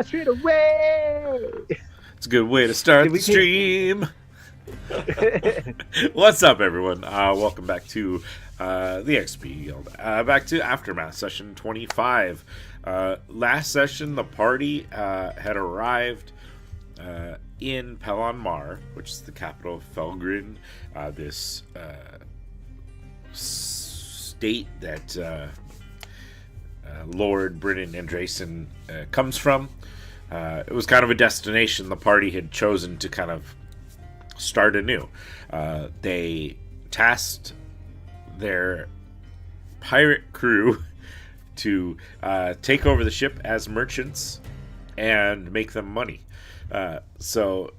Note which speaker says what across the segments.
Speaker 1: straight away.
Speaker 2: It's a good way to start the stream. What's up, everyone? Welcome back to the XP Guild. Back to Aftermath session 25. Last session, the party had arrived in Pelon Mar, which is the capital of Felgrin, this state that Lord Brennan Andresen comes from. It was kind of a destination the party had chosen to kind of start anew. They tasked their pirate crew to take over the ship as merchants and make them money. So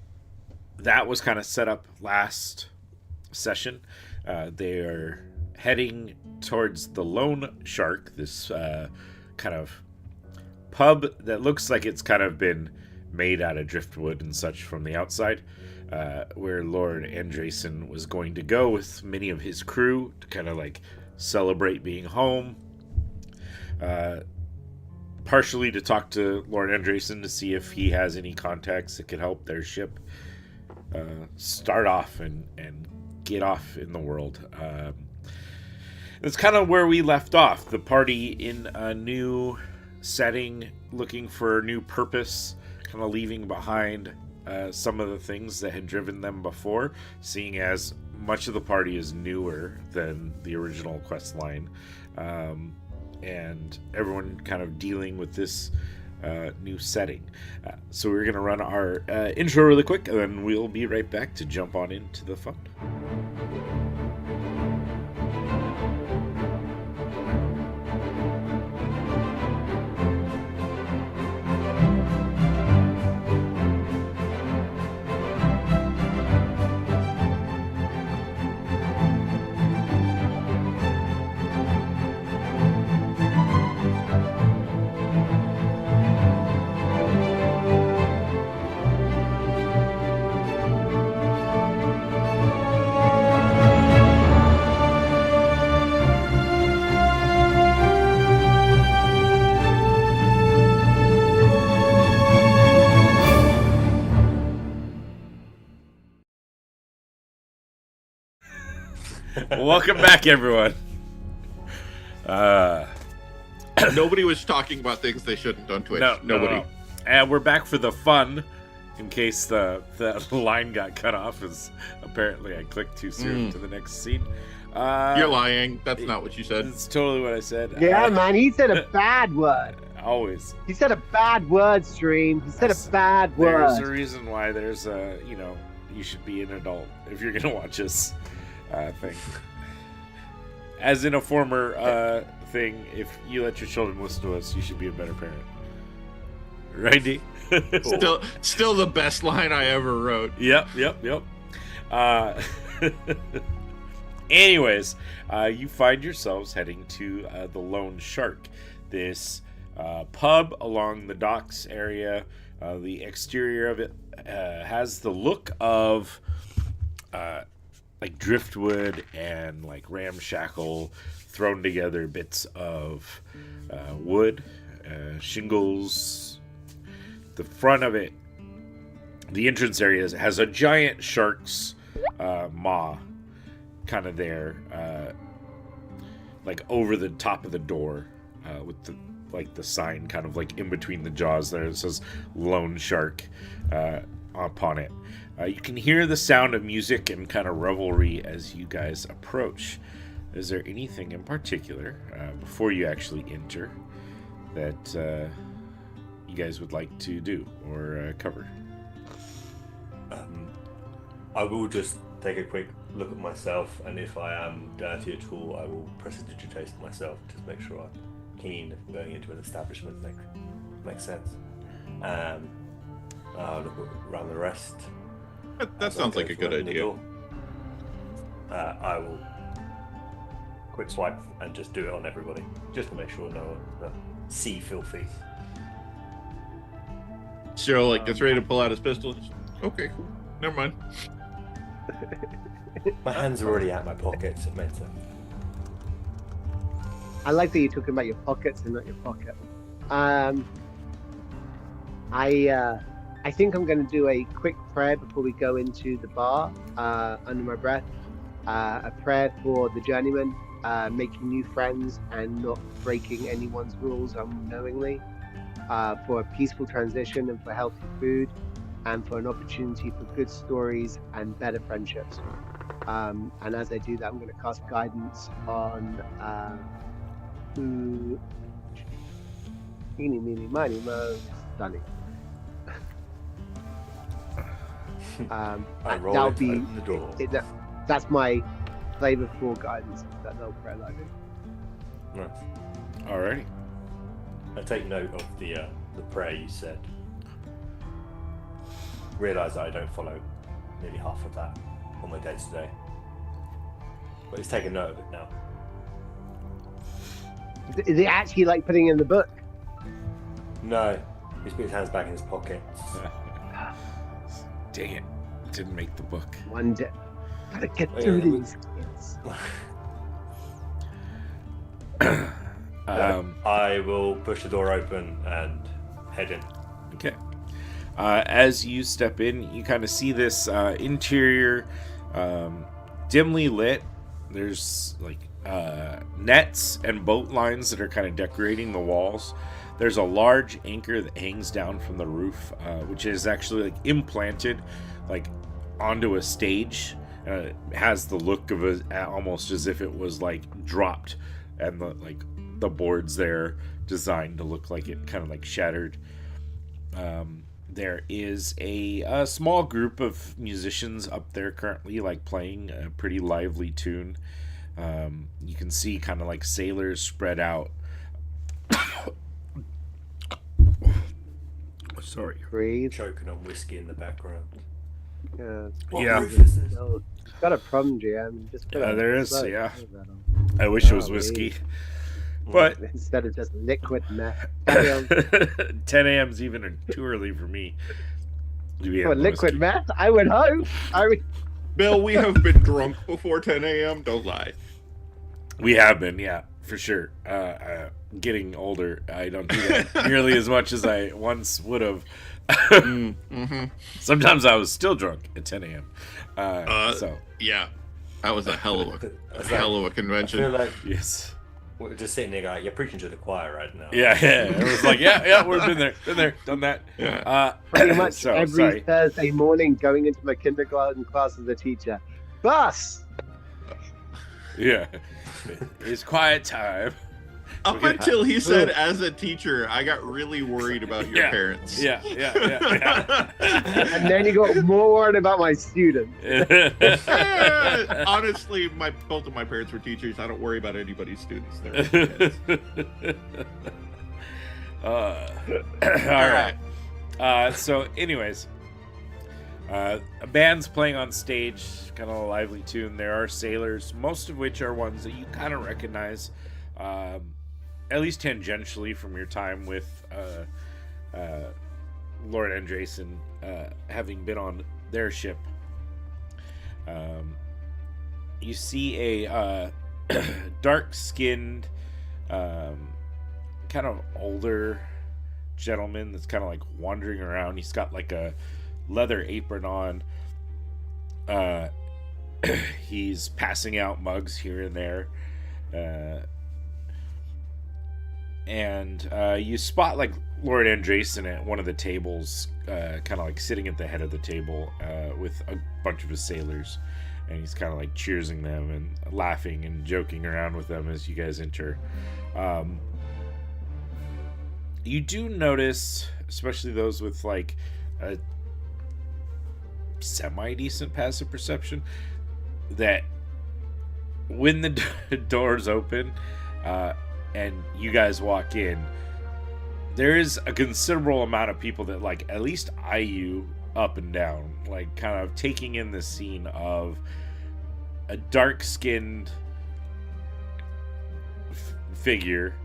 Speaker 2: that was kind of set up last session. They are heading towards the Lone Shark, this kind of pub that looks like it's kind of been made out of driftwood and such from the outside, where Lord Andresen was going to go with many of his crew to kind of like celebrate being home. Partially to talk to Lord Andresen to see if he has any contacts that could help their ship start off and get off in the world. That's kind of where we left off. The party in a new setting, looking for a new purpose, kind of leaving behind some of the things that had driven them before, seeing as much of the party is newer than the original quest line, and everyone kind of dealing with this new setting. So we're going to run our intro really quick, and then we'll be right back to jump on into the fun. Welcome back, everyone.
Speaker 3: Nobody was talking about things they shouldn't on Twitch. Nobody.
Speaker 2: No. And we're back for the fun, in case the line got cut off, as apparently I clicked too soon to the next scene.
Speaker 3: You're lying. That's not what you said.
Speaker 2: It's totally what I said.
Speaker 1: Yeah, man, he said a bad word.
Speaker 2: Always.
Speaker 1: He said a bad word, Stream. He said a bad word.
Speaker 2: There's a reason why there's a, you should be an adult if you're going to watch this thing. As in a former thing, if you let your children listen to us, you should be a better parent. Right, D?
Speaker 3: Still the best line I ever wrote.
Speaker 2: Yep. Anyways, you find yourselves heading to the Lone Shark, this pub along the docks area. The exterior of it has the look of like driftwood and like ramshackle thrown together bits of wood, shingles. The front of it, the entrance area has a giant shark's maw kind of there, like over the top of the door, with the sign kind of like in between the jaws there. It says Lone Shark upon it. You can hear the sound of music and kind of revelry as you guys approach. Is there anything in particular, before you actually enter, that you guys would like to do or cover?
Speaker 4: I will just take a quick look at myself, and if I am dirty at all, I will prestidigitate myself to make sure I'm keen going into an establishment. Makes sense. I'll look around the rest.
Speaker 3: That sounds like a good idea.
Speaker 4: I will quick swipe and just do it on everybody, just to make sure no one see filthy.
Speaker 3: Cyril gets ready to pull out his pistol. Okay, cool. Never mind.
Speaker 4: My hands are already out my pockets. It meant sense.
Speaker 1: I like that you're talking about your pockets and not your pocket. I think I'm going to do a quick prayer before we go into the bar. Under my breath, a prayer for the journeyman, making new friends and not breaking anyone's rules unknowingly. For a peaceful transition and for healthy food, and for an opportunity for good stories and better friendships. And as I do that, I'm going to cast guidance on who. Eeny, meeny, miny, mo, Sunny.
Speaker 4: I roll
Speaker 1: that'll
Speaker 4: it,
Speaker 1: be
Speaker 4: open the door.
Speaker 1: that's my flavorful guidance. That little prayer that I do.
Speaker 4: Nice.
Speaker 2: Alrighty.
Speaker 4: I take note of the prayer you said. Realise that I don't follow nearly half of that on my day to day. But he's taken note of it now.
Speaker 1: Is it actually like putting it in the book?
Speaker 4: No, he's put his hands back in his pockets.
Speaker 2: Dang it. Didn't make the book.
Speaker 1: One day, gotta get
Speaker 4: Oh,
Speaker 1: through
Speaker 4: yeah,
Speaker 1: these kids.
Speaker 4: I will push the door open and head in.
Speaker 2: Okay. As you step in, you kind of see this interior dimly lit. There's like nets and boat lines that are kind of decorating the walls. There's a large anchor that hangs down from the roof, which is actually like implanted like onto a stage. It has the look of almost as if it was like dropped, and the boards there designed to look like it kind of like shattered. There is a small group of musicians up there currently, like playing a pretty lively tune. You can see kind of like sailors spread out. Sorry.
Speaker 1: Breathe.
Speaker 4: Choking on whiskey in the background.
Speaker 1: Yeah.
Speaker 4: What
Speaker 2: Yeah.
Speaker 4: roof is this?
Speaker 1: No, got a problem, GM. Just put
Speaker 2: There is,
Speaker 1: slow-
Speaker 2: yeah.
Speaker 1: slow that on.
Speaker 2: I wish it was
Speaker 1: Golly.
Speaker 2: whiskey, but
Speaker 1: Instead of just liquid meth. Damn.
Speaker 2: 10 a.m. is even too early for me to be
Speaker 1: For
Speaker 2: having
Speaker 1: liquid
Speaker 2: whiskey.
Speaker 1: meth, I would hope.
Speaker 3: Bill, we have been drunk before 10 a.m. Don't lie.
Speaker 2: We have been, yeah, for sure. Getting older, I don't do that nearly as much as I once would have.
Speaker 3: Mm-hmm.
Speaker 2: Sometimes I was still drunk at 10 a.m. So,
Speaker 3: Yeah, that was a hell of a
Speaker 4: That's
Speaker 3: hell of a
Speaker 4: I feel
Speaker 3: convention.
Speaker 4: like
Speaker 2: yes.
Speaker 4: we're just sitting there going, you're preaching to the choir right now.
Speaker 2: Yeah. It was like, yeah, we've been there, done that.
Speaker 3: Yeah.
Speaker 1: Pretty much
Speaker 2: so,
Speaker 1: every
Speaker 2: sorry.
Speaker 1: Thursday morning going into my kindergarten class as a teacher. Bus!
Speaker 2: Yeah. It's quiet time.
Speaker 3: Up until he said, "As a teacher, I got really worried about your
Speaker 2: Yeah.
Speaker 3: parents."
Speaker 2: Yeah.
Speaker 1: And then you got more worried about my students.
Speaker 3: Honestly, both of my parents were teachers. I don't worry about anybody's students. They're kids.
Speaker 2: All right. So, anyways, a band's playing on stage, kind of a lively tune. There are sailors, most of which are ones that you kind of recognize, at least tangentially from your time with Lord Andrason, having been on their ship. You see a dark-skinned, kind of older gentleman that's kind of like wandering around. He's got like a leather apron on. He's passing out mugs here and there. And you spot like Lord Andrason at one of the tables, kind of like sitting at the head of the table with a bunch of his sailors. And he's kind of like cheersing them and laughing and joking around with them as you guys enter. You do notice, especially those with like a semi-decent passive perception, that when the doors open and you guys walk in, there is a considerable amount of people that like at least eye you up and down, like kind of taking in the scene of a dark-skinned figure,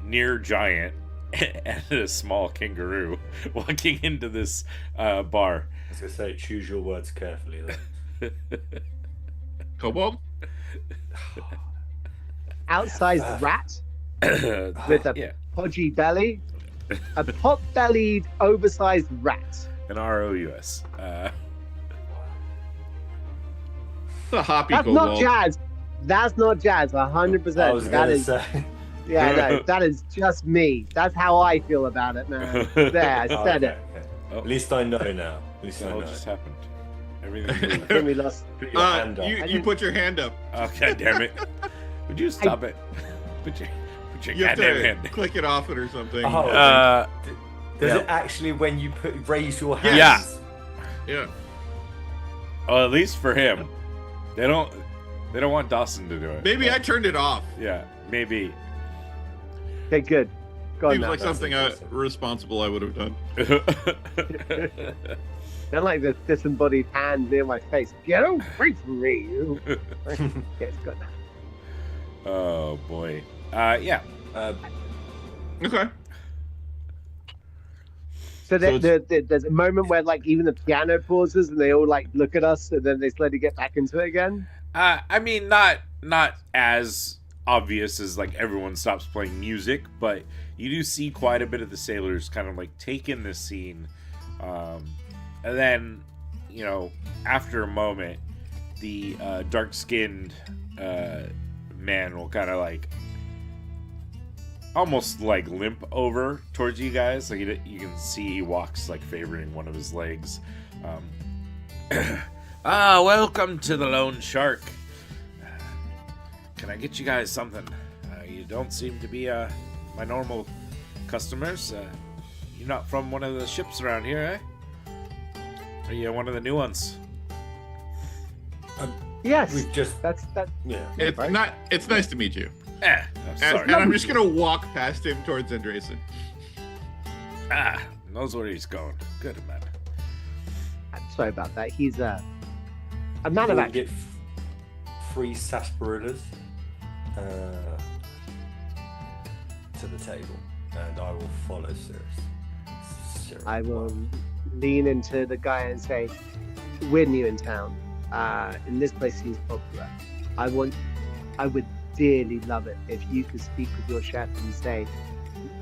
Speaker 2: near giant, and a small kangaroo walking into this bar.
Speaker 4: I was going to say, choose your words carefully.
Speaker 3: Kobold?
Speaker 1: Outsized rat with a
Speaker 2: Yeah.
Speaker 1: podgy belly. A pot-bellied, oversized rat.
Speaker 2: An ROUS.
Speaker 3: The hoppy
Speaker 1: That's not
Speaker 3: kobold.
Speaker 1: jazz. That's not jazz. 100%.
Speaker 4: I was
Speaker 1: That
Speaker 4: gonna
Speaker 1: is.
Speaker 4: say.
Speaker 1: Yeah, no, that is just me. That's how I feel about it, man. There, I
Speaker 4: Oh,
Speaker 1: said
Speaker 4: okay,
Speaker 1: it.
Speaker 4: okay.
Speaker 2: Oh,
Speaker 4: At least I know now. At least
Speaker 2: the
Speaker 4: I
Speaker 2: hell
Speaker 4: know.
Speaker 2: just happened? Everything moved.
Speaker 1: Then we lost.
Speaker 4: Put your hand up.
Speaker 3: You put your hand up.
Speaker 2: Oh, God damn it. Would you stop it? Put your
Speaker 3: You have
Speaker 2: goddamn
Speaker 3: to
Speaker 2: hand.
Speaker 3: click it off it or something.
Speaker 4: Oh, Does
Speaker 2: yeah.
Speaker 4: it actually when you raise your
Speaker 3: Yeah.
Speaker 4: hands?
Speaker 3: Yeah.
Speaker 2: Oh, at least for him. They don't want Dawson to do it.
Speaker 3: Maybe I turned it off.
Speaker 2: Yeah, maybe.
Speaker 1: Okay, good. Go on
Speaker 3: Seems
Speaker 1: now.
Speaker 3: like something
Speaker 4: interesting.
Speaker 3: responsible I would have done.
Speaker 1: Don't like this disembodied hand near my face. Get away from me, you. Yeah, it's good.
Speaker 2: Oh boy. Yeah.
Speaker 3: Okay.
Speaker 1: So,
Speaker 3: So
Speaker 1: there's a moment where like even the piano pauses and they all like look at us and then they slowly get back into it again.
Speaker 2: I mean, not as obvious as like everyone stops playing music, but you do see quite a bit of the sailors kind of like take in this scene, and then after a moment, the dark-skinned man will kind of like almost like limp over towards you guys. Like you can see he walks like favoring one of his legs. Welcome to the Lone Shark. Can I get you guys something? You don't seem to be my normal customers. You're not from one of the ships around here, eh? Are you one of the new ones?
Speaker 1: Yes,
Speaker 4: We've just
Speaker 1: that's
Speaker 4: yeah.
Speaker 3: It's
Speaker 1: Right.
Speaker 3: not. It's nice to meet you.
Speaker 2: I'm
Speaker 3: And,
Speaker 2: sorry.
Speaker 3: and I'm just gonna walk past him towards Andreessen.
Speaker 2: Knows where he's going. Good man.
Speaker 1: sorry about that. He's a man of
Speaker 4: We'll
Speaker 1: action.
Speaker 4: get free sarsaparillas to the table, and I will follow Cirrus.
Speaker 1: I will lean into the guy and say, "We're new in town. And this place seems popular. I would dearly love it if you could speak with your chef and say,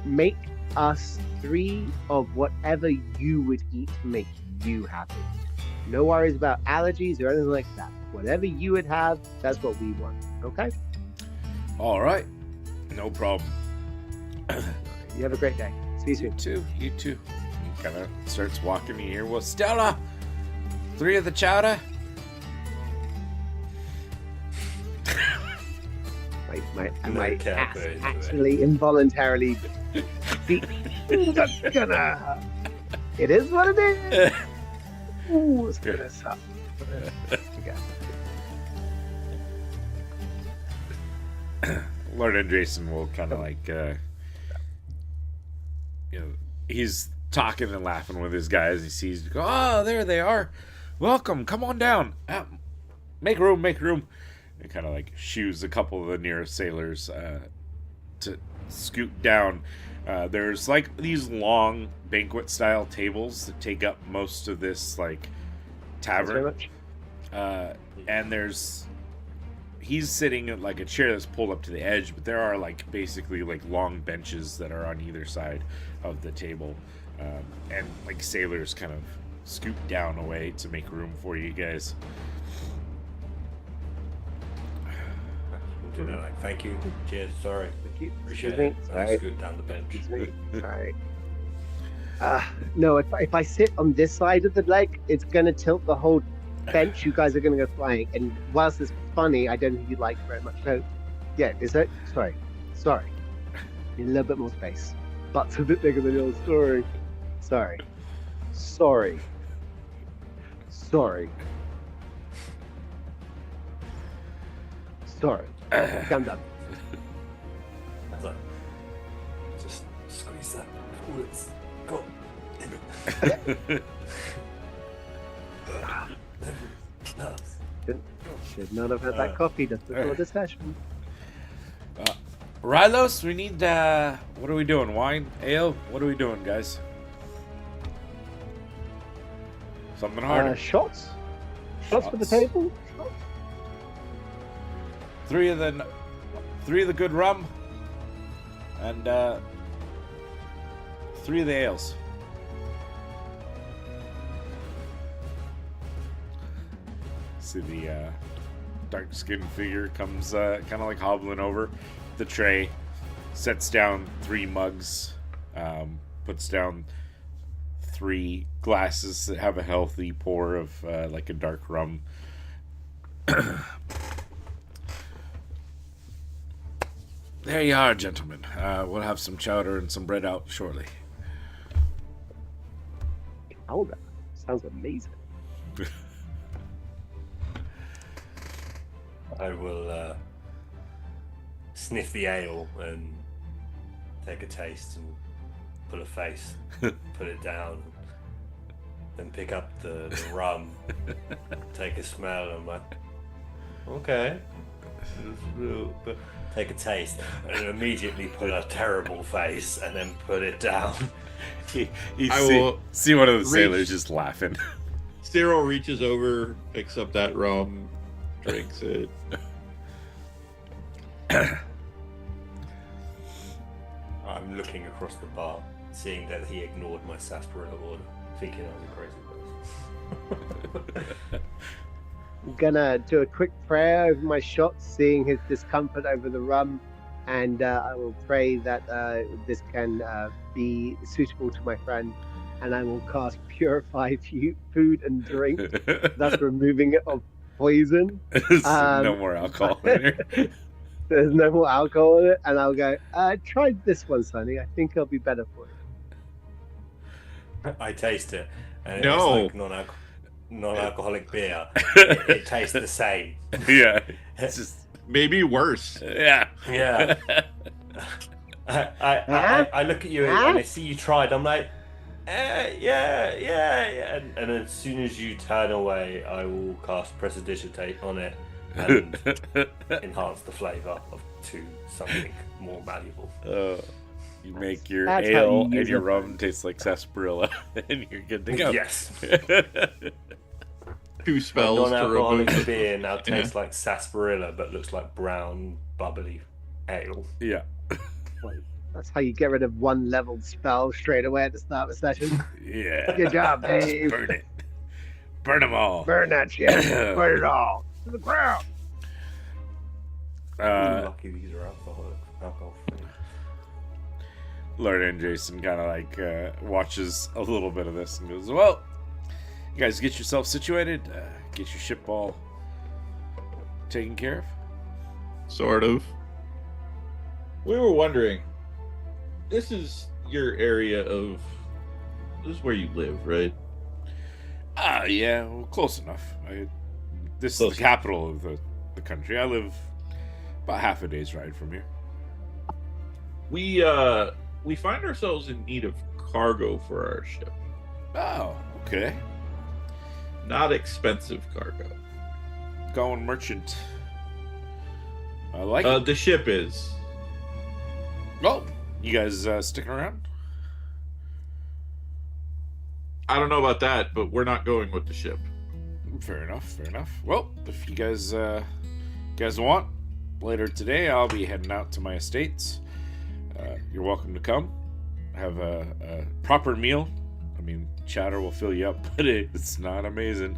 Speaker 1: make us 3 of whatever you would eat to make you happy. No worries about allergies or anything like that. Whatever you would have, that's what we want. Okay?
Speaker 2: All right. No problem.
Speaker 1: You have a great day. See you soon."
Speaker 2: You too. He kind of starts walking here. Well, Stella, 3 of the chowder.
Speaker 1: My
Speaker 4: No
Speaker 1: ass
Speaker 4: cafe, no way.
Speaker 1: actually involuntarily beat. That's gonna. It is what it is. Ooh, it's gonna suck. Okay.
Speaker 2: Lord Andreessen will kind of like, he's talking and laughing with his guys. He sees, oh, there they are. Welcome, come on down. Make room, make room. And kind of like shoos a couple of the nearest sailors to scoot down. There's like these long banquet style tables that take up most of this like
Speaker 1: Thanks very
Speaker 2: tavern.
Speaker 1: much.
Speaker 2: And he's sitting at like a chair that's pulled up to the edge, but there are like basically like long benches that are on either side of the table, and like sailors kind of scoop down away to make room for you guys.
Speaker 4: You know, like, thank you, cheers, sorry,
Speaker 1: Thank you.
Speaker 4: appreciate
Speaker 1: Excuse
Speaker 4: it.
Speaker 1: me.
Speaker 4: I'll
Speaker 1: Sorry.
Speaker 4: scoot down the bench.
Speaker 1: Excuse me. Sorry. No, if I sit on this side of the leg, it's gonna tilt the whole bench. You guys are gonna go flying. And whilst it's funny, I don't think you'd like it very much. So, yeah, is that? Sorry. Need a little bit more space. Butt's a bit bigger than yours. Sorry. I'm done.
Speaker 4: So, just squeeze that. Oh, it's got.
Speaker 1: Should not have had that coffee just before the session.
Speaker 2: Rylos, we need what are we doing? Wine? Ale? What are we doing, guys? Something harder.
Speaker 1: Shots for the
Speaker 2: Shots.
Speaker 1: table.
Speaker 2: 3 of the good rum, and 3 3 of the ales. See the dark-skinned figure comes kind of like hobbling over the tray, sets down 3 mugs, puts down 3 glasses that have a healthy pour of like a dark rum. There you are, gentlemen. We'll have some chowder and some bread out shortly.
Speaker 1: Chowder sounds amazing.
Speaker 4: I will sniff the ale and take a taste and put a face, put it down, then pick up the rum, take a smell, and I'm like, okay. Take a taste and immediately put a terrible face and then put it down.
Speaker 2: See one of the sailors just laughing.
Speaker 3: Cyril reaches over, picks up that rum, drinks it.
Speaker 4: I'm looking across the bar, seeing that he ignored my sarsaparilla order, thinking I was a crazy person.
Speaker 1: I'm gonna do a quick prayer over my shots, seeing his discomfort over the rum, and I will pray that this can be suitable to my friend, and I will cast Purify Food and Drink, thus removing it of poison.
Speaker 2: No more alcohol in here.
Speaker 1: There's no more alcohol in it, and I'll go, try this one, Sonny. I think it'll be better for you.
Speaker 4: I taste it, and
Speaker 3: No.
Speaker 4: it's like non-alcoholic beer. It tastes the same.
Speaker 2: Yeah, it's just
Speaker 3: Maybe worse.
Speaker 2: yeah.
Speaker 4: Yeah. I look at you and I see you tried. I'm like, yeah. And as soon as you turn away, I will cast Prestidigitate on it and enhance the flavour to something more valuable.
Speaker 2: You make your
Speaker 1: That's how
Speaker 2: ale
Speaker 1: you use
Speaker 2: and your
Speaker 1: it.
Speaker 2: rum taste like sarsaparilla, and you're good to go.
Speaker 4: Yes.
Speaker 3: 2 spells to
Speaker 4: Non-alcoholic
Speaker 3: remove.
Speaker 4: beer now tastes like sarsaparilla, but looks like brown, bubbly ale.
Speaker 2: Yeah.
Speaker 1: That's how you get rid of 1 leveled spell straight away at the start of a session.
Speaker 2: Yeah.
Speaker 1: Good job,
Speaker 2: Just
Speaker 1: Dave.
Speaker 2: burn it. Burn them all.
Speaker 1: Burn that shit. Burn it all to the ground.
Speaker 4: Lucky these are alcohol free.
Speaker 2: Lord and Jason kind of like watches a little bit of this and goes, well, you guys get yourself situated, get your ship all taken care of.
Speaker 3: Sort of. We were wondering, this is your area of... This is where you live, right?
Speaker 2: Yeah, well, close enough. This
Speaker 3: Close
Speaker 2: is the capital of the country. I live about half a day's ride from here.
Speaker 3: We find ourselves in need of cargo for our ship.
Speaker 2: Oh, okay.
Speaker 3: Not expensive cargo.
Speaker 2: Going merchant. I like it.
Speaker 3: The ship is.
Speaker 2: Well, you guys sticking around?
Speaker 3: I don't know about that, but we're not going with the ship.
Speaker 2: Fair enough. Well, if you guys want, later today I'll be heading out to my estates. You're welcome to come. Have a proper meal. I mean, chowder will fill you up, but it's not amazing.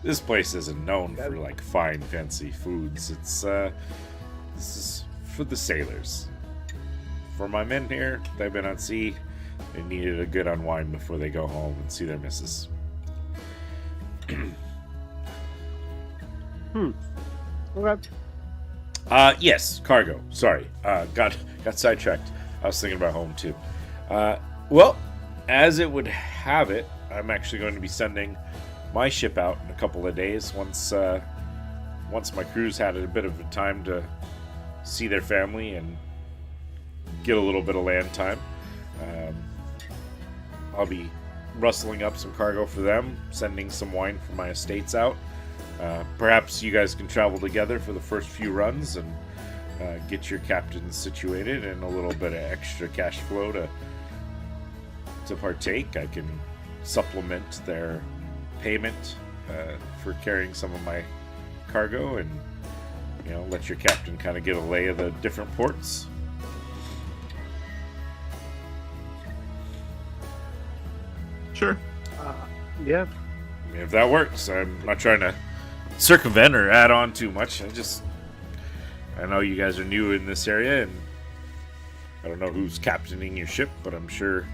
Speaker 2: This place isn't known for like fine, fancy foods. It's this is for the sailors. For my men here, they've been at sea. They needed a good unwind before they go home and see their missus.
Speaker 1: Okay.
Speaker 2: Yes, cargo. Sorry, got sidetracked. I was thinking about home too. Well, as it would have it, I'm actually going to be sending my ship out in a couple of days. Once my crew's had a bit of time to see their family and get a little bit of land time, I'll be rustling up some cargo for them, sending some wine from my estates out. Perhaps you guys can travel together for the first few runs and get your captains situated and a little bit of extra cash flow to partake. I can supplement their payment for carrying some of my cargo, and let your captain kind of get a lay of the different ports.
Speaker 3: Sure.
Speaker 1: Yeah.
Speaker 2: I mean, if that works, I'm not trying to circumvent or add on too much. I know you guys are new in this area, and I don't know who's captaining your ship, but I'm sure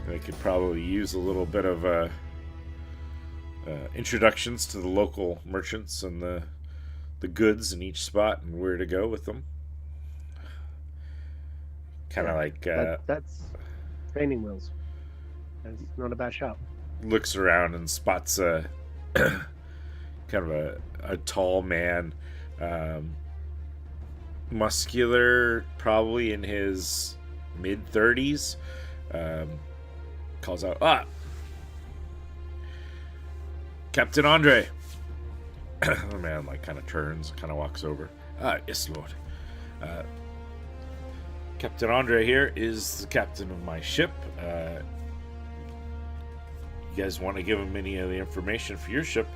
Speaker 2: they could probably use a little bit of introductions to the local merchants and the goods in each spot and where to go with them. Kind of like
Speaker 1: that's training wheels. That's not a bad shout.
Speaker 2: Looks around and spots a kind of a tall man, muscular, probably in his mid-30s. Calls out, Captain Andre. The man kind of turns, kind of walks over. Yes, Lord. Captain Andre here is the captain of my ship. You guys want to give him any of the information for your ship?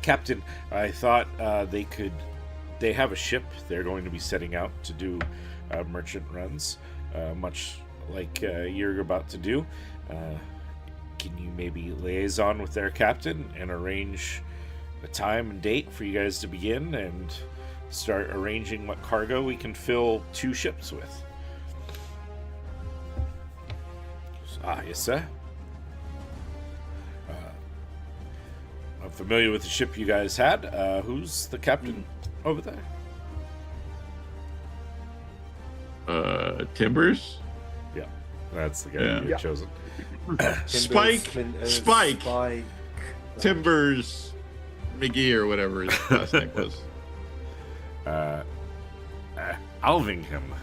Speaker 2: Captain, I thought they have a ship. They're going to be setting out to do merchant runs, much like you're about to do. Can you maybe liaison with their captain and arrange a time and date for you guys to begin and start arranging what cargo we can fill 2 ships with? Yes, sir. I'm familiar with the ship you guys had. Who's the captain over there?
Speaker 3: Timbers?
Speaker 2: Yeah, that's the guy you had chosen.
Speaker 3: Spike. Timbers McGee or whatever his last name was.
Speaker 2: Alvingham.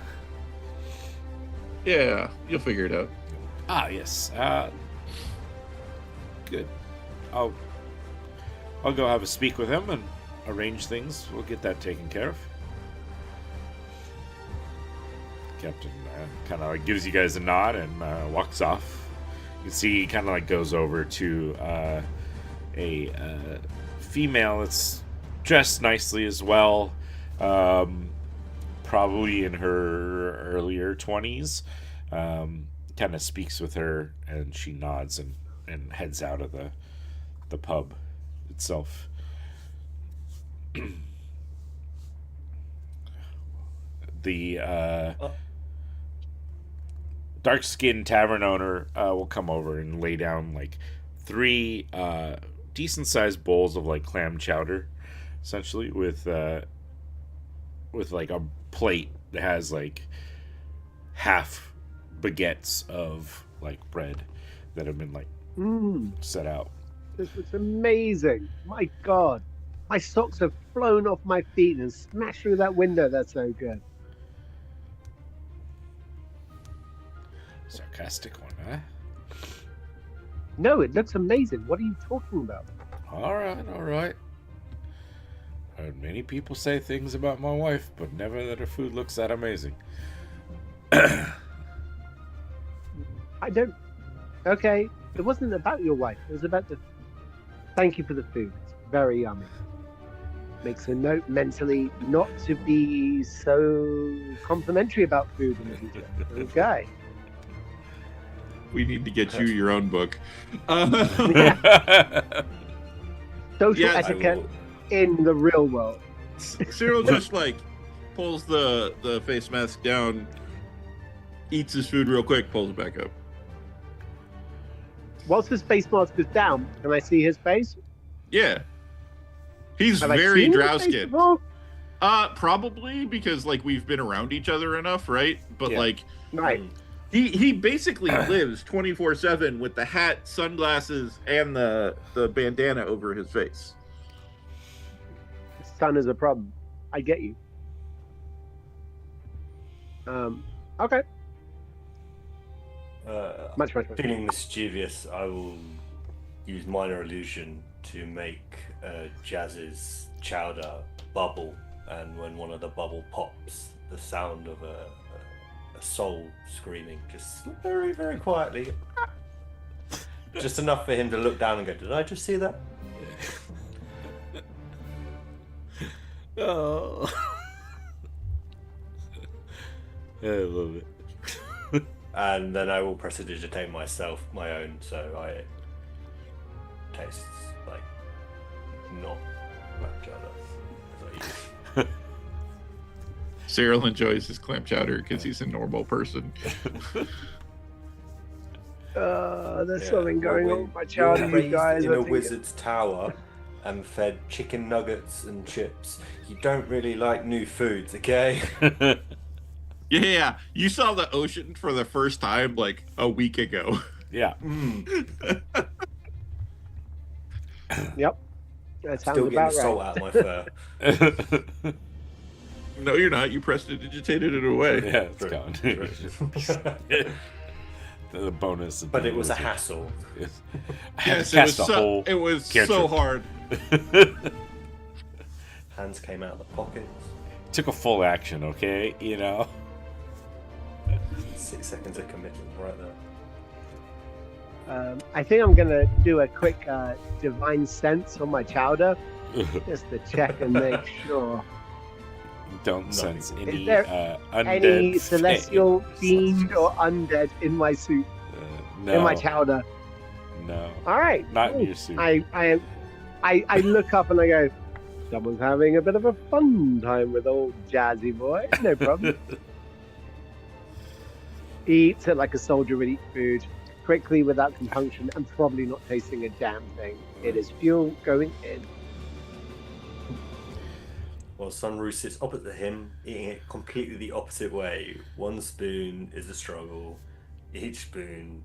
Speaker 3: Yeah, you'll figure it out.
Speaker 2: Yes. Good. I'll go have a speak with him and arrange things. We'll get that taken care of. Captain kind of gives you guys a nod and walks off. You can see he kind of goes over to a female that's dressed nicely as well, probably in her earlier 20s. Kind of speaks with her, and she nods and heads out of the pub itself. The dark-skinned tavern owner will come over and lay down 3 decent-sized bowls of clam chowder, essentially, with a plate that has half baguettes of bread that have been set out.
Speaker 1: This looks amazing. My God. My socks have flown off my feet and smashed through that window. That's so good.
Speaker 2: Sarcastic one, huh?
Speaker 1: No, it looks amazing. What are you talking about?
Speaker 2: All right. Heard many people say things about my wife, but never that her food looks that amazing.
Speaker 1: I don't... Okay, it wasn't about your wife. It was about the... Thank you for the food. It's very yummy. Makes a note mentally not to be so complimentary about food in the future. Okay.
Speaker 3: We need to get you your own book.
Speaker 1: Social etiquette in the real world.
Speaker 3: Cyril just pulls the face mask down, eats his food real quick, pulls it back up.
Speaker 1: Whilst his face mask is down, can I see his face?
Speaker 3: Yeah. He's
Speaker 1: Have I
Speaker 3: very
Speaker 1: seen his
Speaker 3: drow
Speaker 1: face
Speaker 3: skinned.
Speaker 1: before?
Speaker 3: Probably because we've been around each other enough, right? But
Speaker 1: Right.
Speaker 3: He basically lives 24/7 with the hat, sunglasses, and the bandana over his face.
Speaker 1: Sun is a problem. I get you. Okay. Much.
Speaker 4: Feeling mischievous, I will use minor illusion to make Jazz's chowder bubble, and when one of the bubble pops, the sound of a soul screaming, just very, very quietly. Just enough for him to look down and go, did I just see that?
Speaker 2: Oh. I love it.
Speaker 4: And then I will prestidigitate myself, my own, so I tastes like not clam chowder.
Speaker 3: Cyril enjoys his clam chowder because he's a normal person.
Speaker 1: There's something going on with my chowder, you
Speaker 4: raised
Speaker 1: guys.
Speaker 4: in
Speaker 1: I
Speaker 4: a
Speaker 1: think
Speaker 4: wizard's tower and fed chicken nuggets and chips. You don't really like new foods, okay?
Speaker 3: Yeah, you saw the ocean for the first time like a week ago.
Speaker 2: Yeah.
Speaker 1: Yep. That sounds
Speaker 4: Still getting
Speaker 1: about
Speaker 4: salt
Speaker 1: right.
Speaker 4: out of my fur.
Speaker 3: No, you're not. You prestidigitated it away.
Speaker 2: Yeah, it's
Speaker 4: True.
Speaker 2: gone. The bonus. of
Speaker 4: But
Speaker 2: the
Speaker 4: it was a
Speaker 2: wizard.
Speaker 4: hassle.
Speaker 2: Yes. I had
Speaker 3: Yes,
Speaker 2: to cast a whole
Speaker 3: it was
Speaker 2: cantrip.
Speaker 3: so hard.
Speaker 4: Hands came out of the pockets.
Speaker 2: Took a full action, okay? You know?
Speaker 4: 6 seconds of commitment right there.
Speaker 1: I think I'm going to do a quick divine sense on my chowder just to check and make sure.
Speaker 2: Don't
Speaker 4: Nothing.
Speaker 2: sense any
Speaker 1: there
Speaker 2: undead
Speaker 1: Any celestial fiend or undead in my soup,
Speaker 2: no,
Speaker 1: in my chowder.
Speaker 2: no,
Speaker 1: All right.
Speaker 2: not in
Speaker 1: cool.
Speaker 2: your suit.
Speaker 1: I look up and I go, someone's having a bit of a fun time with old Jazzy boy. No problem. He eats it like a soldier would eat food, quickly without compunction, and probably not tasting a damn thing. It is fuel going in.
Speaker 4: Well, Sunru sits opposite him, eating it completely the opposite way. One spoon is a struggle. Each spoon,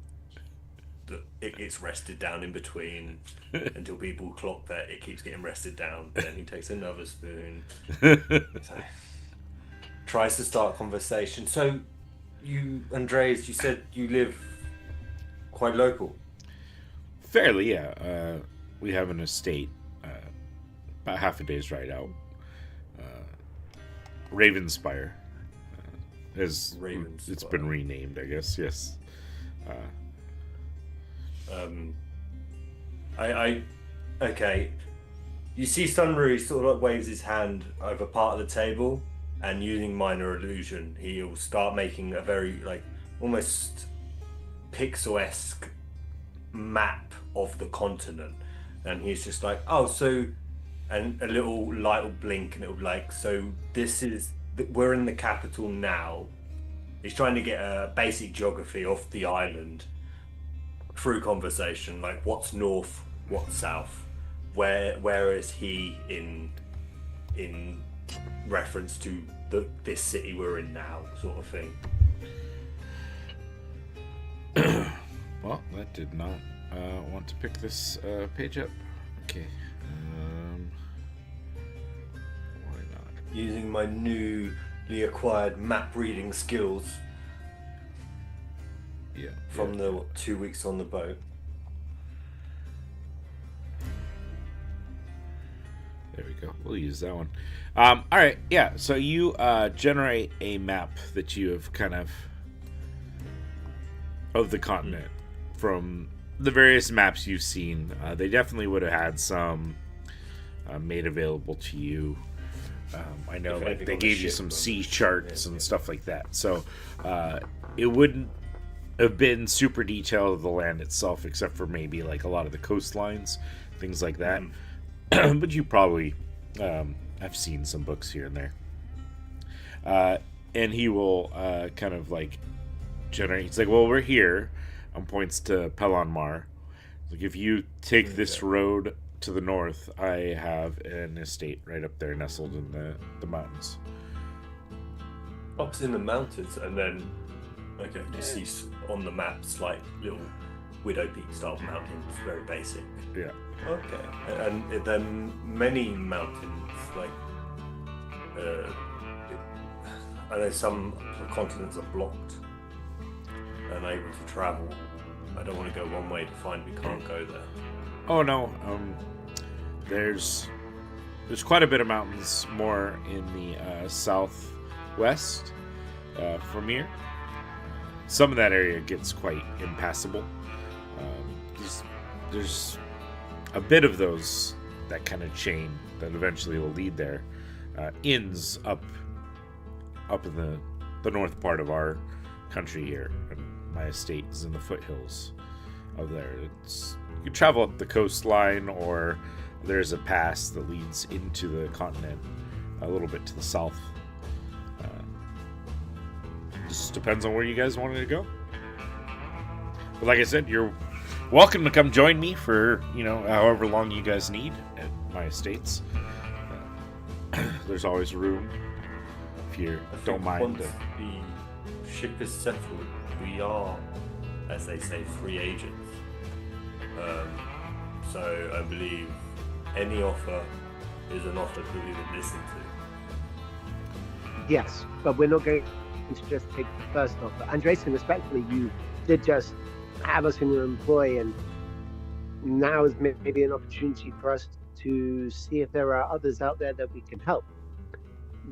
Speaker 4: it gets rested down in between until people clock that it keeps getting rested down. Then he takes another spoon. So, tries to start conversation. So, you, Andres, you said you live quite local.
Speaker 2: Fairly, yeah. We have an estate about half a day's ride out. Ravenspire. It's
Speaker 4: Ravenspire.
Speaker 2: been renamed, I guess. Yes.
Speaker 4: Okay. You see Sunru sort of like waves his hand over part of the table, and using minor illusion, he'll start making a very like almost pixel-esque map of the continent, and he's just like, oh, so, and a little light will blink, and it'll be like, so this is we're in the capital now. He's trying to get a basic geography of the island through conversation, like what's north, what's south, where is he in reference to this city we're in now, sort of thing.
Speaker 2: Well, that did not want to pick this page up. Okay. Why not?
Speaker 4: Using my newly acquired map reading skills
Speaker 2: Yeah.
Speaker 4: from the 2 weeks on the boat.
Speaker 2: There we go. We'll use that one. All right. Yeah. So you generate a map that you have kind of the continent from the various maps you've seen. They definitely would have had some made available to you. I know,
Speaker 4: If
Speaker 2: like
Speaker 4: anything
Speaker 2: they
Speaker 4: on the
Speaker 2: gave you
Speaker 4: ship,
Speaker 2: some
Speaker 4: but-
Speaker 2: sea charts
Speaker 4: Yeah,
Speaker 2: and
Speaker 4: yeah.
Speaker 2: stuff like that. So it wouldn't have been super detailed of the land itself, except for maybe like a lot of the coastlines, things like that. But you probably I've seen some books here and there. And he will kind of like generate. He's like, well, we're here, and points to Pelonmar. Like, if you take this road to the north, I have an estate right up there, nestled in the mountains.
Speaker 4: Up in the mountains, and then you see on the maps like little Widow Peak style mountains, very basic.
Speaker 2: Yeah.
Speaker 4: Okay, and then many mountains, like I know some continents are blocked, unable to travel. I don't want to go one way to find we can't go there.
Speaker 2: Oh no. There's quite a bit of mountains more in the southwest from here. Some of that area gets quite impassable. There's a bit of those, that kind of chain that eventually will lead there, inns up in the the north part of our country here, and my estate is in the foothills of there. You can travel up the coastline, or there's a pass that leads into the continent a little bit to the south. Just depends on where you guys wanted to go. But like I said, you're welcome to come join me for, however long you guys need at my estates. There's always room if you don't mind.
Speaker 4: Once the ship is settled, we are, as they say, free agents. So I believe any offer is an offer that we would listen to.
Speaker 1: Yes, but we're not going to just take the first offer. Andreessen, respectfully, you did just have us in your employ, and now is maybe an opportunity for us to see if there are others out there that we can help.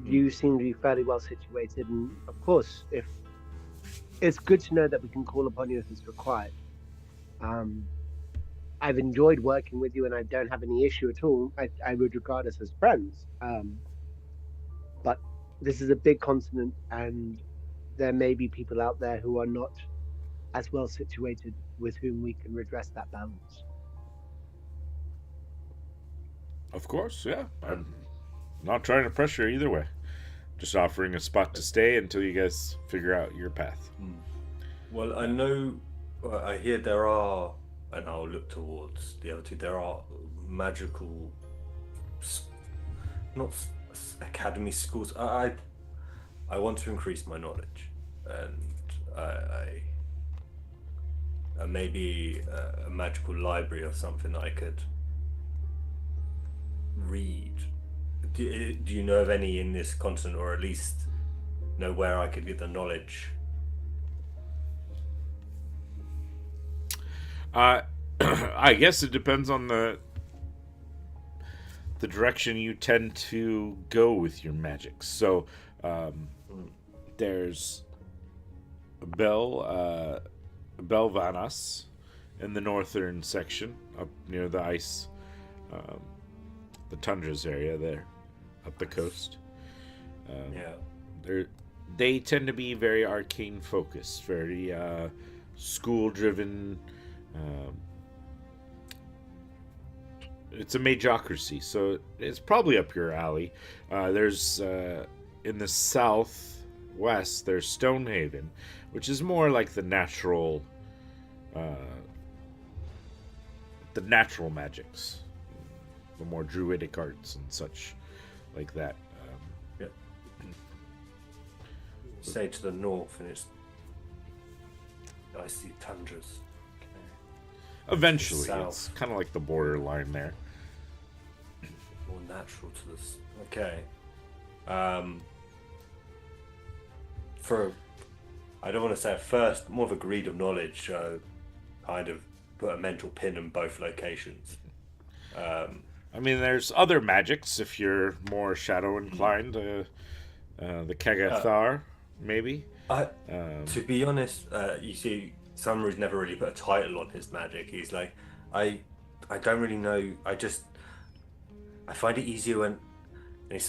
Speaker 1: You seem to be fairly well situated, and of course, if it's good to know that we can call upon you if it's required. I've enjoyed working with you, and I don't have any issue at all. I would regard us as friends. But this is a big continent, and there may be people out there who are not as well situated with whom we can redress that balance.
Speaker 2: Of course, yeah. I'm not trying to pressure either way. Just offering a spot to stay until you guys figure out your path.
Speaker 4: Well, I hear there are, and I'll look towards the other two, there are magical, not academy schools. I want to increase my knowledge, and maybe a magical library or something that I could read. Do you know of any in this continent, or at least know where I could get the knowledge?
Speaker 2: I guess it depends on the direction you tend to go with your magic. So there's Belvanas in the northern section, up near the ice, the tundras area there, up the coast. They tend to be very arcane focused, very school driven. It's a magocracy, so it's probably up your alley. There's in the southwest, there's Stonehaven, which is more like the natural magics, the more druidic arts and such like that.
Speaker 4: Say to the north, and it's icy tundras.
Speaker 2: Eventually,
Speaker 4: South.
Speaker 2: it's kind of like the borderline there.
Speaker 4: More natural to this. Okay. I don't want to say at first, more of a greed of knowledge, kind of put a mental pin in both locations.
Speaker 2: I mean, there's other magics if you're more shadow inclined. The Kagathar, maybe.
Speaker 4: To be honest, you see, Summer's never really put a title on his magic. He's like, I don't really know. I find it easier when his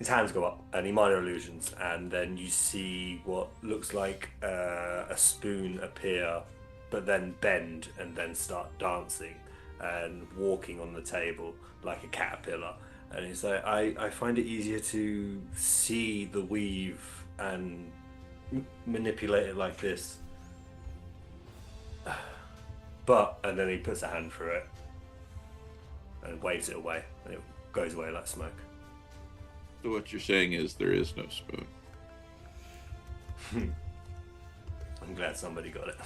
Speaker 4: hands go up and he minor illusions, and then you see what looks like a spoon appear, but then bend and then start dancing and walking on the table like a caterpillar. And he's like, I find it easier to see the weave and manipulate it like this. And then he puts a hand through it and waves it away, and it goes away like smoke.
Speaker 3: So what you're saying is there is no spoon.
Speaker 4: I'm glad somebody got it.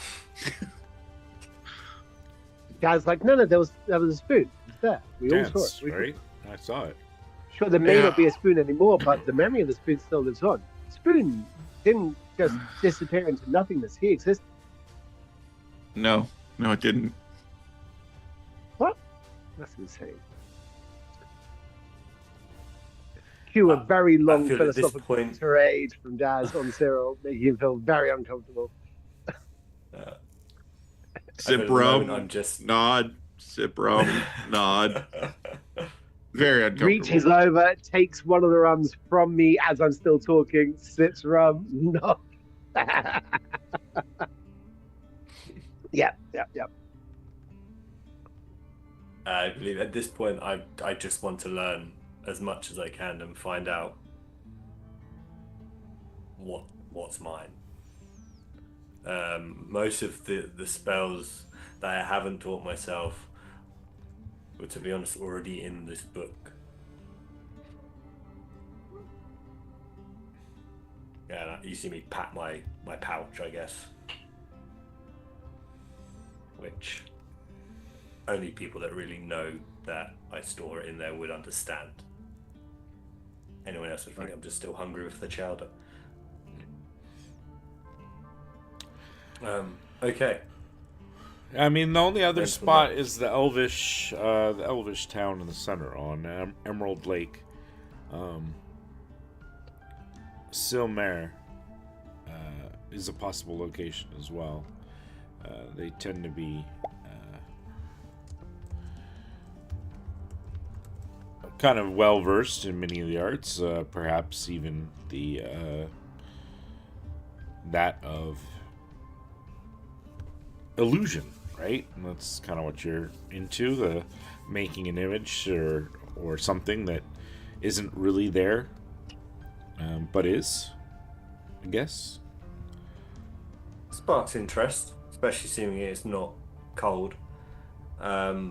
Speaker 1: Guy's like, no, there was a spoon. It's there. We all saw it.
Speaker 2: Right? I saw it.
Speaker 1: Sure, there may not be a spoon anymore, but the memory of the spoon still lives on. Spoon didn't just disappear into nothingness. He existed.
Speaker 3: No, it didn't.
Speaker 1: What? That's insane. Cue a very long philosophical tirade from Daz on Cyril, making him feel very uncomfortable.
Speaker 3: Sip rum, nod. Sip rum, nod. Very uncomfortable.
Speaker 1: reaches over, takes one of the rums from me as I'm still talking, sips rum. No. Yeah.
Speaker 4: I believe at this point, I just want to learn as much as I can and find out what's mine. Most of the spells that I haven't taught myself were, to be honest, already in this book. Yeah, you see me pat my pouch, I guess. Which only people that really know that I store it in there would understand. Anyone else would think I'm just still hungry with the chowder. Okay.
Speaker 2: I mean, the only other
Speaker 4: Thanks for
Speaker 2: spot
Speaker 4: that.
Speaker 2: is the Elvish town in the center on Emerald Lake. Silmare is a possible location as well. They tend to be kind of well versed in many of the arts, perhaps even the that of illusion, right? And that's kind of what you're into, the making an image or something that isn't really there, but is, I guess.
Speaker 4: Sparks interest, especially seeing it's not cold. I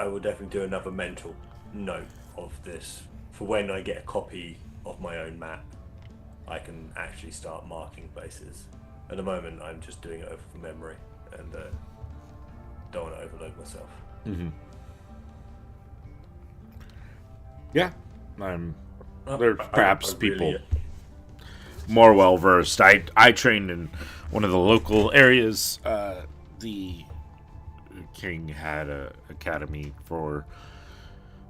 Speaker 4: will definitely do another mental note of this for when I get a copy of my own map. I can actually start marking places. At the moment, I'm just doing it over from memory and don't want to overload myself.
Speaker 2: Mm-hmm. Yeah, there are perhaps people more well versed. I trained in one of the local areas. The king had a academy for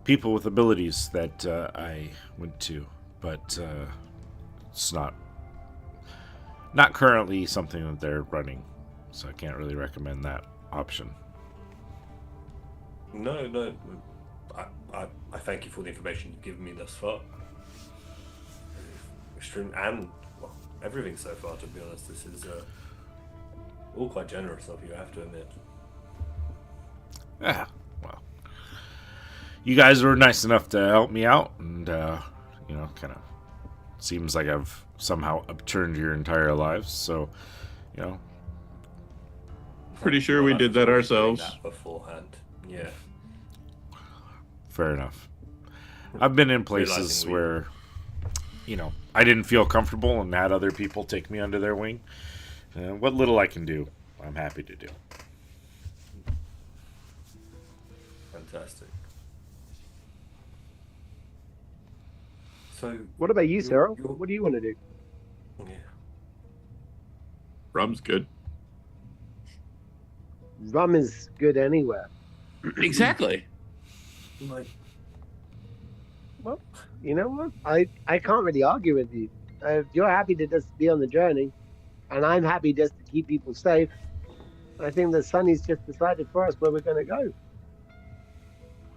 Speaker 2: people with abilities that I went to, but it's not currently something that they're running, so I can't really recommend that option.
Speaker 4: No. I thank you for the information you've given me thus far. Extreme and everything so far. To be honest, this is all quite generous of you, I have to admit.
Speaker 2: Yeah, well, you guys were nice enough to help me out, and kind of seems like I've somehow upturned your entire lives. So,
Speaker 3: Pretty sure we did that
Speaker 4: Doing
Speaker 3: ourselves.
Speaker 4: that beforehand. Yeah.
Speaker 2: Fair enough. I've been in places
Speaker 4: Realizing
Speaker 2: where, I didn't feel comfortable and had other people take me under their wing. What little I can do, I'm happy to do.
Speaker 4: Fantastic. So,
Speaker 1: What about you, Cyril?
Speaker 4: you're-
Speaker 1: What do you want to do?
Speaker 4: yeah.
Speaker 3: Rum's good.
Speaker 1: Rum is good anywhere.
Speaker 3: Exactly.
Speaker 4: Like,
Speaker 1: Well, you know what? I can't really argue with you. If you're happy to just be on the journey, and I'm happy just to keep people safe, I think that Sonny's just decided for us where we're going to go.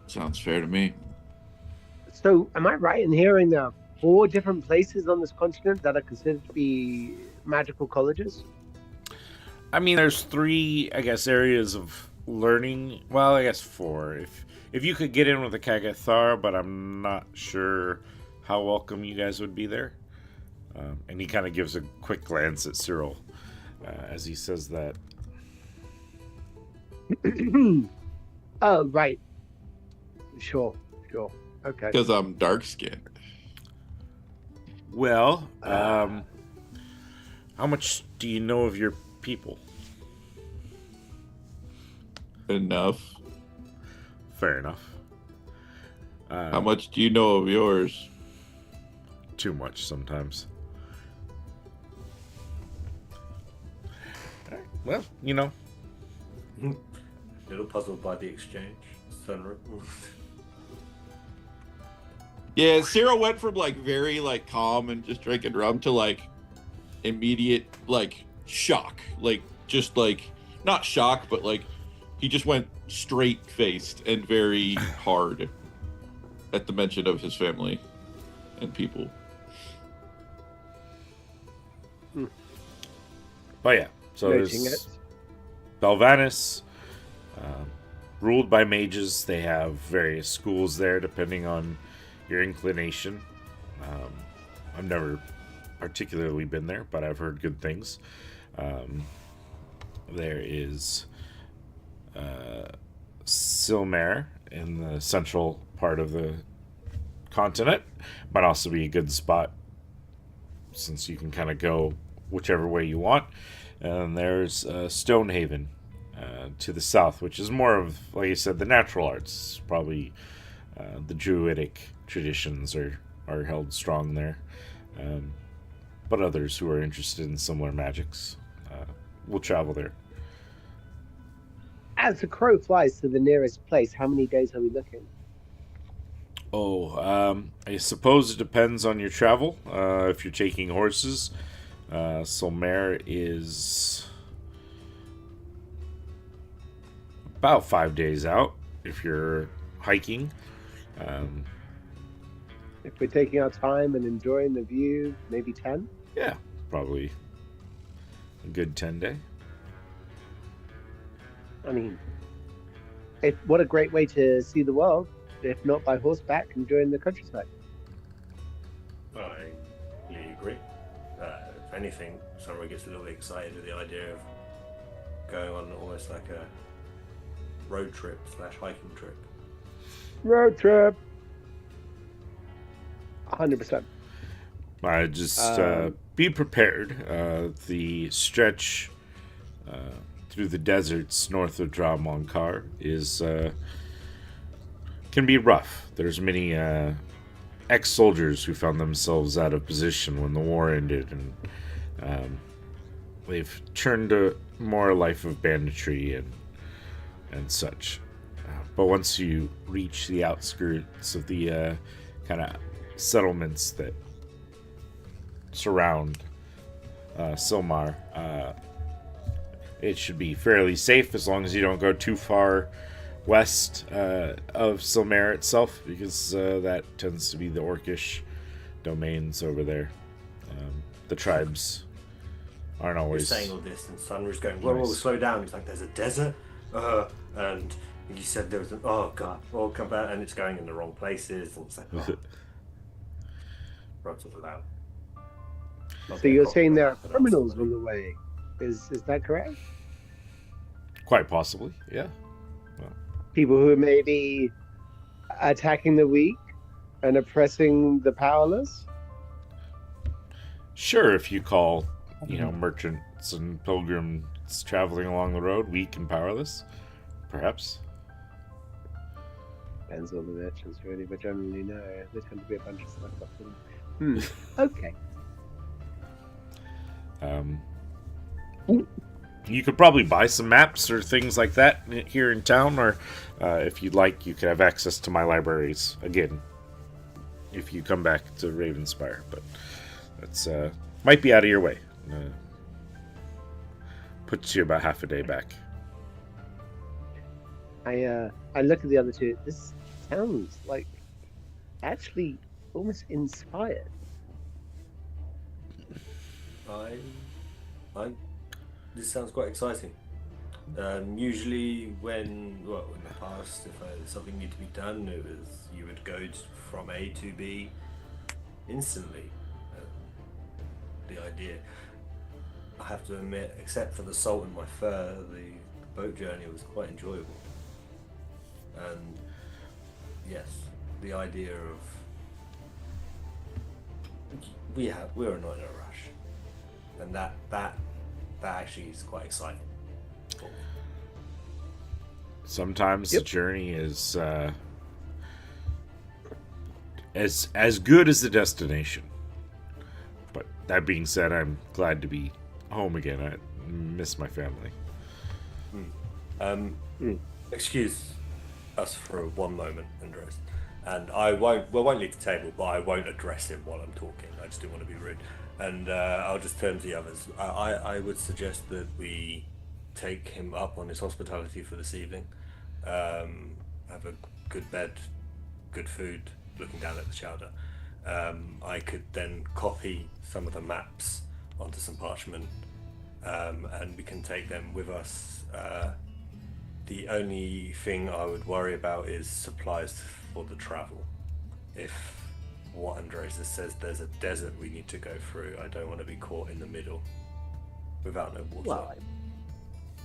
Speaker 3: Sounds fair to me.
Speaker 1: So, am I right in hearing there are 4 different places on this continent that are considered to be magical colleges?
Speaker 2: I mean, there's 3, I guess, areas of learning. Well, I guess 4. If you could get in with the Kagathar, but I'm not sure how welcome you guys would be there. And he kind of gives a quick glance at Cyril as he says that.
Speaker 1: Oh, right. Sure. Okay.
Speaker 3: Because I'm dark skinned.
Speaker 2: Well, how much do you know of your people?
Speaker 3: Enough.
Speaker 2: Fair enough.
Speaker 3: How much do you know of yours?
Speaker 2: Too much sometimes. Well,
Speaker 4: little puzzled by the exchange. Sunroof.
Speaker 3: Yeah, Cyril went from very calm and just drinking rum to immediate shock. Not shock, but he just went straight faced and very hard. at the mention of his family and people.
Speaker 2: But yeah, so
Speaker 1: Noting
Speaker 2: there's
Speaker 1: it.
Speaker 2: Belvanis, ruled by mages. They have various schools there depending on your inclination. I've never particularly been there, but I've heard good things. There is Silmer in the central part of the continent. Might also be a good spot since you can kind of go whichever way you want. And there's Stonehaven to the south, which is more of, like I said, the natural arts. Probably the druidic traditions are held strong there. But others who are interested in similar magics will travel there.
Speaker 1: As the crow flies to the nearest place, how many days are we looking?
Speaker 2: I suppose it depends on your travel. If you're taking horses, Solmer is about 5 days out. If you're hiking,
Speaker 1: If we're taking our time and enjoying the view, maybe 10?
Speaker 2: yeah, probably a good 10-day.
Speaker 1: I mean, what a great way to see the world, if not by horseback, enjoying the countryside.
Speaker 4: I completely agree. If anything, Sunray gets a little bit excited with the idea of going on almost like a road trip / hiking trip.
Speaker 1: Road trip! 100%.
Speaker 2: I just be prepared. The stretch through the deserts north of Dramankar is can be rough. There's many ex-soldiers who found themselves out of position when the war ended, and they've turned to more a life of banditry and such. But once you reach the outskirts of the kind of settlements that surround Silmar, it should be fairly safe as long as you don't go too far west of Silmar itself, because that tends to be the Orcish domains over there. The tribes aren't
Speaker 4: You're
Speaker 2: always...
Speaker 4: saying all this, and Sunray's going, whoa, slow down. He's like, there's a desert? And you said there was an, oh god, well, come back, and it's going in the wrong places, and it's like, oh. Rubs it loud.
Speaker 1: So you're saying there are criminals on the way? Is that correct?
Speaker 2: Quite possibly, yeah.
Speaker 1: People who may be attacking the weak and oppressing the powerless?
Speaker 2: Sure, if you call, merchants and pilgrims traveling along the road weak and powerless, perhaps.
Speaker 1: Depends on the merchants, really, but generally, no. They tend to be a bunch of stuff up in... Okay.
Speaker 2: You could probably buy some maps or things like that here in town, or if you'd like, you could have access to my libraries again if you come back to Ravenspire. But that's might be out of your way. Puts you about half a day back.
Speaker 1: I look at the other two. This sounds like actually almost inspired.
Speaker 4: This sounds quite exciting. Usually in the past, if something needed to be done, it was you would go from A to B instantly. The idea, I have to admit, except for the salt in my fur, the boat journey was quite enjoyable. And yes, the idea of we're not in a rush, and that actually is quite exciting.
Speaker 2: Sometimes the journey is as good as the destination. But that being said, I'm glad to be home again. I miss my family.
Speaker 4: Excuse us for one moment, Andres. And I won't leave the table, but I won't address him while I'm talking. I just didn't want to be rude. And I'll just turn to the others. I would suggest that we take him up on his hospitality for this evening. Have a good bed, good food, looking down at the chowder. I could then copy some of the maps onto some parchment, and we can take them with us. The only thing I would worry about is supplies for the travel. If what Andres says there's a desert we need to go through, I don't want to be caught in the middle without no water.
Speaker 1: Well,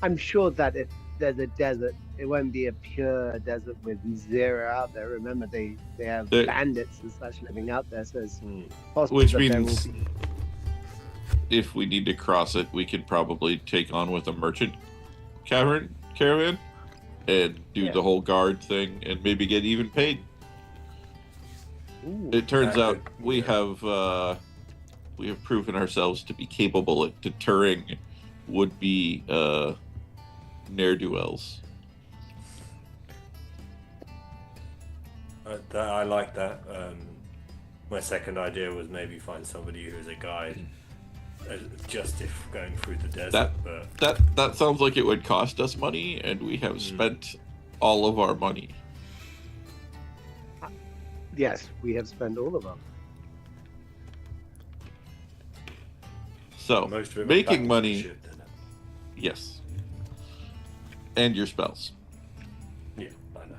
Speaker 1: I'm sure that if there's a desert, it won't be a pure desert with zero out there. Remember, they have bandits and such living out there, so it's possible
Speaker 3: Which
Speaker 1: that there
Speaker 3: means
Speaker 1: will be...
Speaker 3: if we need to cross it, we could probably take on with a merchant caravan and do the whole guard thing and maybe get even paid.
Speaker 1: Ooh,
Speaker 3: it turns out we have proven ourselves to be capable at deterring would-be ne'er-do-wells.
Speaker 4: I like that. My second idea was maybe find somebody who's a guide, just if going through the desert.
Speaker 3: That sounds like it would cost us money, and we have spent all of our money.
Speaker 1: Yes, we have spent all of them.
Speaker 3: So,
Speaker 4: Most of it
Speaker 3: making
Speaker 4: back
Speaker 3: money,
Speaker 4: to the ship, then.
Speaker 3: yes. And your spells.
Speaker 4: Yeah, I know.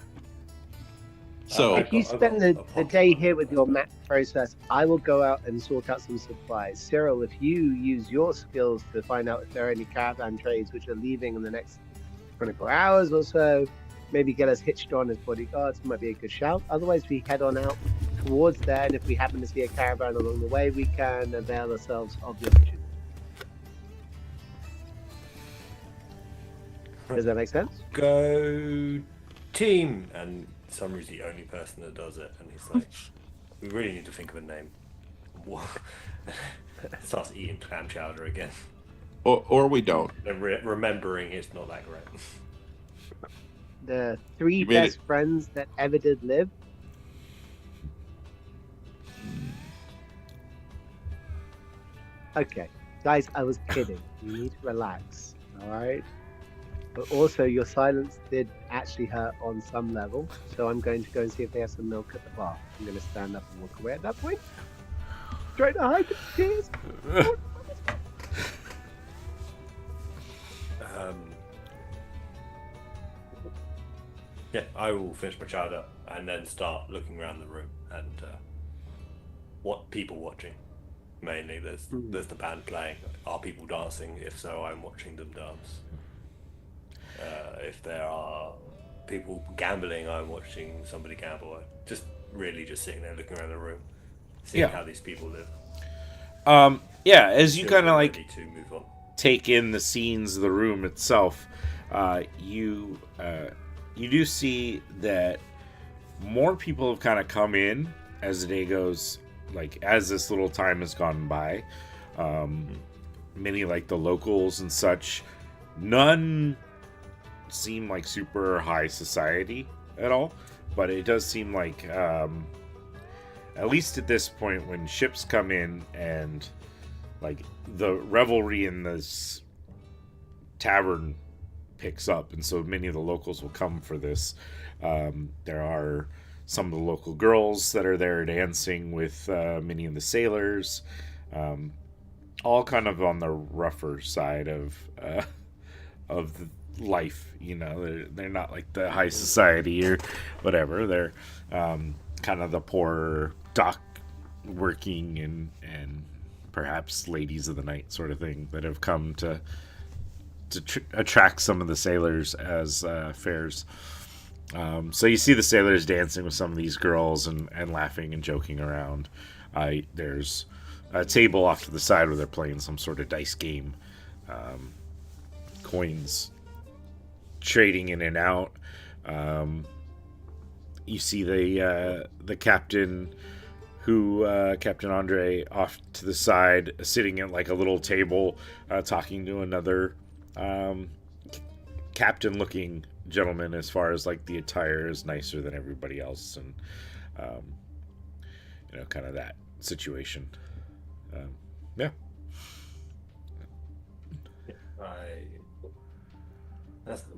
Speaker 3: So,
Speaker 1: If you spend the day here with your map process, I will go out and sort out some supplies. Cyril, if you use your skills to find out if there are any caravan trades which are leaving in the next 24 hours or so, maybe get us hitched on as bodyguards, might be a good shout. Otherwise, we head on out towards there, and if we happen to see a caravan along the way, we can avail ourselves of the opportunity. Does that make sense?
Speaker 4: Go team! And Summer's the only person that does it, and he's like, we really need to think of a name. Starts eating clam chowder again.
Speaker 3: or we don't.
Speaker 4: And remembering it's not that great.
Speaker 1: The three
Speaker 3: You made
Speaker 1: best
Speaker 3: it.
Speaker 1: friends that ever did live. Okay, guys, I was kidding. You need to relax, all right? But also, your silence did actually hurt on some level, so I'm going to go and see if they have some milk at the bar. I'm going to stand up and walk away at that point. Trying to hide the tears.
Speaker 4: Yeah, I will finish my chowder and then start looking around the room and what people watching. Mainly, there's the band playing. Are people dancing? If so, I'm watching them dance. If there are people gambling, I'm watching somebody gamble. Just sitting there looking around the room, seeing how these people live.
Speaker 2: As you kind of like
Speaker 4: to move on.
Speaker 2: take in the scenes of the room itself, you do see that more people have kind of come in as the day goes, like as this little time has gone by. Many like the locals and such, none seem like super high society at all, but it does seem like at least at this point when ships come in and like the revelry in this tavern picks up, and so many of the locals will come for this. There are some of the local girls that are there dancing with many of the sailors, all kind of on the rougher side of the life. You know, they're not like the high society or whatever. They're kind of the poorer dock working and perhaps ladies of the night sort of thing that have come to attract some of the sailors as fares. So you see the sailors dancing with some of these girls and laughing and joking around. There's a table off to the side where they're playing some sort of dice game. Coins trading in and out. You see the captain, Captain Andre, off to the side, sitting at like a little table, talking to another captain-looking gentleman. As far as like the attire is nicer than everybody else, and kind of that situation.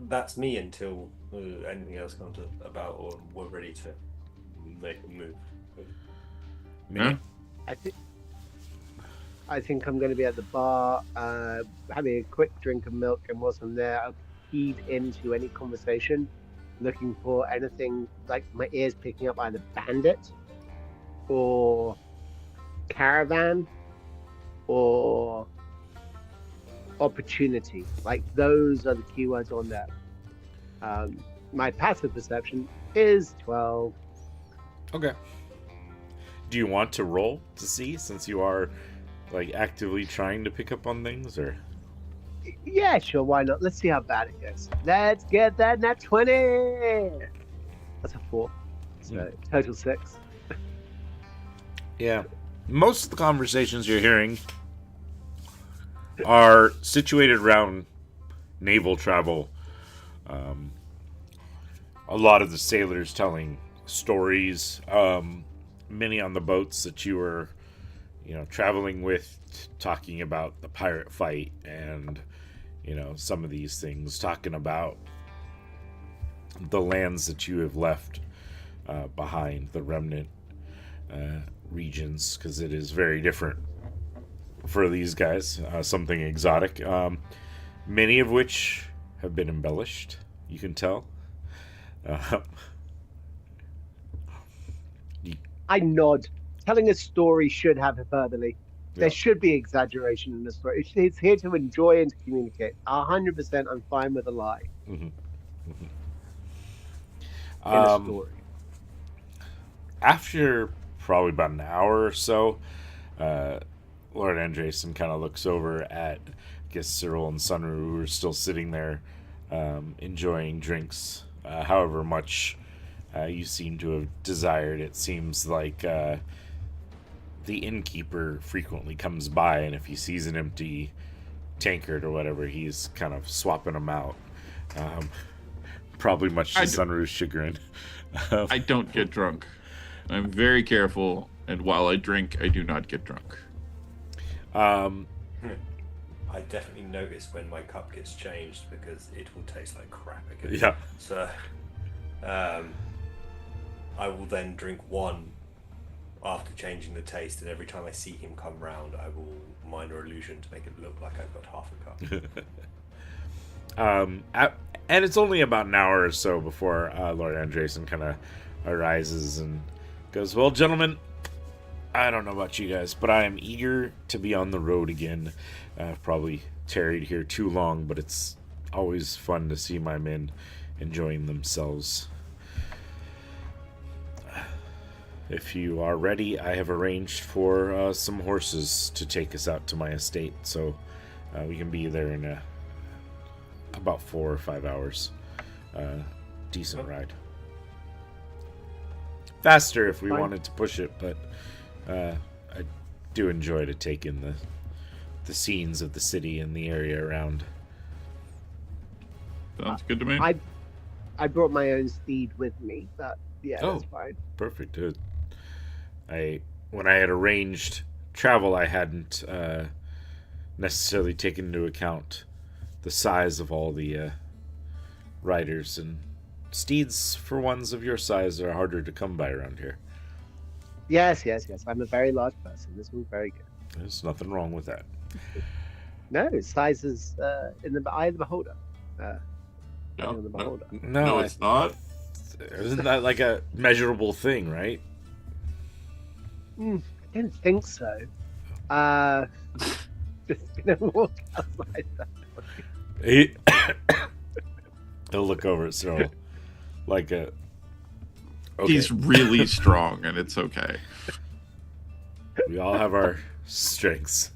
Speaker 4: That's me until anything else comes about or we're ready to make a move.
Speaker 2: Minnie?
Speaker 1: I think I'm going to be at the bar, having a quick drink of milk, and whilst I'm there, I'll feed into any conversation, looking for anything like my ears picking up either bandit or caravan or opportunity. Like those are the keywords on there. My passive perception is 12.
Speaker 2: Okay. Do you want to roll to see, since you are like actively trying to pick up on things, or?
Speaker 1: Yeah, sure, why not? Let's see how bad it goes. Let's get that nat 20. That's a 4. So total 6.
Speaker 2: Yeah. Most of the conversations you're hearing are situated around naval travel. A lot of the sailors telling stories. Many on the boats that you were, traveling with, talking about the pirate fight and, some of these things, talking about the lands that you have left behind, the remnant regions, because it is very different for these guys, something exotic, many of which have been embellished, you can tell.
Speaker 1: I nod. Telling a story should have hyperbole. There should be exaggeration in the story. It's here to enjoy and to communicate. 100%, I'm fine with a lie in a story.
Speaker 2: After probably about an hour or so, Lord Andrason kind of looks over at, I guess, Cyril and Sunru, who are still sitting there enjoying drinks, however much you seem to have desired. It seems like the innkeeper frequently comes by, and if he sees an empty tankard or whatever, he's kind of swapping them out. Probably much to Sunru's chagrin.
Speaker 3: I don't get drunk. I'm very careful, and while I drink, I do not get drunk.
Speaker 4: I definitely notice when my cup gets changed, because it will taste like crap again.
Speaker 2: Yeah.
Speaker 4: So, I will then drink one after changing the taste, and every time I see him come round, I will minor illusion to make it look like I've got half a cup.
Speaker 2: And it's only about an hour or so before Lord Andrason kind of arises and goes, "Well, gentlemen, I don't know about you guys, but I am eager to be on the road again. I've probably tarried here too long, but it's always fun to see my men enjoying themselves. If you are ready, I have arranged for some horses to take us out to my estate, so we can be there in about 4 or 5 hours. Decent ride. Faster if we wanted to push it, but I do enjoy to take in the scenes of the city and the area around."
Speaker 3: Sounds good to me.
Speaker 1: I brought my own steed with me, but yeah, that's fine.
Speaker 2: Perfect. When I had arranged travel, I hadn't necessarily taken into account the size of all the riders, and steeds for ones of your size are harder to come by around here.
Speaker 1: Yes. I'm a very large person. This one's very good.
Speaker 2: There's nothing wrong with that.
Speaker 1: No, size is in the eye of the beholder.
Speaker 3: No, it's not.
Speaker 2: Isn't that like a measurable thing, right?
Speaker 1: I don't think so. Just gonna walk outside that.
Speaker 2: He'll look over at Cyril like a. Okay.
Speaker 3: He's really strong, and it's okay.
Speaker 2: We all have our strengths.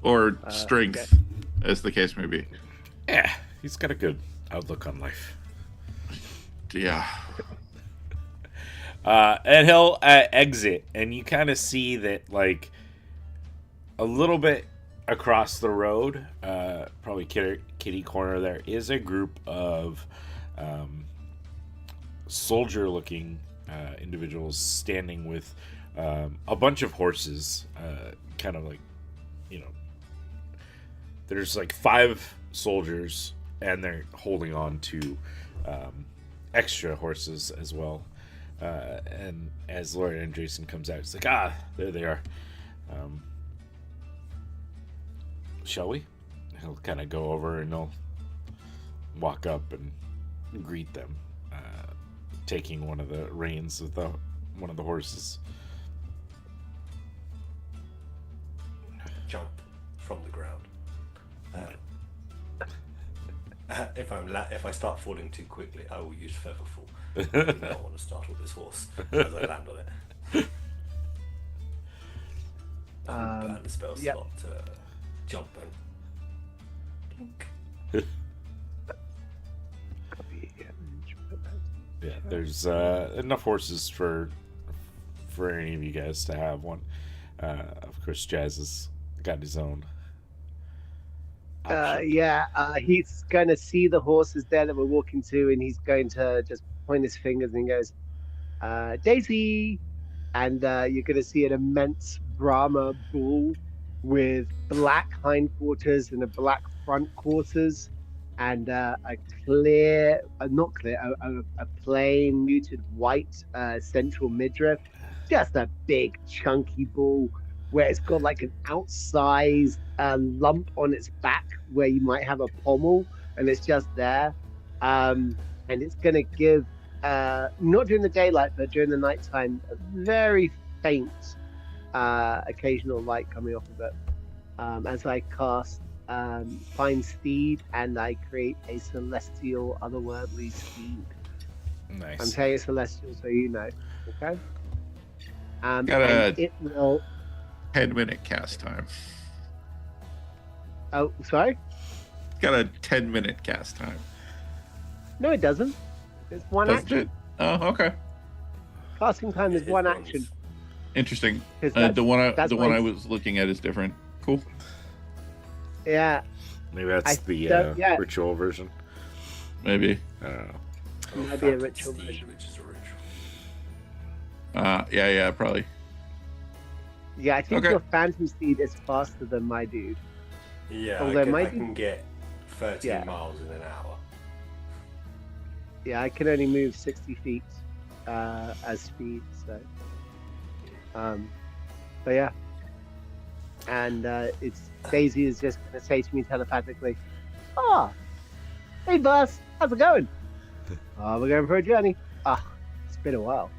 Speaker 3: Or strength, as the case may be.
Speaker 2: Yeah, he's got a good outlook on life.
Speaker 3: Yeah.
Speaker 2: And he'll exit, and you kind of see that, like, a little bit across the road, probably kitty corner, there is a group of soldier-looking individuals standing with a bunch of horses, kind of like, there's like 5 soldiers, and they're holding on to extra horses as well. And as Lord Andreessen comes out, it's like, there they are. Shall we? He'll kind of go over and he'll walk up and greet them, taking one of the reins of one of the horses.
Speaker 4: Jump from the ground. If I start falling too quickly, I will use Featherfall. I do not want to startle this horse as I land on it. I will burn the spell slot to jump and.
Speaker 2: Yeah, there's enough horses for any of you guys to have one. Of course, Jazz has got his own.
Speaker 1: He's going to see the horses there that we're walking to, and he's going to just point his fingers and he goes, Daisy! And you're going to see an immense Brahma bull with black hindquarters and a black front quarters, and a plain muted white central midriff. Just a big chunky bull where it's got like an outsized lump on its back where you might have a pommel, and it's just there. And it's going to give, not during the daylight, but during the nighttime, a very faint occasional light coming off of it. As I cast Find Steed, and I create a celestial otherworldly steed.
Speaker 2: Nice.
Speaker 1: I'm saying it's celestial so you know. Okay?
Speaker 3: Got
Speaker 1: and it will...
Speaker 3: 10-minute cast time.
Speaker 1: Oh, sorry?
Speaker 3: Got a 10-minute cast time.
Speaker 1: No, it doesn't. It's one
Speaker 3: Doesn't
Speaker 1: action.
Speaker 3: it? Oh, okay.
Speaker 1: Casting time is one action.
Speaker 3: Interesting.
Speaker 1: 'Cause
Speaker 3: The one
Speaker 1: that's
Speaker 3: I was looking at is different. Cool.
Speaker 1: Yeah.
Speaker 2: Maybe that's
Speaker 1: don't- yeah.
Speaker 2: ritual version.
Speaker 3: Maybe.
Speaker 2: I don't know.
Speaker 1: Might be a ritual version.
Speaker 4: Which is a ritual.
Speaker 3: Yeah, probably.
Speaker 1: Yeah, I think
Speaker 3: Okay.
Speaker 1: your Phantom Steed is faster than my dude.
Speaker 4: Yeah,
Speaker 1: Although
Speaker 4: I
Speaker 1: my
Speaker 4: can get 13
Speaker 1: Yeah.
Speaker 4: miles in an hour.
Speaker 1: Yeah, I can only move 60 feet as speed, so. But yeah. And it's Daisy is just going to say to me telepathically, hey boss, how's it going? We're going for a journey. It's been a while.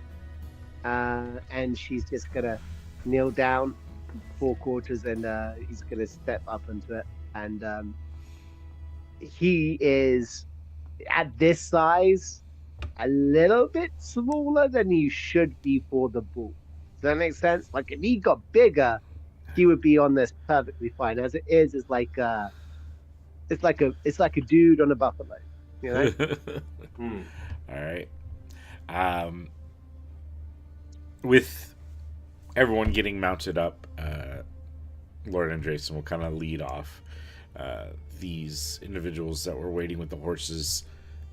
Speaker 1: And she's just going to kneel down 4 quarters, and he's going to step up into it. And he is, at this size, a little bit smaller than he should be for the bull. Does that make sense? Like, if he got bigger, he would be on this perfectly fine. As it is, it's like a dude on a buffalo, you know?
Speaker 2: All right. With everyone getting mounted up, Lord Andreessen will kind of lead off. These individuals that were waiting with the horses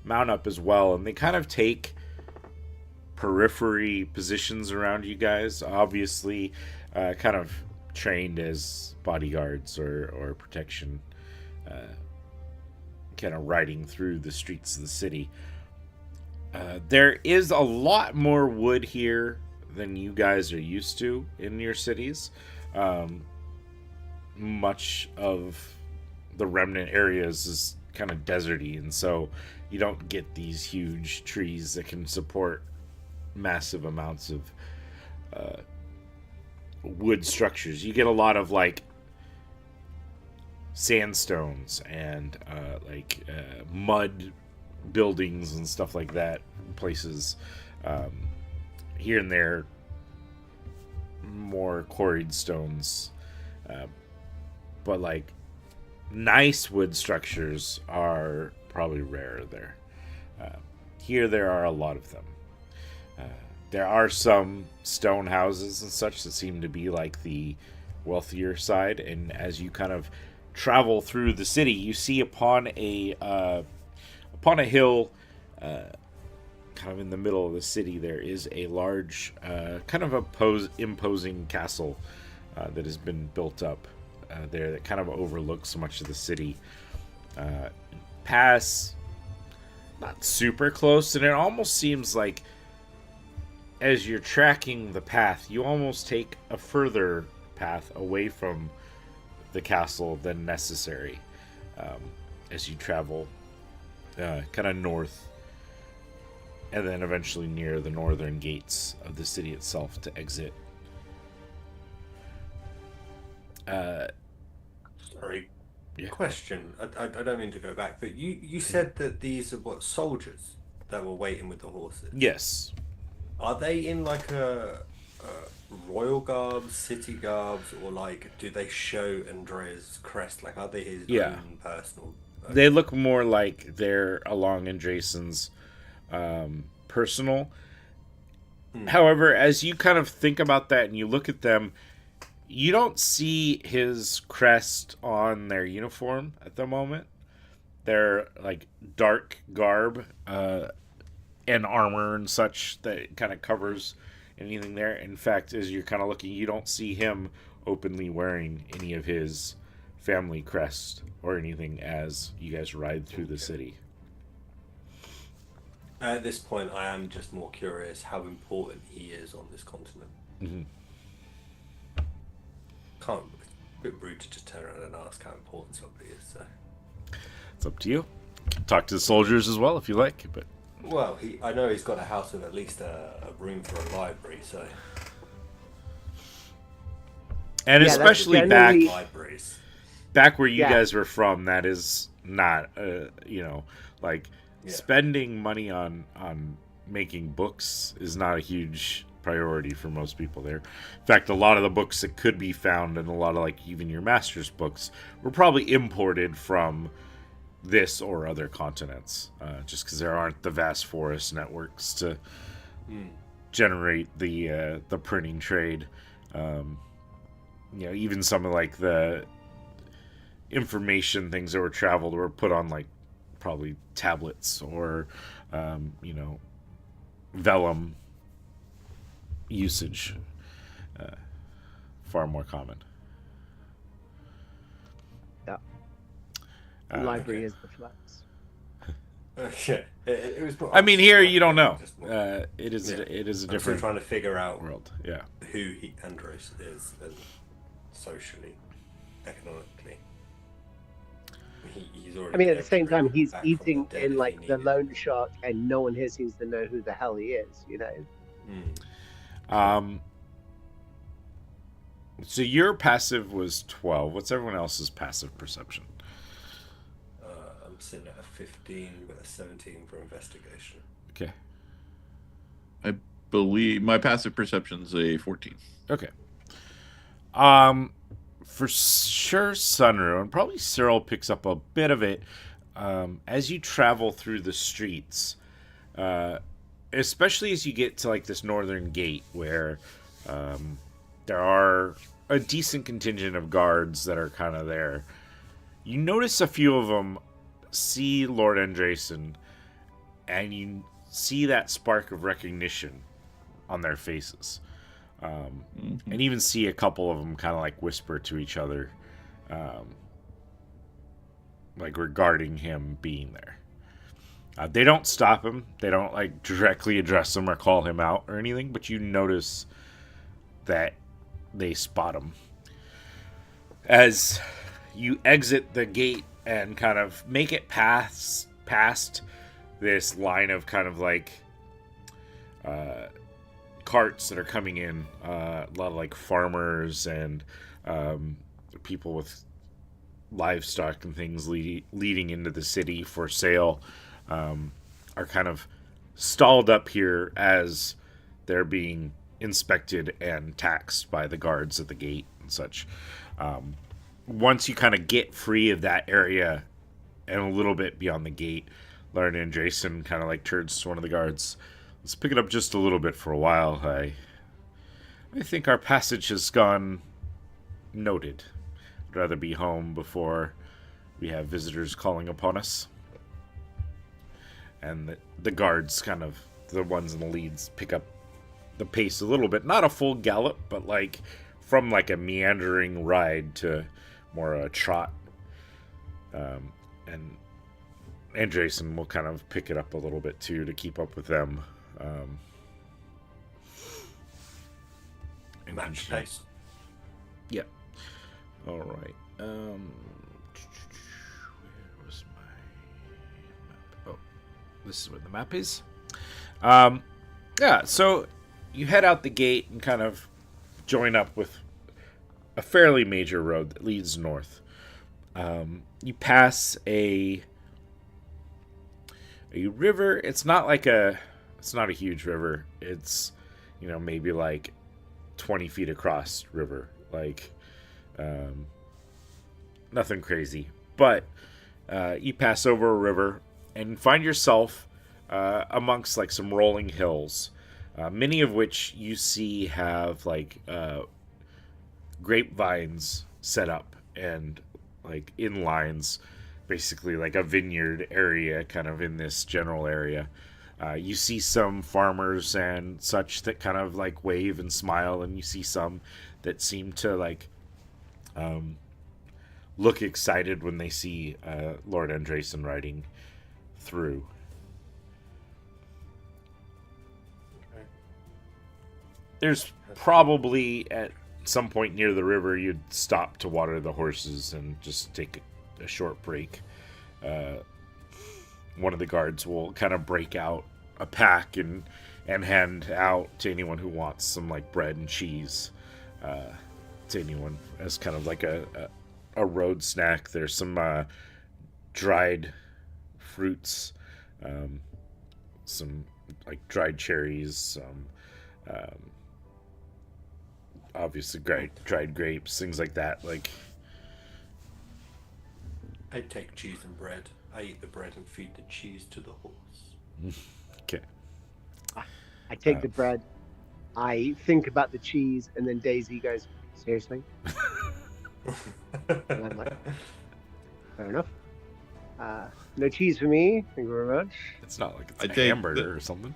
Speaker 2: mount up as well, and they kind of take periphery positions around you guys, obviously kind of trained as bodyguards or protection, kind of riding through the streets of the city. There is a lot more wood here than you guys are used to in your cities. Much of the remnant areas is kind of deserty, and so you don't get these huge trees that can support massive amounts of wood structures. You get a lot of like sandstones and mud buildings and stuff like that, places here and there, more quarried stones, but like nice wood structures are probably rarer there. Here there are a lot of them. There are some stone houses and such that seem to be like the wealthier side, and as you kind of travel through the city, you see upon a hill, kind of in the middle of the city, there is a large, kind of imposing castle that has been built up there that kind of overlooks much of the city. Pass not super close, and it almost seems like as you're tracking the path, you almost take a further path away from the castle than necessary, as you travel kind of north, and then eventually near the northern gates of the city itself to exit.
Speaker 4: Sorry.
Speaker 2: Yeah.
Speaker 4: Question. I don't mean to go back, but you said that these are what, soldiers that were waiting with the horses?
Speaker 2: Yes.
Speaker 4: Are they in like a royal garbs, city garbs, or like do they show Andrea's crest? Like, are they his own personal?
Speaker 2: They look more like they're along Andrason's personal. However, as you kind of think about that and you look at them, you don't see his crest on their uniform at the moment. They're like dark garb and armor and such that kind of covers anything there. In fact, as you're kind of looking, you don't see him openly wearing any of his family crest or anything as you guys ride through the city.
Speaker 4: At this point, I am just more curious how important he is on this continent.
Speaker 2: Mm-hmm.
Speaker 4: It's a bit rude to just turn around and ask how important somebody is. So.
Speaker 2: It's up to you. Talk to the soldiers as well if you like, but
Speaker 4: Well, I know he's got a house with at least a room for a library, so.
Speaker 2: and
Speaker 1: Yeah,
Speaker 2: especially
Speaker 1: that's
Speaker 2: back
Speaker 1: generally-
Speaker 4: Libraries.
Speaker 2: back where you
Speaker 1: Yeah.
Speaker 2: guys were from, that is not like
Speaker 4: Yeah.
Speaker 2: spending money on making books is not a huge priority for most people there. In fact, a lot of the books that could be found, and a lot of like even your master's books, were probably imported from this or other continents, just because there aren't the vast forest networks to generate the printing trade. Even some of like the information things that were traveled were put on like probably tablets or vellum usage, far more common.
Speaker 1: The library is the flex.
Speaker 4: Okay. It was.
Speaker 2: I mean, here you don't know.
Speaker 4: Just
Speaker 2: It is
Speaker 4: Yeah.
Speaker 2: it is a
Speaker 4: I'm still
Speaker 2: different
Speaker 4: trying to figure out
Speaker 2: world. Yeah.
Speaker 4: who Andros is, and socially, economically. He's already.
Speaker 1: I mean, at the same time, he's
Speaker 4: back from the
Speaker 1: eating
Speaker 4: dead
Speaker 1: in
Speaker 4: if
Speaker 1: like
Speaker 4: he
Speaker 1: the
Speaker 4: needed.
Speaker 1: loan shark, and no one here seems to know who the hell he is. You know.
Speaker 2: So your passive was 12. What's everyone else's passive perception?
Speaker 4: I'm sitting at a 15 with a 17 for investigation.
Speaker 2: Okay.
Speaker 3: I believe my passive perception's a 14.
Speaker 2: Okay. For sure, Sunru, and probably Cyril picks up a bit of it as you travel through the streets, especially as you get to like this northern gate where there are a decent contingent of guards that are kind of there. You notice a few of them see Lord Andrason, and you see that spark of recognition on their faces. And even see a couple of them kind of like whisper to each other, like regarding him being there. They don't stop him. They don't like directly address him or call him out or anything, but you notice that they spot him. As you exit the gate and kind of make it past this line of kind of like carts that are coming in, a lot of like farmers and people with livestock and things leading into the city for sale, are kind of stalled up here as they're being inspected and taxed by the guards at the gate and such. Once you kind of get free of that area and a little bit beyond the gate, Lord Andrason kind of like turns to one of the guards. Let's pick it up just a little bit for a while. I think our passage has gone noted. I'd rather be home before we have visitors calling upon us. And the guards kind of, the ones in the leads, pick up the pace a little bit. Not a full gallop, but like from like a meandering ride to more a trot. And Andrason will kind of pick it up a little bit too to keep up with them. And
Speaker 4: Match
Speaker 2: continue.
Speaker 4: pace.
Speaker 2: Yeah. All right. Where was my map? Oh, this is where the map is. Yeah. So you head out the gate and kind of join up with a fairly major road that leads north. You pass a river. It's not a huge river. It's, maybe like 20 feet across river. Like, nothing crazy. But you pass over a river and find yourself amongst like some rolling hills, many of which you see have like grapevines set up and like in lines, basically like a vineyard area kind of in this general area. You see some farmers and such that kind of like wave and smile, and you see some that seem to like look excited when they see Lord Andrason riding through.
Speaker 4: Okay.
Speaker 2: There's probably at some point near the river you'd stop to water the horses and just take a short break. One of the guards will kind of break out a pack and hand out to anyone who wants some like bread and cheese, to anyone as kind of like a road snack. There's some dried fruits, some like dried cherries, some obviously dried grapes, things like that. Like,
Speaker 4: I take cheese and bread. I eat the bread and feed the cheese to the horse.
Speaker 2: okay.
Speaker 1: I take the bread. I think about the cheese, and then Daisy goes, "Seriously?" And I'm like, "Fair enough. No cheese for me. Thank you very much."
Speaker 2: It's not like it's
Speaker 3: I
Speaker 2: a
Speaker 3: take
Speaker 2: hamburger or something.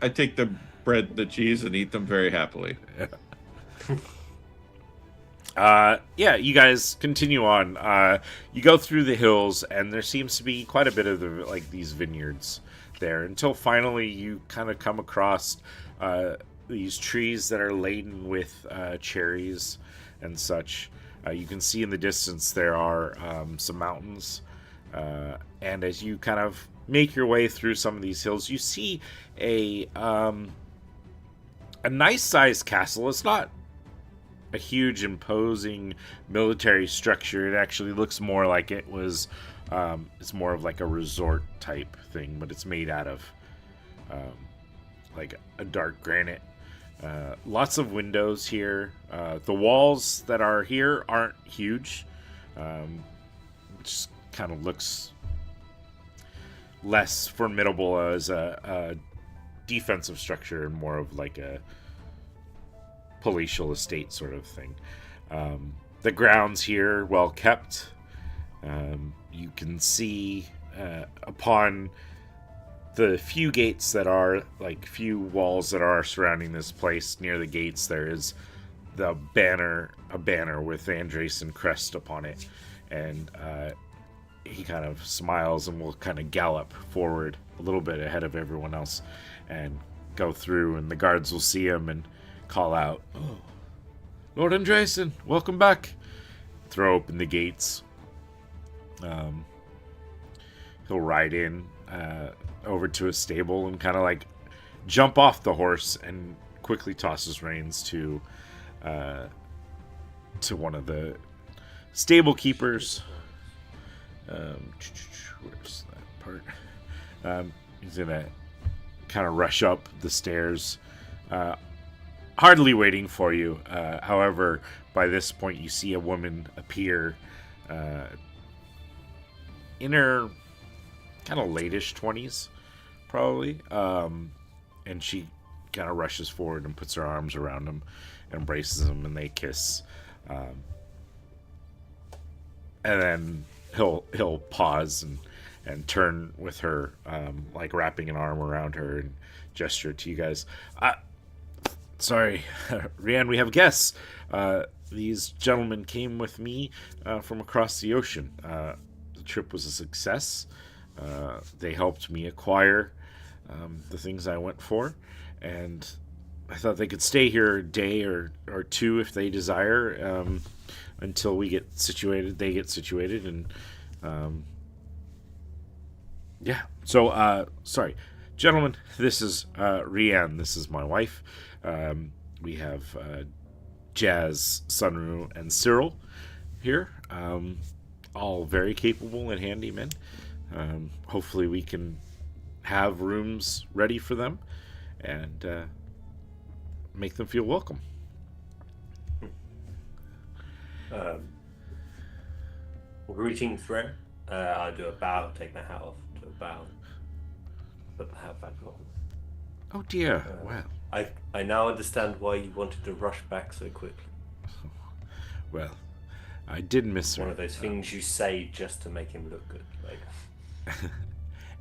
Speaker 3: I take the bread and the cheese and eat them very happily.
Speaker 2: Yeah, you guys continue on. You go through the hills, and there seems to be quite a bit of these vineyards there, until finally you kind of come across these trees that are laden with cherries and such. You can see in the distance there are some mountains, and as you kind of make your way through some of these hills, you see a nice sized castle. It's not a huge imposing military structure. It actually looks more like it was it's more of like a resort type thing, but it's made out of like a dark granite. Lots of windows here. The walls that are here aren't huge. Just kind of looks less formidable as a defensive structure and more of like a palatial estate sort of thing. The grounds here well kept. You can see upon the few gates that are like few walls that are surrounding this place, near the gates there is a banner with Andrason crest upon it, and he kind of smiles and will kind of gallop forward a little bit ahead of everyone else and go through, and the guards will see him and call out, "Oh, Lord Andrason, welcome back." Throw open the gates. He'll ride in over to a stable and kind of like jump off the horse and quickly toss his reins to one of the stable keepers. Where's that part? He's gonna kind of rush up the stairs, hardly waiting for you. However, by this point, you see a woman appear in her kind of late-ish 20s, probably. And she kind of rushes forward and puts her arms around him, embraces him, and they kiss. And then he'll pause and turn with her, like wrapping an arm around her and gesture to you guys. Sorry, Rianne, we have guests. These gentlemen came with me from across the ocean. The trip was a success. They helped me acquire the things I went for, and I thought they could stay here a day or two if they desire, until we get situated. They get situated, and yeah. So, sorry, gentlemen. This is Rianne. This is my wife. We have Jazz, Sunru, and Cyril here. All very capable and handy men. Hopefully, we can have rooms ready for them and make them feel welcome.
Speaker 4: Greetings, Ren. I do a bow, take my hat off, do a bow, put the hat back on.
Speaker 2: Oh dear. Well,
Speaker 4: I now understand why you wanted to rush back so quickly.
Speaker 2: well, I did miss her.
Speaker 4: One of those things you say just to make him look good. Like,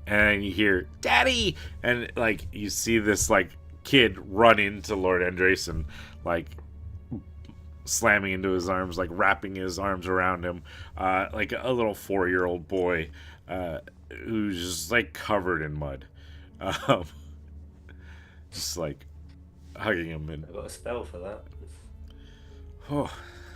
Speaker 2: And you hear "Daddy," and like you see this like kid run into Lord Andrason, like slamming into his arms, like wrapping his arms around him, like a little 4-year-old boy who's just like covered in mud, just like hugging him. And
Speaker 4: I got a spell for that.
Speaker 2: oh,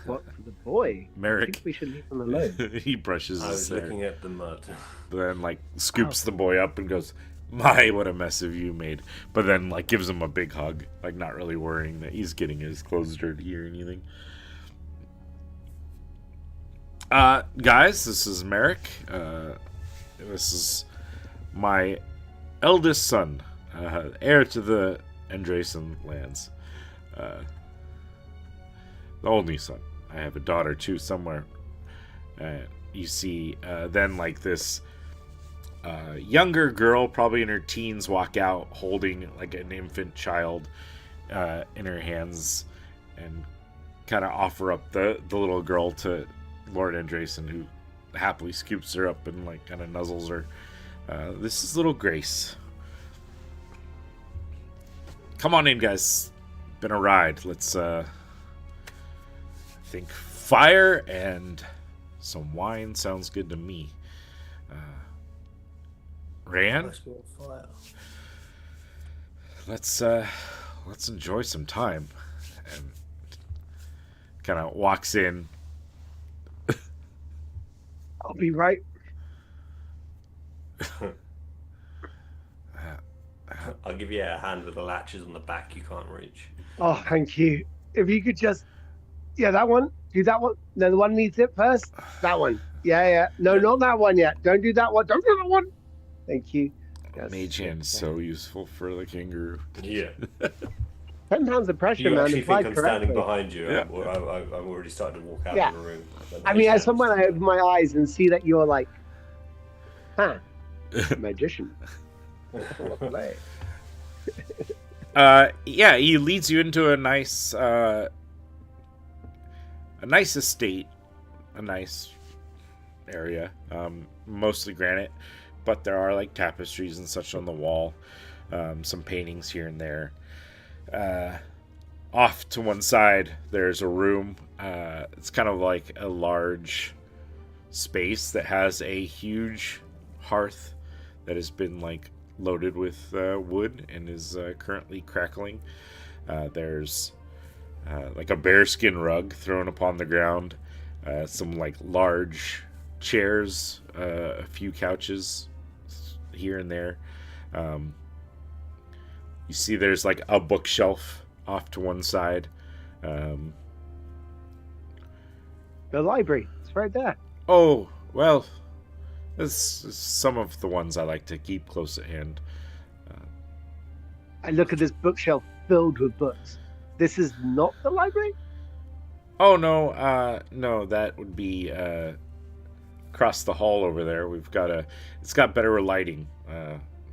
Speaker 1: What for the boy? I
Speaker 2: Merrick,
Speaker 1: think we should leave him alone.
Speaker 2: he brushes
Speaker 4: I
Speaker 2: his
Speaker 4: was
Speaker 2: hair,
Speaker 4: looking at the mud.
Speaker 2: then like scoops the boy up and goes, "My, what a mess have you made!" But then like gives him a big hug, like not really worrying that he's getting his clothes dirty or anything. Guys, this is Merrick. This is my eldest son, heir to the Andrason lands. The only son. I have a daughter too somewhere. You see, then like this younger girl, probably in her teens, walk out holding like an infant child in her hands, and kind of offer up the little girl to Lord Andrason, who happily scoops her up and like kind of nuzzles her. This is little Grace. Come on in, guys. Been a ride. Let's think fire and some wine sounds good to me. Rand, let's enjoy some time. And kind of walks in.
Speaker 1: I'll be right.
Speaker 4: I'll give you a hand with the latches on the back you can't reach.
Speaker 1: Oh, thank you. If you could just, yeah, that one. Do that one. No, the one needs it first. That one. Yeah. No, not that one yet. Don't do that one. Don't do that one. Thank you. Yes.
Speaker 2: Mage hand is so useful for the kangaroo.
Speaker 4: Yeah.
Speaker 1: 10 pounds of pressure,
Speaker 4: You
Speaker 1: man.
Speaker 4: actually
Speaker 1: applied
Speaker 4: think I'm standing
Speaker 1: correctly.
Speaker 4: behind you.
Speaker 2: Yeah.
Speaker 4: I'm already starting to walk out
Speaker 1: Yeah.
Speaker 4: of the room.
Speaker 1: I mean, as someone, I open my eyes and see that you're like, magician. Play.
Speaker 2: Yeah, he leads you into a nice estate, a nice area, mostly granite, but there are like tapestries and such on the wall, some paintings here and there. Off to one side, there's a room. It's kind of like a large space that has a huge hearth that has been like loaded with wood and is currently crackling. There's like a bearskin rug thrown upon the ground, some like large chairs, a few couches here and there. You see there's like a bookshelf off to one side.
Speaker 1: The library. It's right there.
Speaker 2: Oh, well, this is some of the ones I like to keep close at hand.
Speaker 1: I look at this bookshelf filled with books. This is not the library?
Speaker 2: Oh, no, no, that would be across the hall over there. It's got better lighting,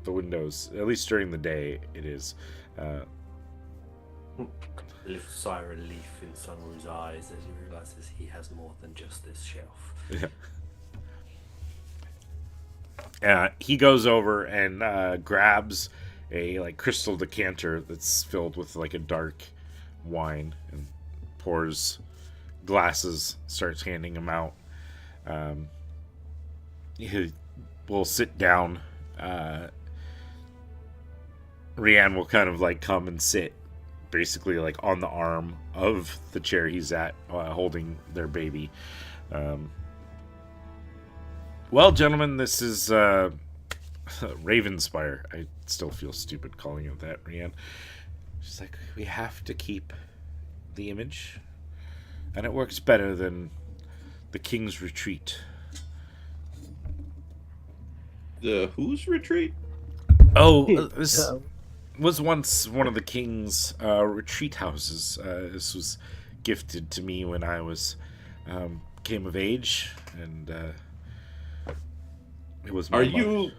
Speaker 2: the windows, at least during the day it is.
Speaker 4: Little sigh of relief in Sunru's eyes as he realizes he has more than just this shelf.
Speaker 2: Yeah. He goes over and grabs a like crystal decanter that's filled with like a dark wine and pours glasses, starts handing them out. He will sit down. Rianne will kind of like come and sit basically like on the arm of the chair he's at, holding their baby. Well, gentlemen, this is Ravenspire. I still feel stupid calling it that, Rian. She's like, we have to keep the image, and it works better than the King's Retreat.
Speaker 3: The whose retreat?
Speaker 2: Oh, this was once one of the king's retreat houses. This was gifted to me when I was came of age, and it was.
Speaker 3: Are you?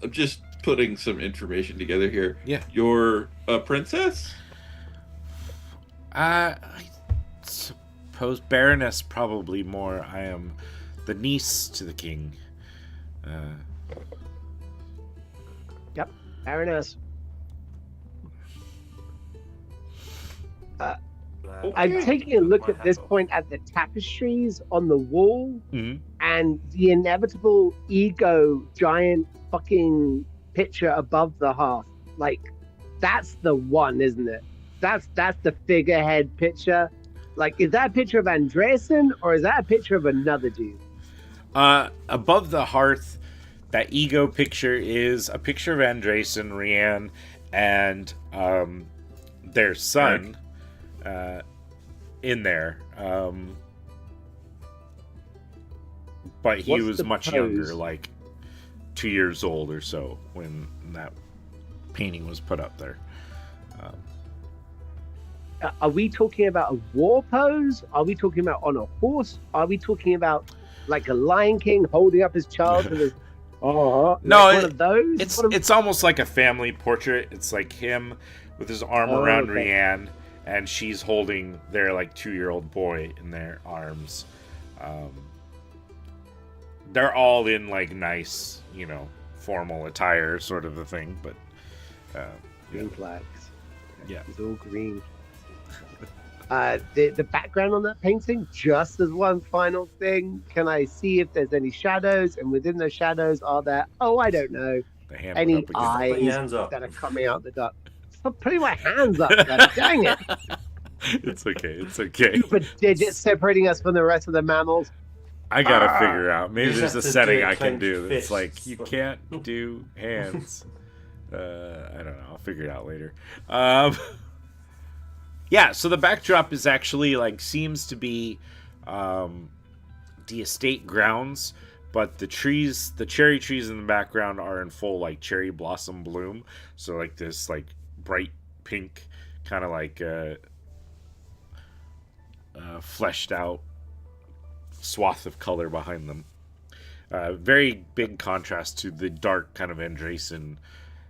Speaker 3: I'm just putting some information together here.
Speaker 2: Yeah.
Speaker 3: You're a princess?
Speaker 2: I suppose Baroness probably more. I am the niece to the king.
Speaker 1: Yep, Baroness. I'm taking a look at this point at the tapestries on the wall and the inevitable ego giant fucking picture above the hearth. Like, that's the one, isn't it? That's the figurehead picture. Like, is that a picture of Andreessen or is that a picture of another dude?
Speaker 2: Above the hearth, that ego picture is a picture of Andreessen, Rianne, and their son in there. But he was much younger, like 2 years old or so, when that painting was put up there.
Speaker 1: Are we talking about a war pose? Are we talking about on a horse? Are we talking about like a Lion King holding up his child with his
Speaker 2: no,
Speaker 1: like one of those?
Speaker 2: It's almost like a family portrait. It's like him with his arm around Rianne, and she's holding their like 2-year-old boy in their arms. They're all in like nice, formal attire, sort of a thing, but
Speaker 1: green flags.
Speaker 2: Yeah,
Speaker 1: it's all green. The background on that painting, just as one final thing, can I see if there's any shadows? And within those shadows, are there, I don't know, any eyes that are coming out the dark? Stop putting my hands up, God, dang it.
Speaker 2: It's okay.
Speaker 1: Stupid digits separating us from the rest of the mammals.
Speaker 2: I gotta figure out. Maybe there's a setting I can do. It's like, you can't do hands. I don't know. I'll figure it out later. Yeah, so the backdrop is actually seems to be the estate grounds, but the cherry trees in the background are in full cherry blossom bloom. So this bright pink, kind of fleshed out swath of color behind them. Very big contrast to the dark kind of Andreessen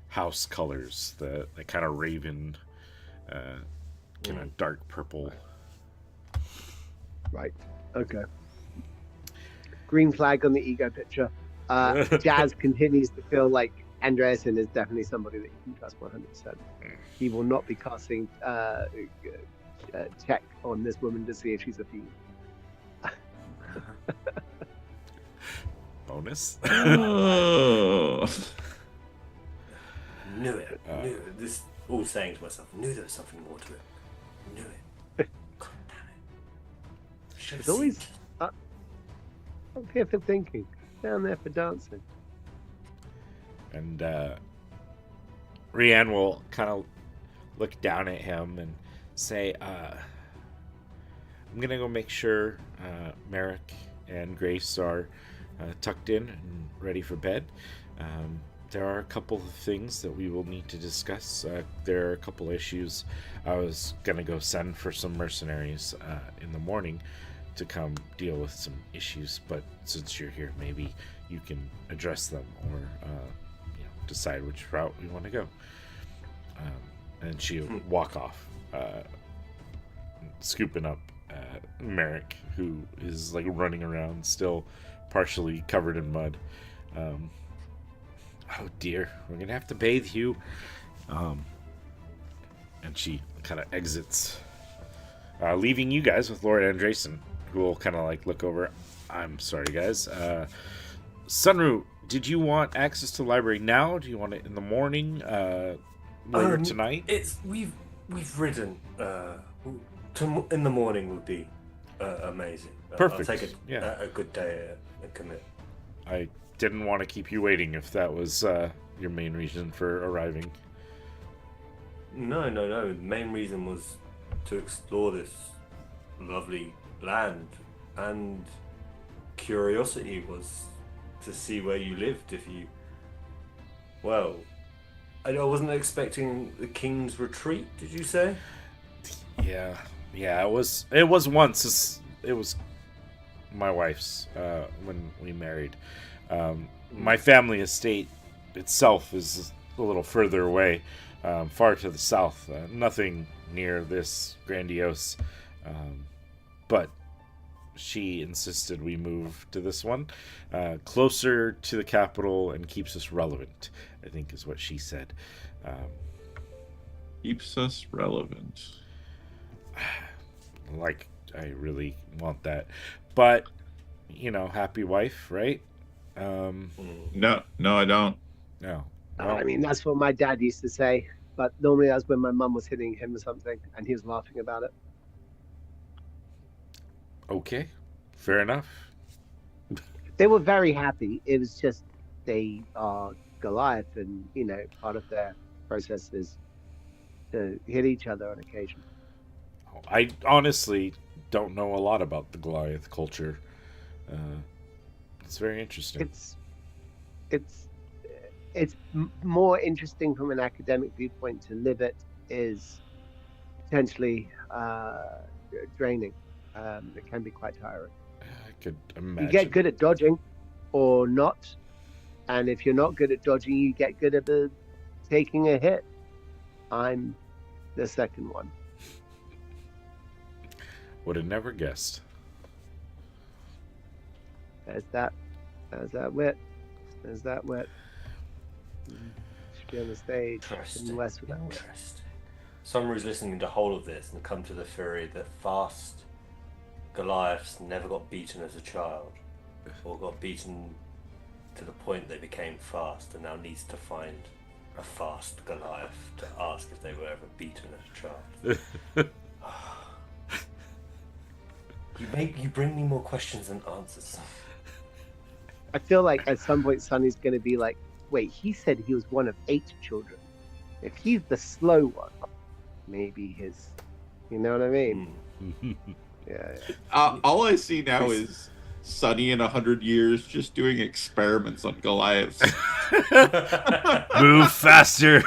Speaker 2: house colors, the kind of raven. Kind of dark purple.
Speaker 1: Right. Okay. Green flag on the ego picture. Jazz continues to feel like Andreessen is definitely somebody that you can trust 100%. He will not be casting check on this woman to see if she's a fiend.
Speaker 2: Bonus.
Speaker 4: Knew it. This all saying to myself, knew there was something more to it. Knew it. God damn it.
Speaker 1: It's always up here for thinking, down there for dancing.
Speaker 2: And Rianne will kind of look down at him and say, I'm going to go make sure Merrick and Grace are tucked in and ready for bed. There are a couple of things that we will need to discuss. There are a couple issues. I was going to go send for some mercenaries in the morning to come deal with some issues, but since you're here, maybe you can address them or decide which route we want to go. And she'll walk off, scooping up Merrick, who is running around, still partially covered in mud. Oh dear, we're gonna have to bathe you. And she kind of exits, leaving you guys with Lord Andreessen, who will kind of look over. I'm sorry, guys. Sunru, did you want access to the library now? Do you want it in the morning? later tonight?
Speaker 4: We've ridden. In the morning would be amazing.
Speaker 2: Perfect.
Speaker 4: I'll take
Speaker 2: Yeah.
Speaker 4: a good day and commit.
Speaker 2: I didn't want to keep you waiting if that was your main reason for arriving.
Speaker 4: No. The main reason was to explore this lovely land, and curiosity was to see where you lived. I wasn't expecting the King's Retreat. Did you say?
Speaker 2: Yeah. It was once. It was my wife's when we married. My family estate itself is a little further away, far to the south. Nothing near this grandiose, but she insisted we move to this one, closer to the capital and keeps us relevant, I think is what she said.
Speaker 3: Keeps us relevant.
Speaker 2: Like, I really want that. But, happy wife, right?
Speaker 3: No, I don't.
Speaker 2: No.
Speaker 1: I mean, that's what my dad used to say. But normally that was when my mum was hitting him or something, and he was laughing about it.
Speaker 2: Okay, fair enough.
Speaker 1: They were very happy. It was just they are Goliath, and part of their process is to hit each other on occasion.
Speaker 2: I honestly don't know a lot about the Goliath culture. It's very interesting.
Speaker 1: It's more interesting from an academic viewpoint. To live it is potentially draining. It can be quite tiring.
Speaker 2: I could imagine.
Speaker 1: You get good at dodging or not, and if you're not good at dodging, you get good at taking a hit. I'm the second one.
Speaker 2: Would have never guessed.
Speaker 1: There's that wit. Should be on the stage.
Speaker 4: Interesting.
Speaker 1: West with that wit.
Speaker 4: Interesting. Someone who's listening to the whole of this and come to the theory that fast Goliaths never got beaten as a child, or got beaten to the point they became fast, and now needs to find a fast Goliath to ask if they were ever beaten as a child. You bring me more questions than answers.
Speaker 1: I feel like at some point Sonny's going to be like, wait, he said he was one of 8 children. If he's the slow one, maybe his... You know what I mean? Yeah.
Speaker 3: All I see now is Sonny in 100 years just doing experiments on Goliaths.
Speaker 2: Move faster.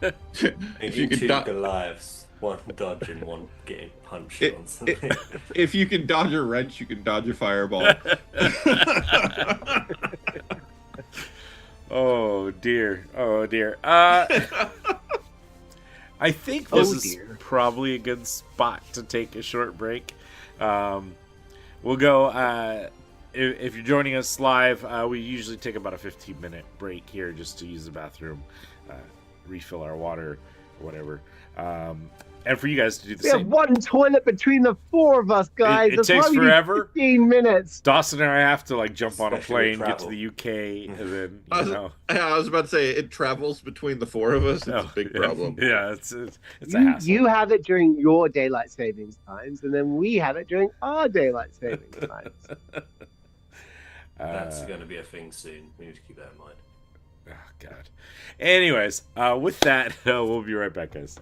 Speaker 3: If you
Speaker 4: two
Speaker 3: can
Speaker 4: Goliaths, one dodging, one getting punched
Speaker 3: It-
Speaker 4: constantly.
Speaker 3: if you can dodge a wrench, you can dodge a fireball.
Speaker 2: Oh dear. I think this is probably a good spot to take a short break. We'll go. If you're joining us live, we usually take about a 15-minute break here just to use the bathroom, refill our water, or whatever. And for you guys to do the
Speaker 1: We
Speaker 2: same.
Speaker 1: have one toilet between the 4 of us, guys.
Speaker 2: It
Speaker 1: That's
Speaker 2: takes
Speaker 1: why we need
Speaker 2: forever.
Speaker 1: 15 minutes.
Speaker 2: Dawson and I have to jump on a
Speaker 4: Especially
Speaker 2: plane, get to
Speaker 4: travel.
Speaker 2: the UK, and then
Speaker 3: I was about to say it travels between the 4 of us. It's a big problem.
Speaker 2: Yeah, it's a
Speaker 1: You,
Speaker 2: hassle.
Speaker 1: you have it during your daylight savings times, and then we have it during our daylight savings times.
Speaker 4: That's going to be a thing soon. We need to keep that in mind.
Speaker 2: Oh, God. Anyways, with that, we'll be right back, guys.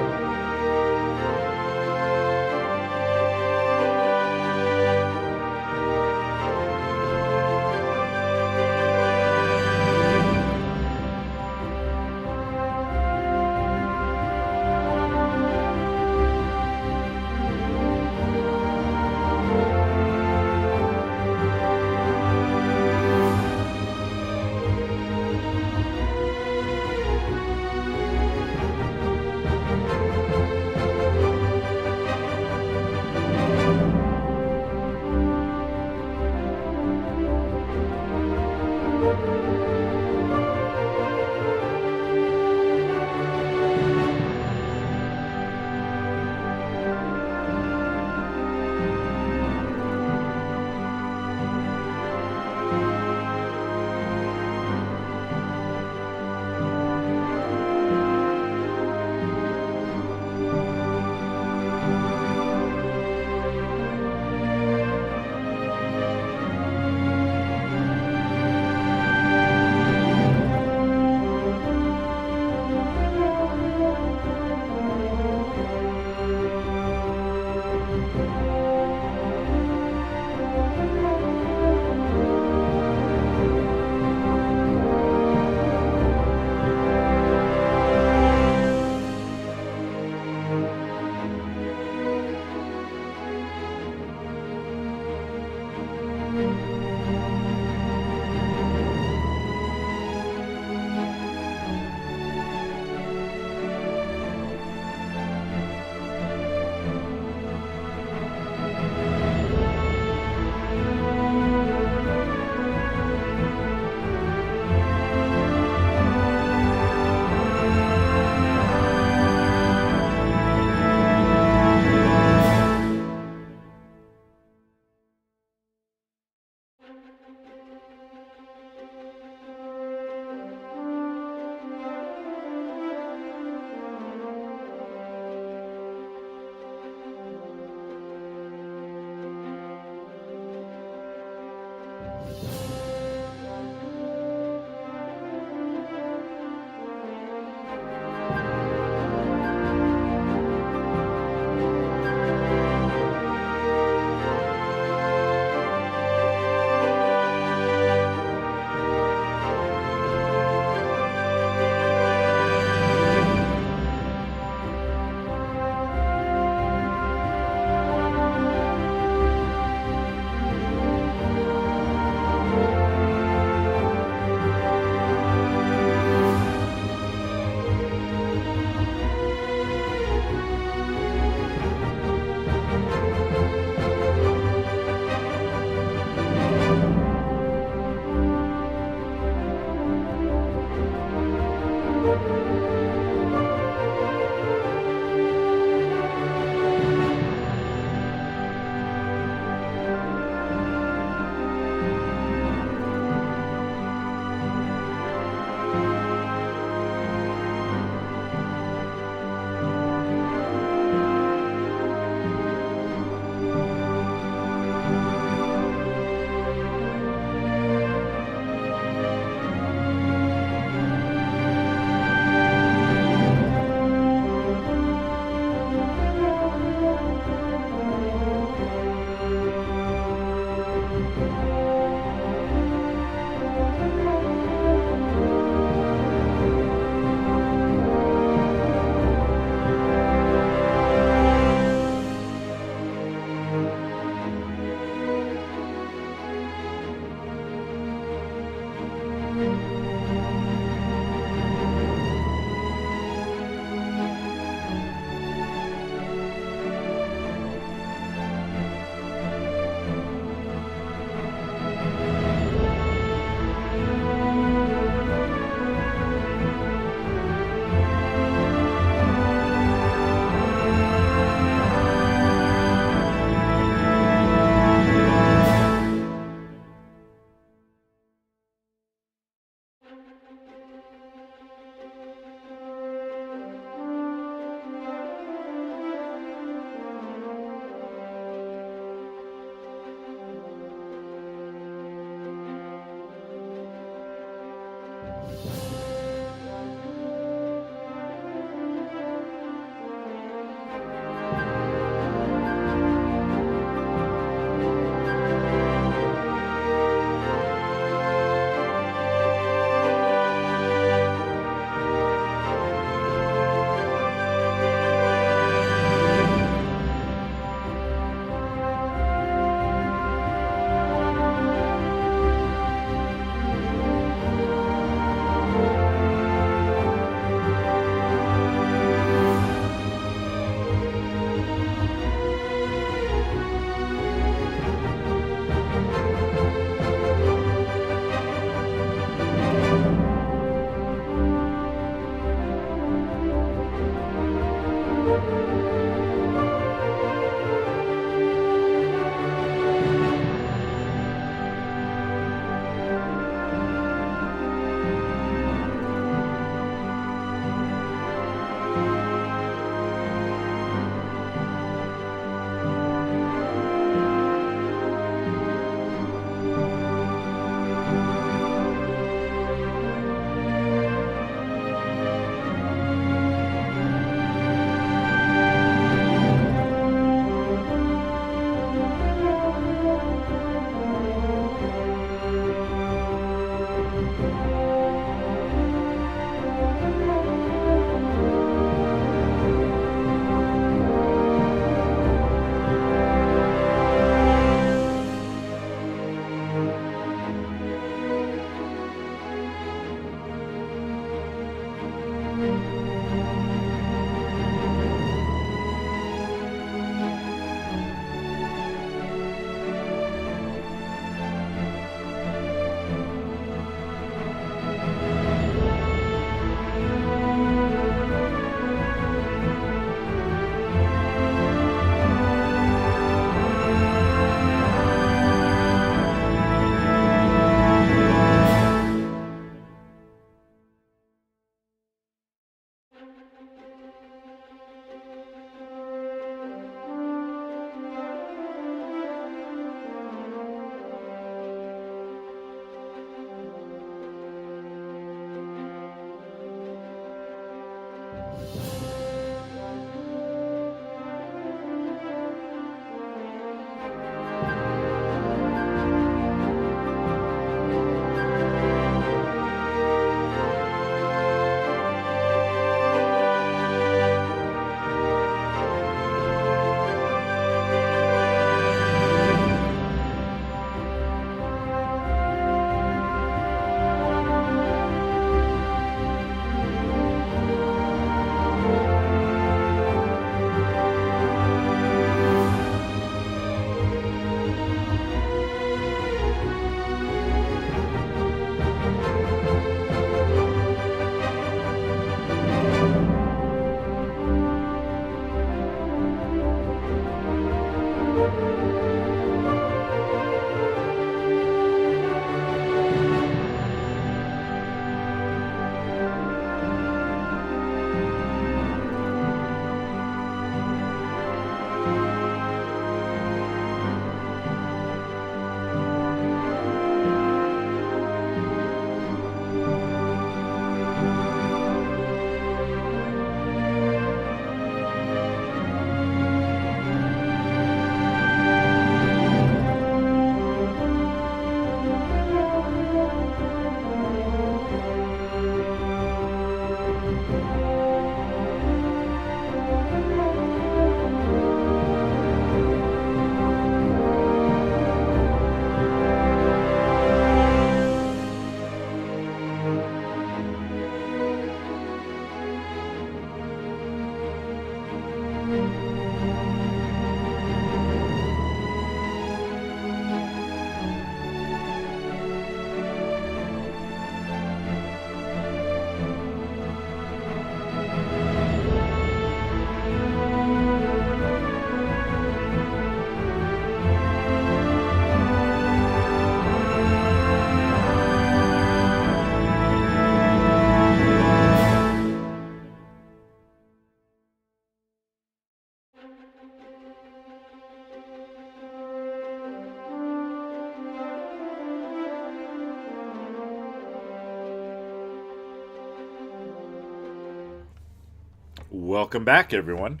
Speaker 2: Welcome back, everyone.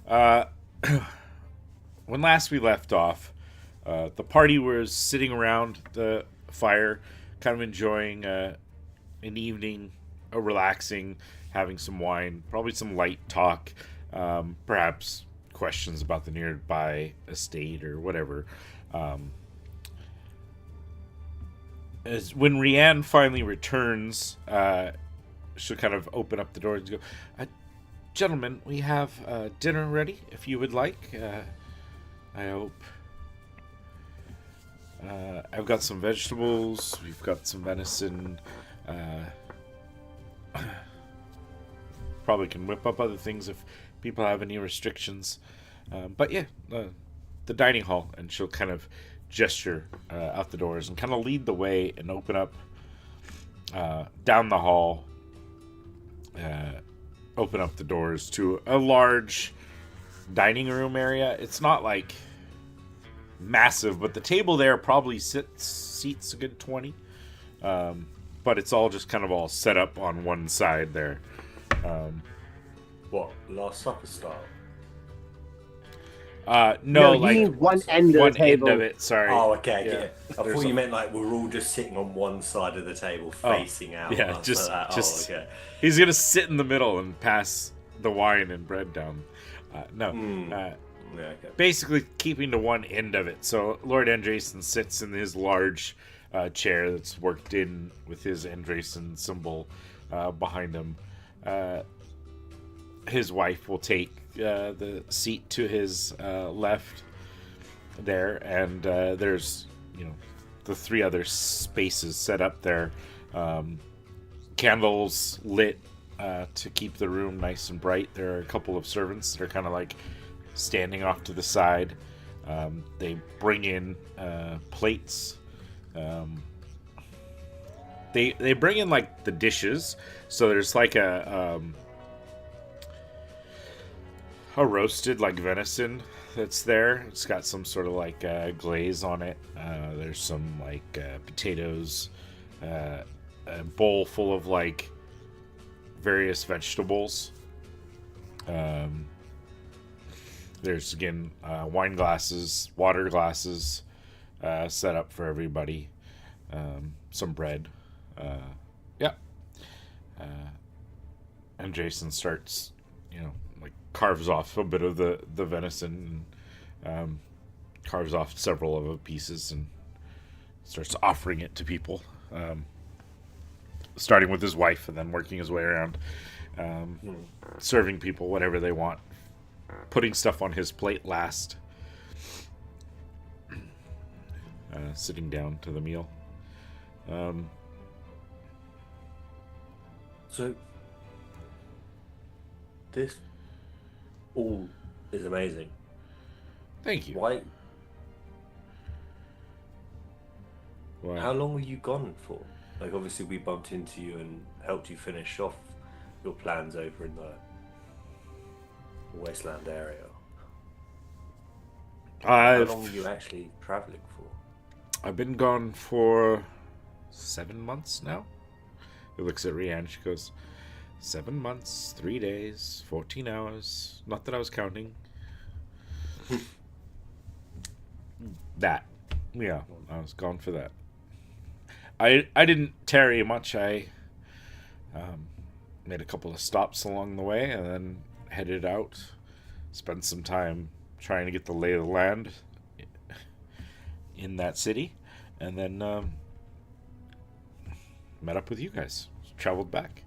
Speaker 2: Uh, when last we left off, the party was sitting around the fire, kind of enjoying an evening, relaxing, having some wine, probably some light talk, perhaps questions about the nearby estate or whatever. As when Rianne finally returns, she'll kind of open up the door and go, "Gentlemen, we have dinner ready, if you would like. I hope. I've got some vegetables. We've got some venison. Probably can whip up other things if people have any restrictions. But yeah, the dining hall." And she'll kind of gesture out the doors and kind of lead the way and open up down the hall. Open up the doors to a large dining room area. It's not like massive, but the table there probably seats a good 20. But it's all just kind of all set up on one side there.
Speaker 4: What, Last Supper style?
Speaker 2: No,
Speaker 1: you
Speaker 2: like
Speaker 1: mean one end of
Speaker 2: one
Speaker 1: the table.
Speaker 2: end of it. Sorry.
Speaker 4: Oh, okay.
Speaker 2: Yeah.
Speaker 4: Yeah. I
Speaker 2: There's
Speaker 4: thought you
Speaker 2: a-
Speaker 4: meant like we're all just sitting on one side of the table, facing out.
Speaker 2: yeah,
Speaker 4: like
Speaker 2: just-
Speaker 4: that.
Speaker 2: just-
Speaker 4: Oh, okay.
Speaker 2: He's gonna sit in the middle and pass the wine and bread down. No.
Speaker 4: Yeah, okay.
Speaker 2: Basically keeping to one end of it. So Lord Andrason sits in his large chair that's worked in with his Andrason symbol behind him. His wife will take the seat to his left there, and there's, the three other spaces set up there. Candles lit to keep the room nice and bright. There are a couple of servants that are kind of like standing off to the side. They bring in plates. They bring in like the dishes. So there's like a roasted like venison that's there. It's got some sort of like glaze on it. There's some like potatoes, a bowl full of like various vegetables. There's again wine glasses, water glasses set up for everybody. Some bread. Yeah. And Jason starts, like carves off a bit of the venison, and carves off several of the pieces and starts offering it to people. Starting with his wife and then working his way around, serving people whatever they want, putting stuff on his plate last, sitting down to the meal.
Speaker 4: So this all is amazing.
Speaker 2: Thank you. Well,
Speaker 4: How long were you gone for? Like, obviously, we bumped into you and helped you finish off your plans over in the Wasteland area. How long were you actually traveling for?
Speaker 2: I've been gone for 7 months now. He looks at Rianne. She goes, 7 months, 3 days, 14 hours. Not that I was counting. That. Yeah, I was gone for that. I didn't tarry much. I made a couple of stops along the way and then headed out. Spent some time trying to get the lay of the land in that city. And then met up with you guys. Traveled back.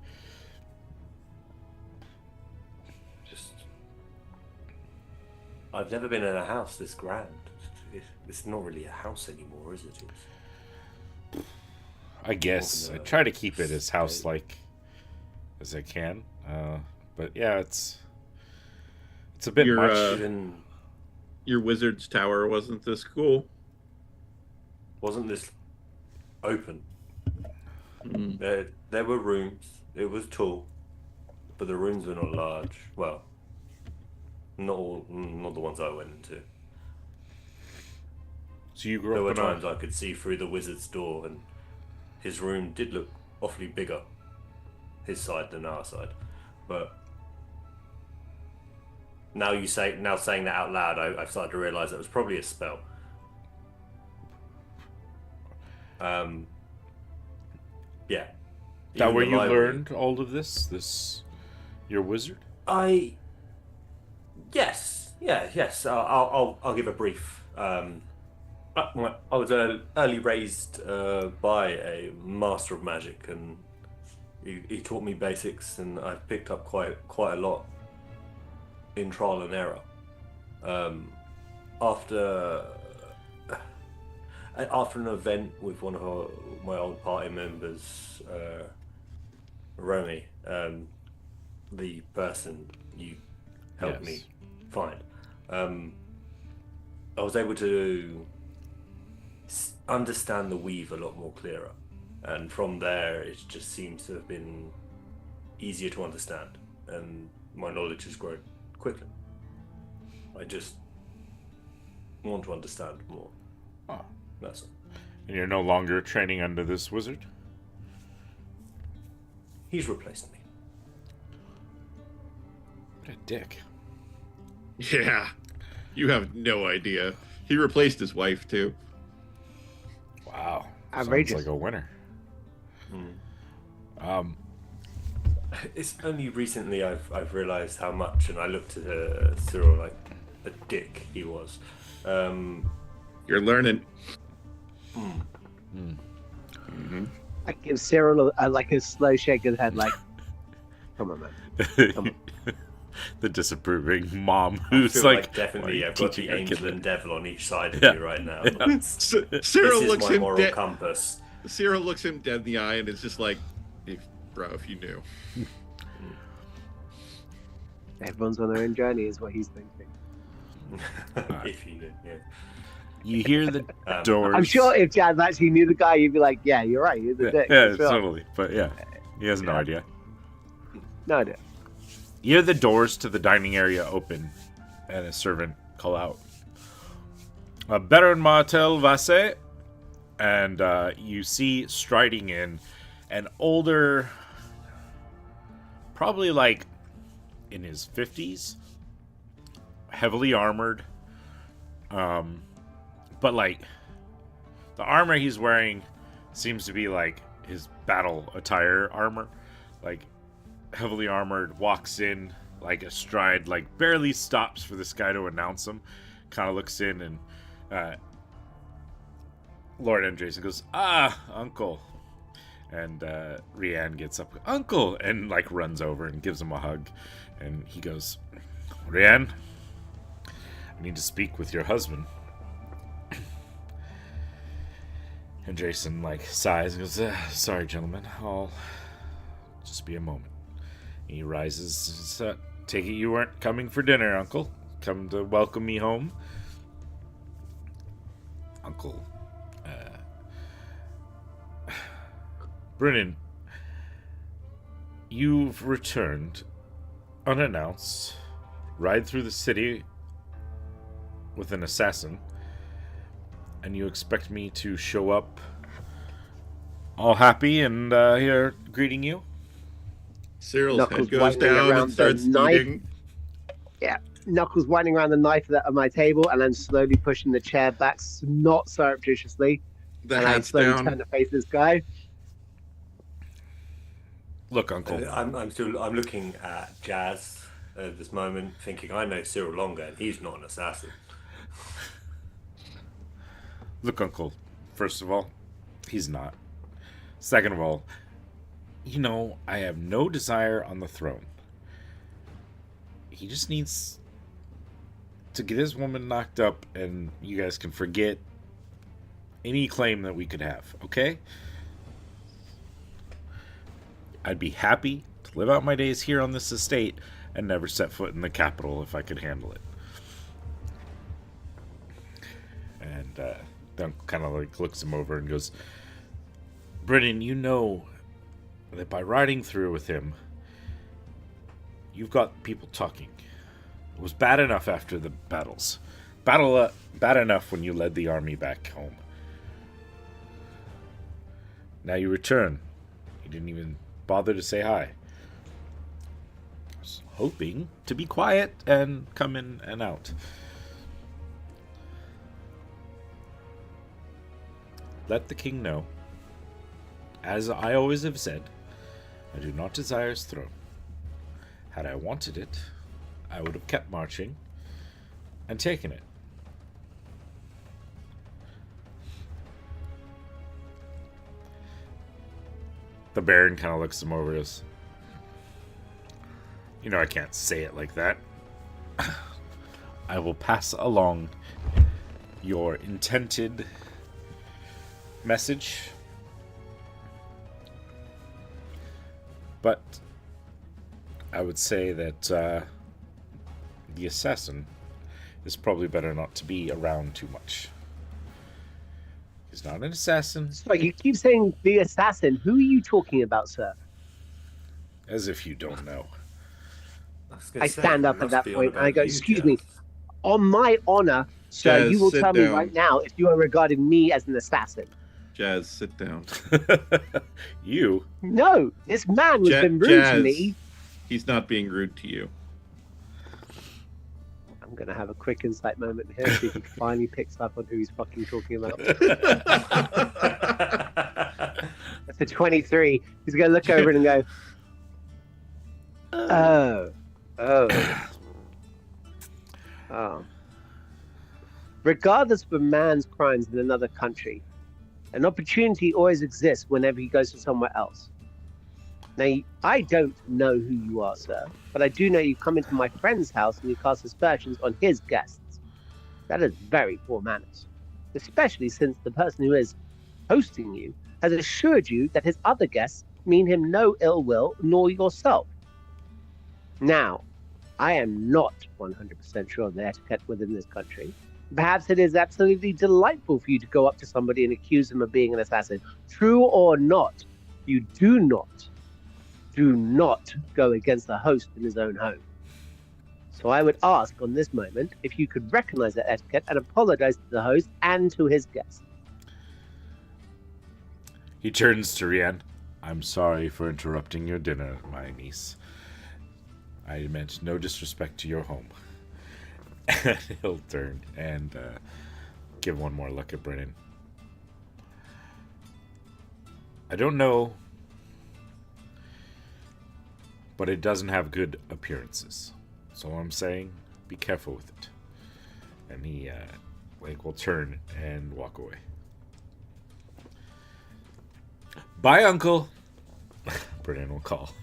Speaker 4: I've never been in a house this grand. It's not really a house anymore, is it?
Speaker 2: I guess I try to keep it as house-like as I can, but yeah, it's a bit much.
Speaker 3: Your wizard's tower wasn't this cool.
Speaker 4: Wasn't this open?
Speaker 3: Mm.
Speaker 4: There were rooms. It was tall, but the rooms were not large. Well, not the ones I went into.
Speaker 2: So you grew
Speaker 4: There were
Speaker 2: up in
Speaker 4: times I could see through the wizard's door, and his room did look awfully bigger, his side than our side. But now saying that out loud, I've started to realise that it was probably a spell. Yeah.
Speaker 2: that
Speaker 4: Even
Speaker 2: where
Speaker 4: the
Speaker 2: you
Speaker 4: library-
Speaker 2: learned all of this? Your wizard?
Speaker 4: Yes. I'll give a brief. I was early raised by a master of magic, and he taught me basics, and I've picked up quite a lot in trial and error. After an event with one of my old party members, Romy, the person you helped me find, I was able to understand the weave a lot more clearer, and from there it just seems to have been easier to understand, and my knowledge has grown quickly. I just want to understand more.
Speaker 2: Oh.
Speaker 4: That's all.
Speaker 2: And you're no longer training under this wizard?
Speaker 4: He's replaced me.
Speaker 2: What a dick.
Speaker 3: Yeah, you have no idea. He replaced his wife too.
Speaker 2: Wow.
Speaker 1: Outrageous.
Speaker 2: Sounds like a winner.
Speaker 4: It's only recently I've realised how much, and I looked at Cyril like a dick he was.
Speaker 3: You're learning.
Speaker 1: I give Cyril like a slow shake of the head, like, come on, man. Come on.
Speaker 2: The disapproving mom
Speaker 4: I
Speaker 2: who's
Speaker 4: feel
Speaker 2: like,
Speaker 4: definitely
Speaker 2: "Why are you
Speaker 4: I've got
Speaker 2: teaching
Speaker 4: the
Speaker 2: our
Speaker 4: angel
Speaker 2: kid
Speaker 4: and devil on each side of
Speaker 2: Yeah.
Speaker 4: you right now.
Speaker 2: Yeah.
Speaker 3: Cyril
Speaker 4: This
Speaker 3: looks
Speaker 4: is my
Speaker 3: him
Speaker 4: moral
Speaker 3: dead.
Speaker 4: compass.
Speaker 3: Cyril looks him dead in the eye and is just like, if you knew.
Speaker 1: Everyone's on their own journey, is what he's thinking.
Speaker 4: If you knew, yeah.
Speaker 2: You hear the
Speaker 4: Um,
Speaker 2: doors.
Speaker 1: I'm sure if Jazz actually knew the guy, you'd be like, yeah, you're right, you're the
Speaker 2: Yeah,
Speaker 1: dick.
Speaker 2: yeah,
Speaker 1: Sure.
Speaker 2: totally. But yeah, he has no
Speaker 1: Yeah.
Speaker 2: idea.
Speaker 1: No idea.
Speaker 2: You hear the doors to the dining area open, and a servant call out, Baron Martel Vasse, and you see striding in an older, probably like in his 50s, heavily armored, but like the armor he's wearing seems to be like his battle attire armor, like heavily armored, walks in like astride, like barely stops for this guy to announce him, kind of looks in, and Lord Andreessen goes, uncle. And Rianne gets up, uncle, and like runs over and gives him a hug. And he goes, Rianne, I need to speak with your husband. And Jason like sighs and goes, sorry, gentlemen, I'll just be a moment. And he rises, take it you weren't coming for dinner, uncle. Come to welcome me home. Uncle Brennan, you've returned unannounced, ride through the city with an assassin, and you expect me to show up all happy and here greeting you?
Speaker 3: Cyril's
Speaker 1: Knuckles
Speaker 3: head goes
Speaker 1: winding
Speaker 3: down
Speaker 1: around
Speaker 3: and starts
Speaker 1: the knife.
Speaker 3: eating.
Speaker 1: Yeah, Knuckles winding around the knife on my table and then slowly pushing the chair back, not surreptitiously.
Speaker 3: The
Speaker 1: and I
Speaker 3: hat's
Speaker 1: slowly
Speaker 3: down.
Speaker 1: turn to face this guy.
Speaker 2: Look, Uncle.
Speaker 4: I'm looking at Jazz at this moment, thinking I know Cyril longer, and he's not an assassin.
Speaker 2: Look, Uncle. First of all, he's not. Second of all, I have no desire on the throne. He just needs to get his woman knocked up, and you guys can forget any claim that we could have, okay? I'd be happy to live out my days here on this estate and never set foot in the capital if I could handle it. And Dunk kind of like looks him over and goes, Brennan, you know that by riding through with him, you've got people talking. It was bad enough after the battles. Bad enough when you led the army back home. Now you return. You didn't even bother to say hi. I was hoping to be quiet and come in and out. Let the king know, as I always have said, I do not desire his throne. Had I wanted it, I would have kept marching and taken it. The Baron kind of looks him over as, I can't say it like that. I will pass along your intended message. But I would say that the assassin is probably better not to be around too much. He's not an assassin.
Speaker 1: Sorry, you keep saying the assassin. Who are you talking about, sir?
Speaker 2: As if you don't know.
Speaker 1: I stand up at that point and I go, excuse me, on my honor, sir,
Speaker 3: Jazz,
Speaker 1: you will
Speaker 3: sit
Speaker 1: tell me
Speaker 3: down.
Speaker 1: right now if you are regarding me as an assassin.
Speaker 3: Jazz, sit down.
Speaker 2: You?
Speaker 1: No, this man was been rude to
Speaker 3: Jazz,
Speaker 1: me.
Speaker 3: he's not being rude to you.
Speaker 1: I'm going to have a quick insight moment here, see if he finally picks up on who he's fucking talking about. That's a 23. He's going to look over it and go, oh. Regardless of a man's crimes in another country, an opportunity always exists whenever he goes to somewhere else. Now, I don't know who you are, sir, but I do know you come into my friend's house and you cast aspersions on his guests. That is very poor manners, especially since the person who is hosting you has assured you that his other guests mean him no ill will, nor yourself. Now, I am not 100% sure of the etiquette within this country. Perhaps it is absolutely delightful for you to go up to somebody and accuse them of being an assassin. True or not, you do not go against the host in his own home. So I would ask on this moment if you could recognize that etiquette and apologize to the host and to his guests.
Speaker 2: He turns to Rian. I'm sorry for interrupting your dinner, my niece. I meant no disrespect to your home. And he'll turn and give one more look at Brennan. I don't know, but it doesn't have good appearances. So I'm saying, be careful with it. And he will turn and walk away. Bye, Uncle. Brennan will call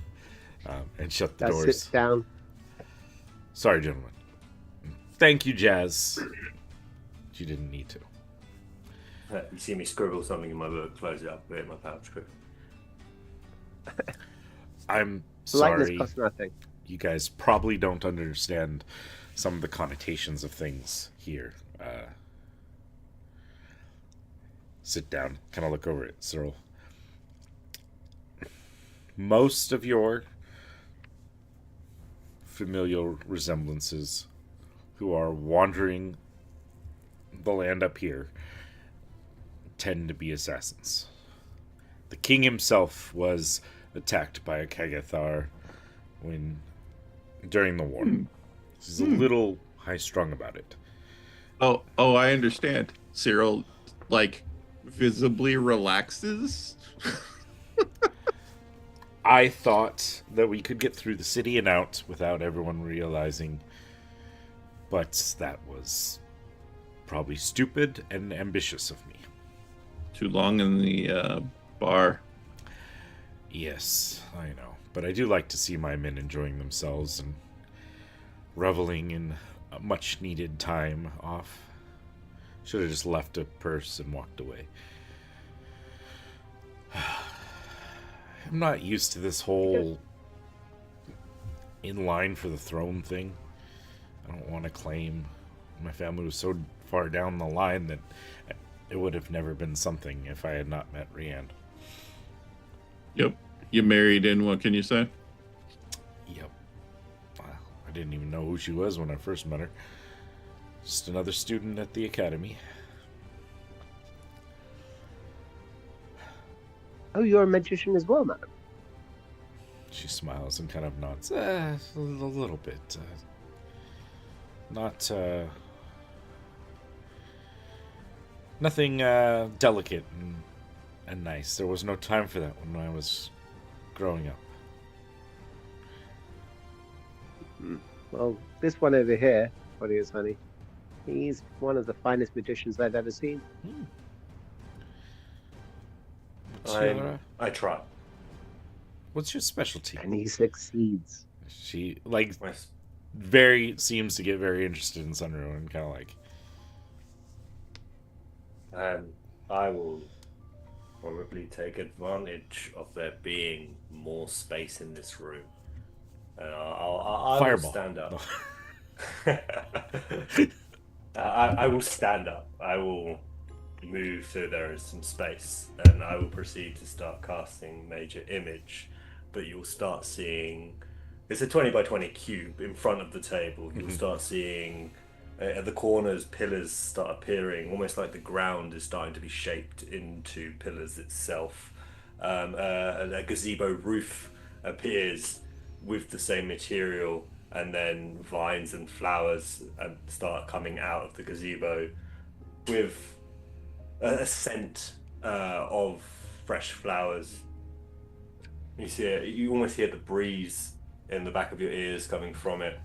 Speaker 2: and shut the
Speaker 1: That
Speaker 2: doors.
Speaker 1: sits down.
Speaker 2: Sorry, gentlemen. Thank you, Jazz. You didn't need to.
Speaker 4: You see me scribble something in my book, close it up, put it in my pouch. Quick.
Speaker 2: I'm
Speaker 1: Politeness
Speaker 2: sorry.
Speaker 1: costs nothing.
Speaker 2: You guys probably don't understand some of the connotations of things here. Sit down. Kind of look over it, Cyril. most of your familial resemblances who are wandering the land up here tend to be assassins. The king himself was attacked by a Kagathar during the war. He's a little high-strung about it.
Speaker 3: Oh, I understand. Cyril, like, visibly relaxes.
Speaker 2: I thought that we could get through the city and out without everyone realizing, but that was probably stupid and ambitious of me.
Speaker 3: Too long in the bar.
Speaker 2: Yes, I know. But I do like to see my men enjoying themselves and reveling in a much-needed time off. Should have just left a purse and walked away. I'm not used to this whole in line for the throne thing. I don't want to claim. My family was so far down the line that it would have never been something if I had not met Rianne.
Speaker 3: Yep. You married in, what can you say?
Speaker 2: Yep. Well, I didn't even know who she was when I first met her. Just another student at the academy.
Speaker 1: Oh, you're a magician as well, madam.
Speaker 2: She smiles and kind of nods. A little bit. Nothing delicate and nice. There was no time for that when I was growing up.
Speaker 1: Well, this one over here, Claudius Honey, he's one of the finest magicians I've ever seen.
Speaker 4: I try.
Speaker 2: What's your specialty?
Speaker 1: And he succeeds.
Speaker 2: She
Speaker 4: Nice.
Speaker 2: seems to get very interested in Sunro and kind of like.
Speaker 4: And I will probably take advantage of there being more space in this room. And I will
Speaker 2: Fireball.
Speaker 4: stand up. I will stand up. I will move so there is some space, and I will proceed to start casting Major Image. But you'll start seeing, it's a 20 by 20 cube in front of the table. You'll start seeing at the corners pillars start appearing, almost like the ground is starting to be shaped into pillars itself. A gazebo roof appears with the same material, and then vines and flowers start coming out of the gazebo with a scent of fresh flowers. You almost hear the breeze in the back of your ears coming from it,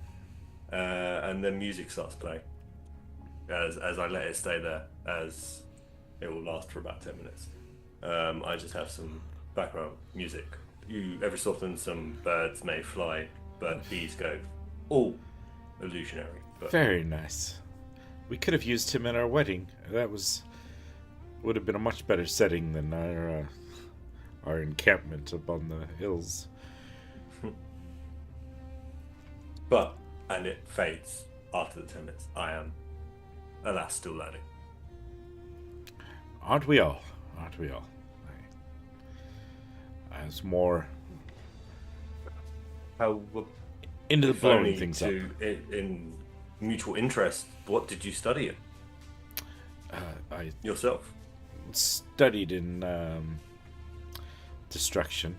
Speaker 4: and then music starts playing as I let it stay there, as it will last for about 10 minutes. I just have some background music. Every so often some birds may fly, but these go all illusionary. But
Speaker 2: Very nice. We could have used him at our wedding. Would have been a much better setting than our encampment up on the hills.
Speaker 4: And it fades after the 10 minutes. I am, alas, still learning.
Speaker 2: Aren't we all? Aren't we all? I was more
Speaker 4: How
Speaker 2: into the
Speaker 4: if
Speaker 2: blowing
Speaker 4: only
Speaker 2: things up.
Speaker 4: in mutual interest, what did you study in
Speaker 2: I
Speaker 4: yourself?
Speaker 2: studied in destruction.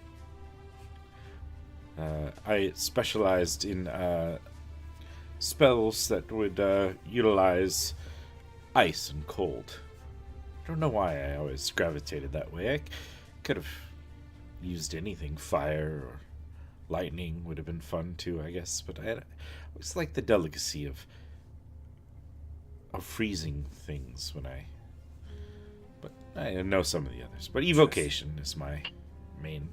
Speaker 2: I specialized in spells that would utilize ice and cold. I don't know why I always gravitated that way. I could have used anything. Fire or lightning would have been fun too, I guess. But I always liked the delicacy of freezing things when But I know some of the others. But evocation is my main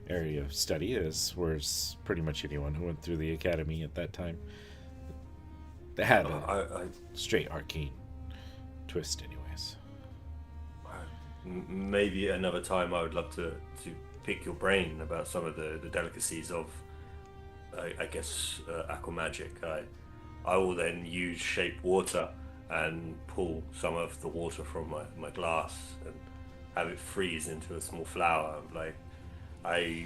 Speaker 2: area of study, as whereas pretty much anyone who went through the academy at that time. They had a straight arcane twist, anyways.
Speaker 4: Maybe another time I would love to pick your brain about some of the delicacies of, I guess, aqua magic. I will then use shape water and pull some of the water from my glass and have it freeze into a small flower. Like, I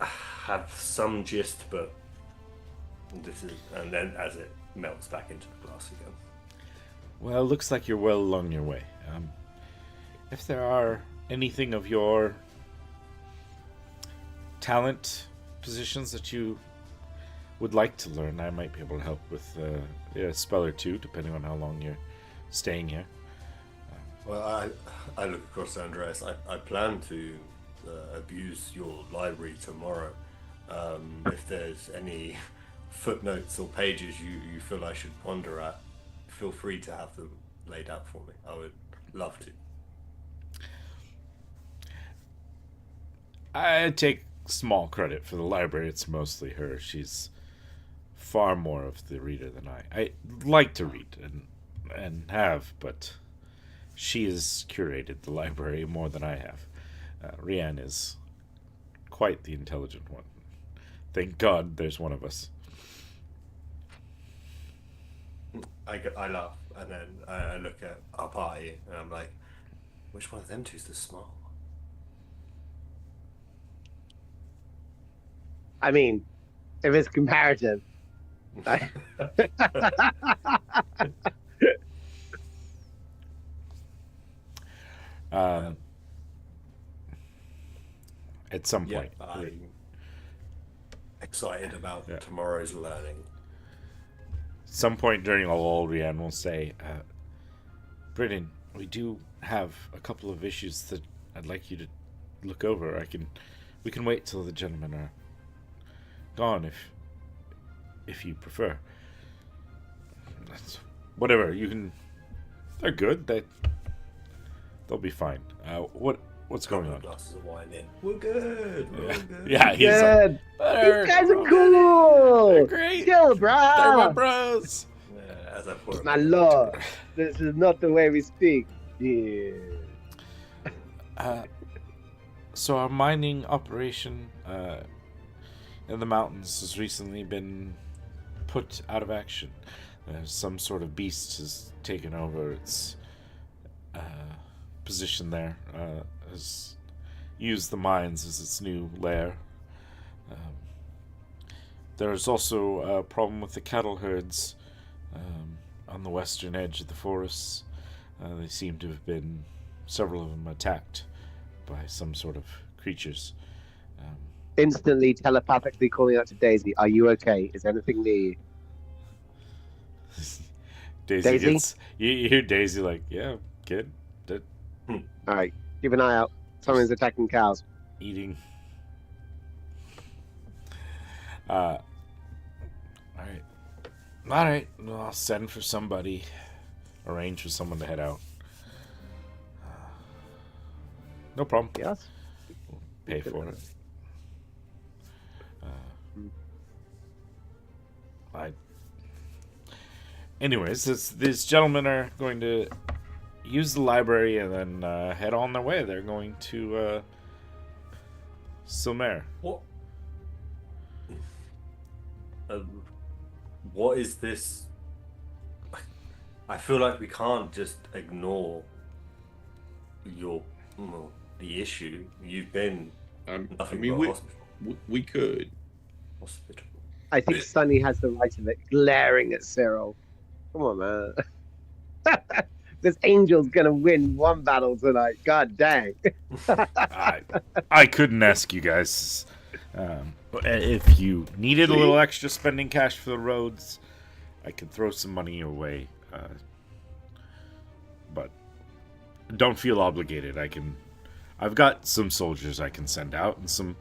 Speaker 4: have some gist, but this is, and then as it melts back into the glass again.
Speaker 2: Well, looks like you're well along your way. If there are anything of your talent positions that you would like to learn, I might be able to help with a spell or two, depending on how long you're staying here.
Speaker 4: Well, I look across to Andreas. I plan to abuse your library tomorrow. If there's any footnotes or pages you feel I should ponder at, feel free to have them laid out for me. I would love to.
Speaker 2: I take small credit for the library. It's mostly her. She's far more of the reader than I like to read and have, but she has curated the library more than I have. Rianne is quite the intelligent one. Thank God there's one of us.
Speaker 4: I laugh, and then I look at our party, and I'm like, which one of them two's the smart one?
Speaker 1: I mean, if it's comparative.
Speaker 2: At some
Speaker 4: Yeah,
Speaker 2: point.
Speaker 4: I'm excited about tomorrow's learning.
Speaker 2: Some point during a lull, Rianne will say, Britton, we do have a couple of issues that I'd like you to look over. We can wait till the gentlemen are gone if you prefer. Whatever, you can. They're good. They'll be fine. What's going on?
Speaker 4: Glasses of wine in. We're good. We're all good.
Speaker 2: Yeah, he's
Speaker 1: Good.
Speaker 2: like,
Speaker 1: These guys are cool.
Speaker 2: They're great.
Speaker 1: Chill,
Speaker 2: They're my
Speaker 1: bro.
Speaker 2: bros.
Speaker 4: Yeah, as I pour
Speaker 1: My lord, this is not the way we speak. Yeah.
Speaker 2: So our mining operation in the mountains has recently been put out of action. Some sort of beast has taken over its position there, has used the mines as its new lair. There's also a problem with the cattle herds on the western edge of the forests. They seem to have been, several of them, attacked by some sort of creatures.
Speaker 1: Instantly, telepathically calling out to Daisy, "Are you okay? Is anything near you?"
Speaker 2: Daisy
Speaker 1: Daisy?
Speaker 2: gets, you hear Daisy like, yeah, good,
Speaker 1: All right, keep an eye out. Someone's attacking cows.
Speaker 2: eating. All right. Well, I'll send for somebody, arrange for someone to head out. No problem.
Speaker 1: Yes.
Speaker 2: Pay for it. Anyways, these gentlemen are going to use the library and then head on their way. They're going to Silmer.
Speaker 4: What is this? I feel like we can't just ignore the issue. You've been
Speaker 3: I
Speaker 4: nothing
Speaker 3: mean,
Speaker 4: but
Speaker 3: we
Speaker 4: hospital.
Speaker 3: we could.
Speaker 4: Hospital.
Speaker 1: I think Sunny has the right of it, glaring at Cyril. Come on, man. This angel's gonna win one battle tonight. God dang.
Speaker 2: I couldn't ask you guys. If you needed a little extra spending cash for the roads, I could throw some money your way. But don't feel obligated. I've got some soldiers I can send out and some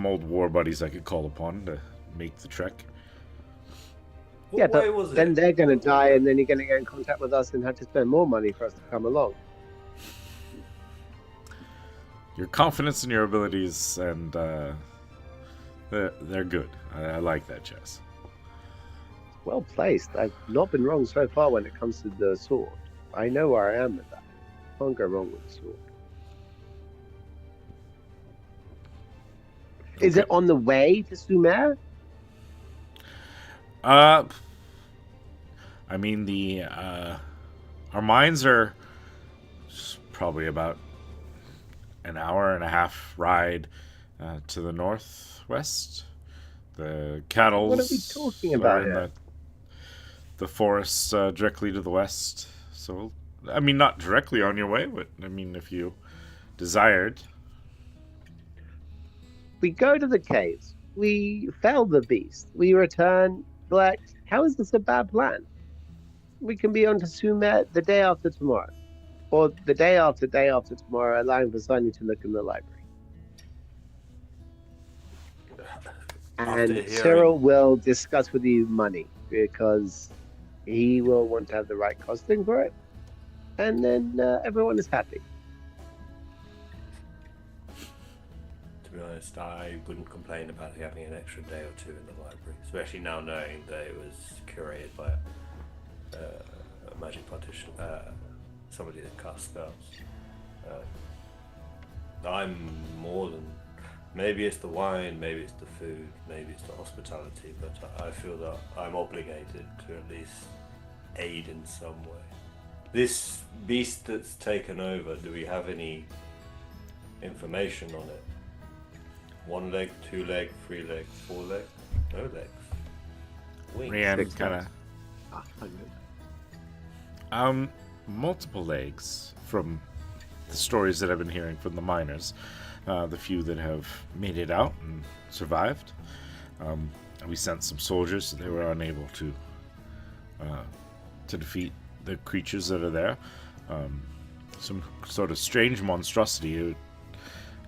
Speaker 2: old war buddies I could call upon to make the trek.
Speaker 1: Yeah,
Speaker 4: What way
Speaker 1: but
Speaker 4: was
Speaker 1: then
Speaker 4: it?
Speaker 1: they're gonna die, and then you're gonna get in contact with us and have to spend more money for us to come along.
Speaker 2: Your confidence in your abilities, and they're good. I like that, Chess.
Speaker 1: Well placed. I've not been wrong so far when it comes to the sword. I know where I am with that. Can't go wrong with the sword. Is it on the way to Sumer?
Speaker 2: I mean, our mines are probably about an hour and a half ride to the northwest. The cattle
Speaker 1: What are we talking
Speaker 2: are
Speaker 1: about
Speaker 2: in
Speaker 1: here?
Speaker 2: the forests directly to the west. So, I mean, not directly on your way, but I mean, if you desired.
Speaker 1: We go to the caves. We fell the beast. We return, collect. How is this a bad plan? We can be on to Sumet the day after tomorrow, or the day after tomorrow, allowing for Sunny to look in the library.
Speaker 4: After
Speaker 1: And
Speaker 4: hearing,
Speaker 1: Cyril will discuss with you money because he will want to have the right costing for it, and then everyone is happy.
Speaker 4: to be honest, I wouldn't complain about having an extra day or two in the library, especially now knowing that it was curated by a magic practitioner, somebody that casts spells. I'm more than. Maybe it's the wine, maybe it's the food, maybe it's the hospitality, but I feel that I'm obligated to at least aid in some way. This beast that's taken over, do we have any information on it? 1 leg, 2 leg, 3 leg, 4 leg? No legs. Wings.
Speaker 2: Rian
Speaker 1: Six
Speaker 2: kind
Speaker 1: legs.
Speaker 2: of
Speaker 1: 100.
Speaker 2: multiple legs from the stories that I've been hearing from the miners, the few that have made it out and survived. We sent some soldiers, so they were unable to defeat the creatures that are there. Some sort of strange monstrosity,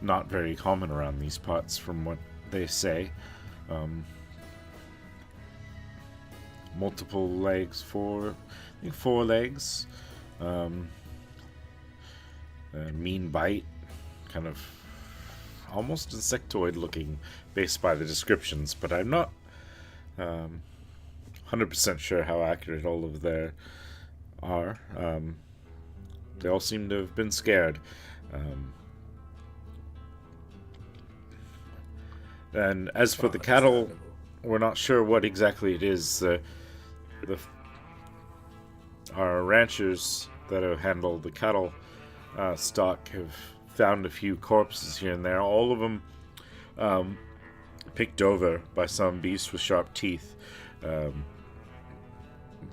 Speaker 2: not very common around these parts, from what they say. Multiple legs, I think 4 legs. Mean bite, kind of almost insectoid looking based by the descriptions, but I'm not 100% sure how accurate all of their are. They all seem to have been scared. And as for the cattle,
Speaker 4: Understandable.
Speaker 2: we're not sure what exactly it is. Our ranchers that have handled the cattle stock have found a few corpses here and there. All of them picked over by some beast with sharp teeth,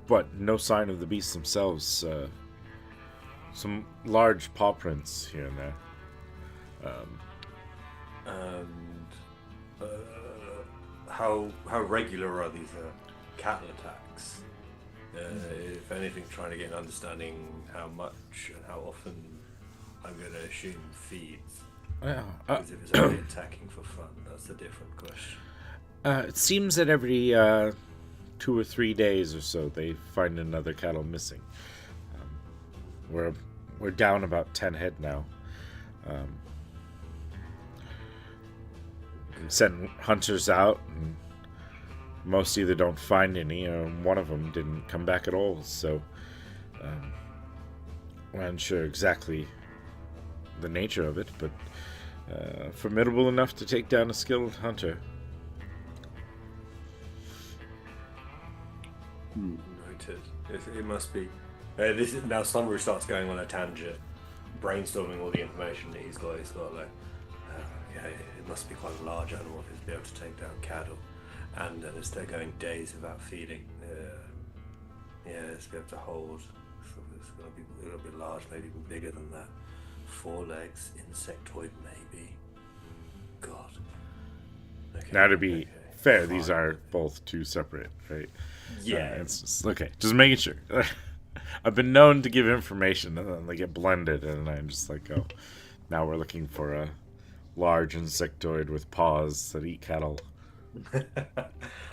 Speaker 2: but no sign of the beasts themselves. Some large paw prints here and there.
Speaker 4: And how regular are these cattle attacks? If anything, trying to get an understanding how much and how often. I'm going to assume feeds. Because if it's only attacking for fun, that's a different question.
Speaker 2: It seems that every 2 or 3 days or so they find another cattle missing. We're down about 10 head now. Send hunters out, and most either don't find any, or one of them didn't come back at all. So we're unsure exactly the nature of it, but formidable enough to take down a skilled hunter.
Speaker 4: Noted. It must be. This is, now Slumber starts going on a tangent, brainstorming all the information that he's got. He's got like, yeah, it must be quite a large animal to be able to take down cattle, and as they're going days without feeding, yeah, it's be able to hold. So it's going to be a little bit large, maybe even bigger than that. 4 legs, insectoid maybe. God. Okay,
Speaker 2: Now, to be fair,
Speaker 4: fine.
Speaker 2: these are both 2 separate, right?
Speaker 4: Yeah.
Speaker 2: It's just, okay, just making sure. I've been known to give information and then they get blended, and I'm just like, oh, now we're looking for a large insectoid with paws that eat cattle.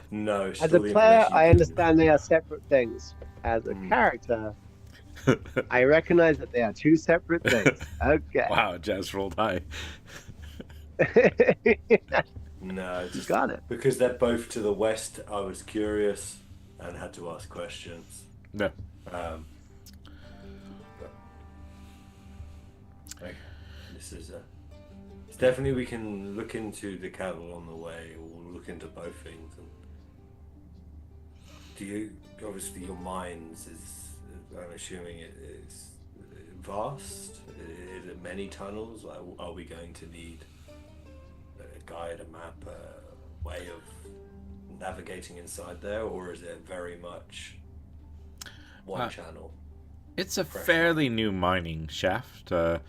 Speaker 4: No.
Speaker 1: As a player, I understand they are separate things. As a character, I recognize that they are 2 separate things. Okay.
Speaker 2: Wow, Jazz rolled high.
Speaker 4: No,
Speaker 1: You
Speaker 4: just
Speaker 1: got it.
Speaker 4: because they're both to the west. I was curious and had to ask questions.
Speaker 2: No.
Speaker 4: But, okay, this is it's definitely we can look into the cattle on the way, or look into both things. And do you obviously your mines is? I'm assuming it is vast. Is it many tunnels? Are we going to need guide, a map, a way of navigating inside there, or is it very much one channel?
Speaker 2: It's a fairly new mining shaft. It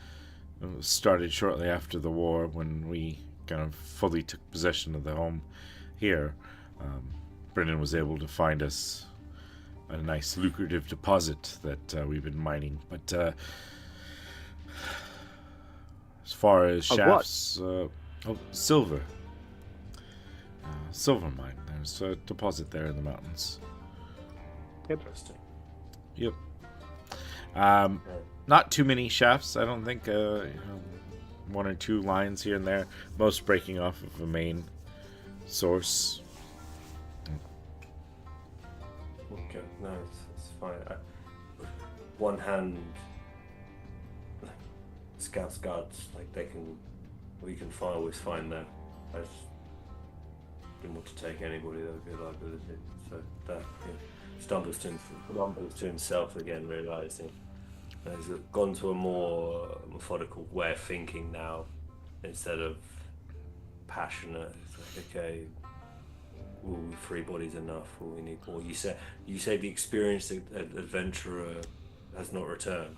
Speaker 2: was started shortly after the war when we kind of fully took possession of the home here. Brennan was able to find us a nice lucrative deposit that we've been mining. But as far as shafts, silver. Silver mine. There's a deposit there in the mountains.
Speaker 4: Interesting.
Speaker 2: Yep. Not too many shafts, I don't think. One or two lines here and there. Most breaking off of a main source.
Speaker 4: Okay, no, it's fine. One hand, scouts, guards, like we can always find them. I just didn't want to take anybody that would be a liability. So that stumbles to himself again, realizing that he's gone to a more methodical way of thinking now, instead of passionate. It's like, okay, well, 3 bodies enough, or we need more. You say the experienced adventurer has not returned.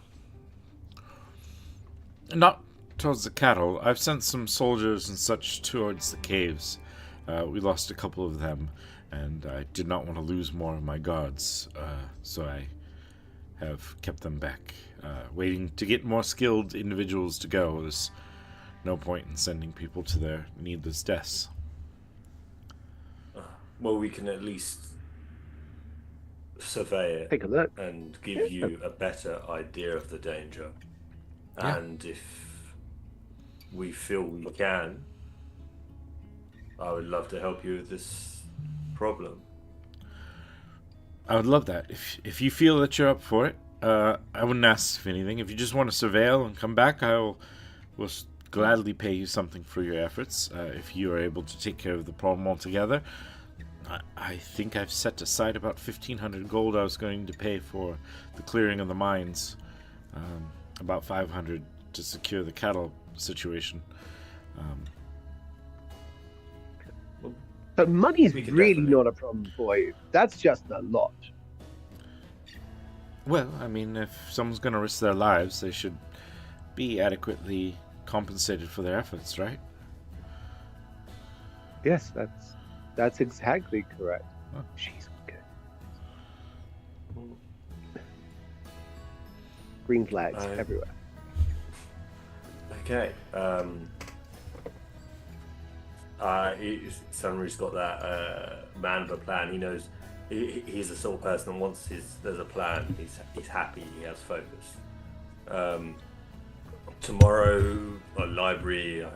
Speaker 2: Not towards the cattle. I've sent some soldiers and such towards the caves. We lost a couple of them, and I did not want to lose more of my guards, so I have kept them back, waiting to get more skilled individuals to go. There's no point in sending people to their needless deaths.
Speaker 4: Well, we can at least survey it,
Speaker 1: Take a look,
Speaker 4: and give you a better idea of the danger.
Speaker 2: Yeah.
Speaker 4: And if we feel we can, I would love to help you with this problem.
Speaker 2: I would love that. If you feel that you're up for it, I wouldn't ask for anything. If you just want to surveil and come back, will gladly pay you something for your efforts. If you are able to take care of the problem altogether, I think I've set aside about 1,500 gold I was going to pay for the clearing of the mines. About 500 to secure the cattle situation.
Speaker 1: but money's
Speaker 4: We can
Speaker 1: really
Speaker 4: definitely-
Speaker 1: not a problem for you. That's just a lot.
Speaker 2: Well, I mean, if someone's going to risk their lives, they should be adequately compensated for their efforts, right?
Speaker 1: Yes, that's exactly correct.
Speaker 2: Oh.
Speaker 1: She's good. Green flags everywhere.
Speaker 4: Okay. Sunry's got that man of a plan. He knows he's the sort of person that once there's a plan, he's happy, he has focus. Tomorrow, at library,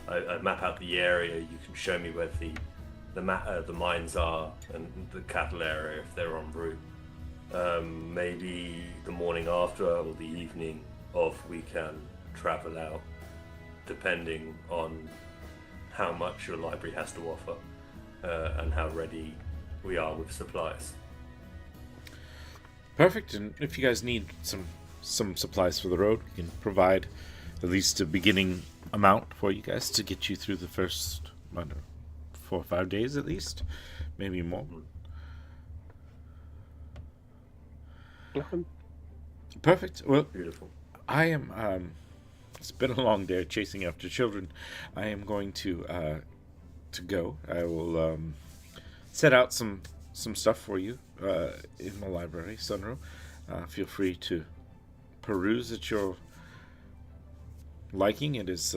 Speaker 4: I map out the area. You can show me where the mines are and the cattle area if they're en route. Maybe the morning after or the evening of, we can travel out, depending on how much your library has to offer and how ready we are with supplies.
Speaker 2: Perfect. And if you guys need some supplies for the road, we can provide at least a beginning amount for you guys to get you through the first, 4 or 5 days at least, maybe more. Perfect. Well,
Speaker 4: Beautiful.
Speaker 2: I am. It's been a long day chasing after children. I am going to go. I will set out some stuff for you in the library, Sunro. Feel free to peruse at your liking. It is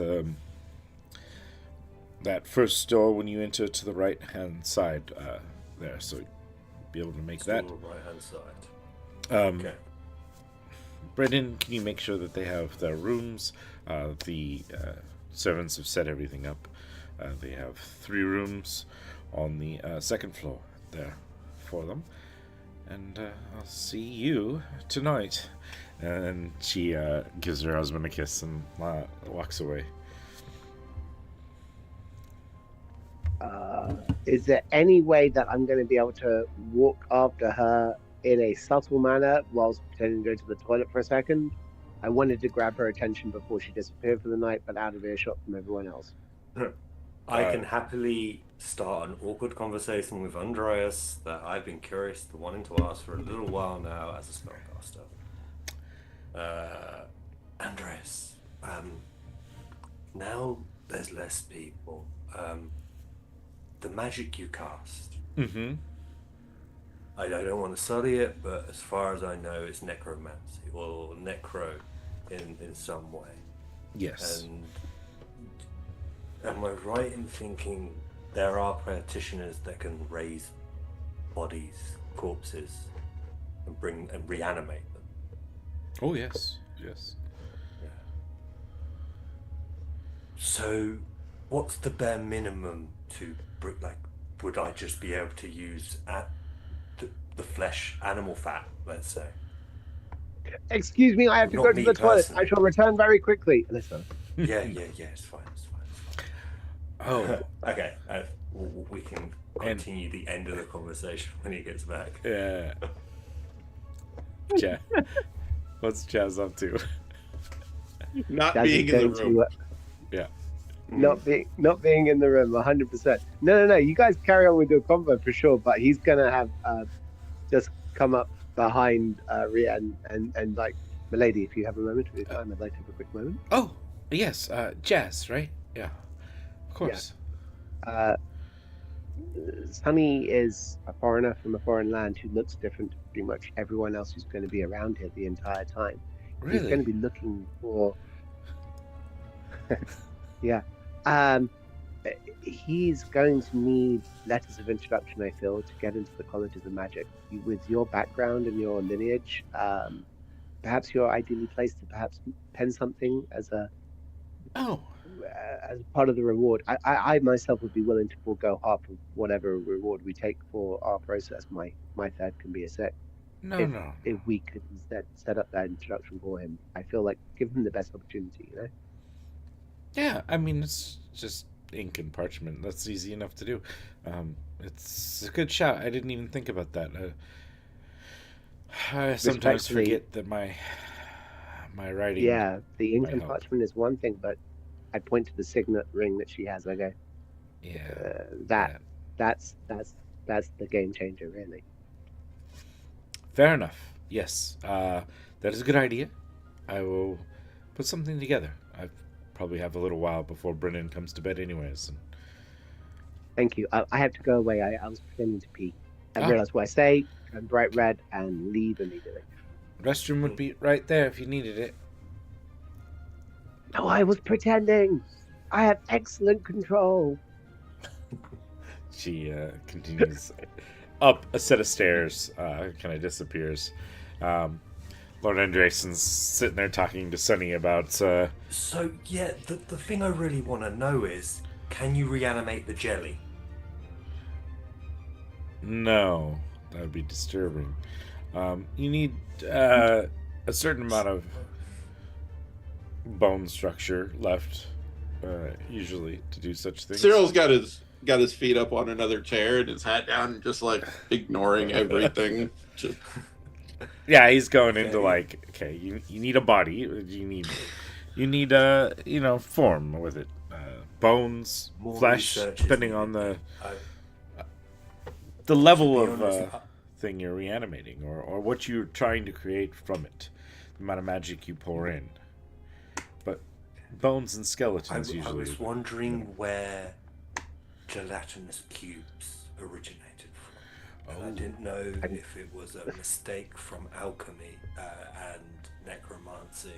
Speaker 2: that first door when you enter to the right hand side there, so you'll be able to make that.
Speaker 4: Still right hand side. Okay.
Speaker 2: Brendan, can you make sure that they have their rooms? The servants have set everything up. They have 3 rooms on the second floor there for them. And I'll see you tonight. And she gives her husband a kiss and walks away.
Speaker 1: Is there any way that I'm going to be able to walk after her in a subtle manner whilst pretending to go to the toilet for a second? I wanted to grab her attention before she disappeared for the night, but out of earshot from everyone else.
Speaker 4: I can happily start an awkward conversation with Andreas that I've been curious to wanting to ask for a little while now as a spellcaster. Andreas, now there's less people. The magic you cast.
Speaker 2: Mm-hmm.
Speaker 4: I don't want to study it, but as far as I know, it's necromancy or necro in some way.
Speaker 2: Yes.
Speaker 4: And am I right in thinking there are practitioners that can raise bodies, corpses, and reanimate them?
Speaker 2: Oh yes, yes.
Speaker 4: Yeah. So, what's the bare minimum to like? Would I just be able to use the flesh, animal fat, let's say?
Speaker 1: Excuse me, I have to
Speaker 4: Not
Speaker 1: go to
Speaker 4: me
Speaker 1: the toilet.
Speaker 4: personally.
Speaker 1: I shall return very quickly. Listen.
Speaker 4: Yeah, it's fine.
Speaker 2: Oh,
Speaker 4: Okay, we can continue the end of the conversation when he gets back.
Speaker 2: yeah. What's Jazz up to?
Speaker 3: Not
Speaker 1: Jazz
Speaker 3: being
Speaker 1: is
Speaker 3: in the
Speaker 1: going
Speaker 3: room.
Speaker 2: Yeah.
Speaker 1: Not being in the room, 100%. No. You guys carry on with your convo for sure, but he's gonna have just come up behind Rian and like, milady, if you have a moment of your time, I'd like to have a quick moment.
Speaker 2: Oh, yes. Jazz, right? Yeah. Of course.
Speaker 1: Sunny is a foreigner from a foreign land who looks different to pretty much everyone else who's going to be around here the entire time. He's
Speaker 2: Really?
Speaker 1: going to be looking for. Yeah. He's going to need letters of introduction, I feel, to get into the colleges of magic. With your background and your lineage, perhaps you're ideally placed to perhaps pen something as
Speaker 2: Oh,
Speaker 1: as part of the reward. I myself would be willing to forego half of whatever reward we take for our process. My third can be a sec.
Speaker 2: no.
Speaker 1: If we could instead set up that introduction for him, I feel like give him the best opportunity, you know?
Speaker 2: Yeah, I mean, it's just ink and parchment. That's easy enough to do. It's a good shout. I didn't even think about that. I sometimes
Speaker 1: Respectfully-
Speaker 2: forget that my writing.
Speaker 1: Yeah, the ink
Speaker 2: might
Speaker 1: and
Speaker 2: help.
Speaker 1: parchment is one thing, but I point to the signet ring that she has. I go,
Speaker 2: Yeah.
Speaker 1: that's the game changer, really.
Speaker 2: Fair enough. Yes. That is a good idea. I will put something together. I probably have a little while before Brennan comes to bed, anyways. And
Speaker 1: Thank you. I have to go away. I was pretending to pee. I
Speaker 2: Ah.
Speaker 1: realized what I say, turn bright red, and leave immediately.
Speaker 2: restroom would be right there if you needed it.
Speaker 1: No, I was pretending. I have excellent control.
Speaker 2: She continues up a set of stairs, kind of disappears. Lord Andresen's sitting there talking to Sunny about.
Speaker 4: So, yeah, the thing I really want to know is, can you reanimate the jelly?
Speaker 2: No, that would be disturbing. You need a certain amount of bone structure left, usually, to do such things.
Speaker 3: Cyril's got his feet up on another chair and his hat down, just like ignoring everything. Just
Speaker 2: Yeah, he's going
Speaker 4: Okay.
Speaker 2: into like, okay, you need a body, you need form with it, bones,
Speaker 4: More
Speaker 2: flesh,
Speaker 4: research is
Speaker 2: depending on
Speaker 4: needed.
Speaker 2: the level
Speaker 4: To be
Speaker 2: of
Speaker 4: honest,
Speaker 2: thing you're reanimating, or what you're trying to create from it, the amount of magic you pour in. But bones and skeletons
Speaker 4: I
Speaker 2: usually.
Speaker 4: was wondering where gelatinous cubes originated from. And I didn't know if it was a mistake from alchemy and necromancy.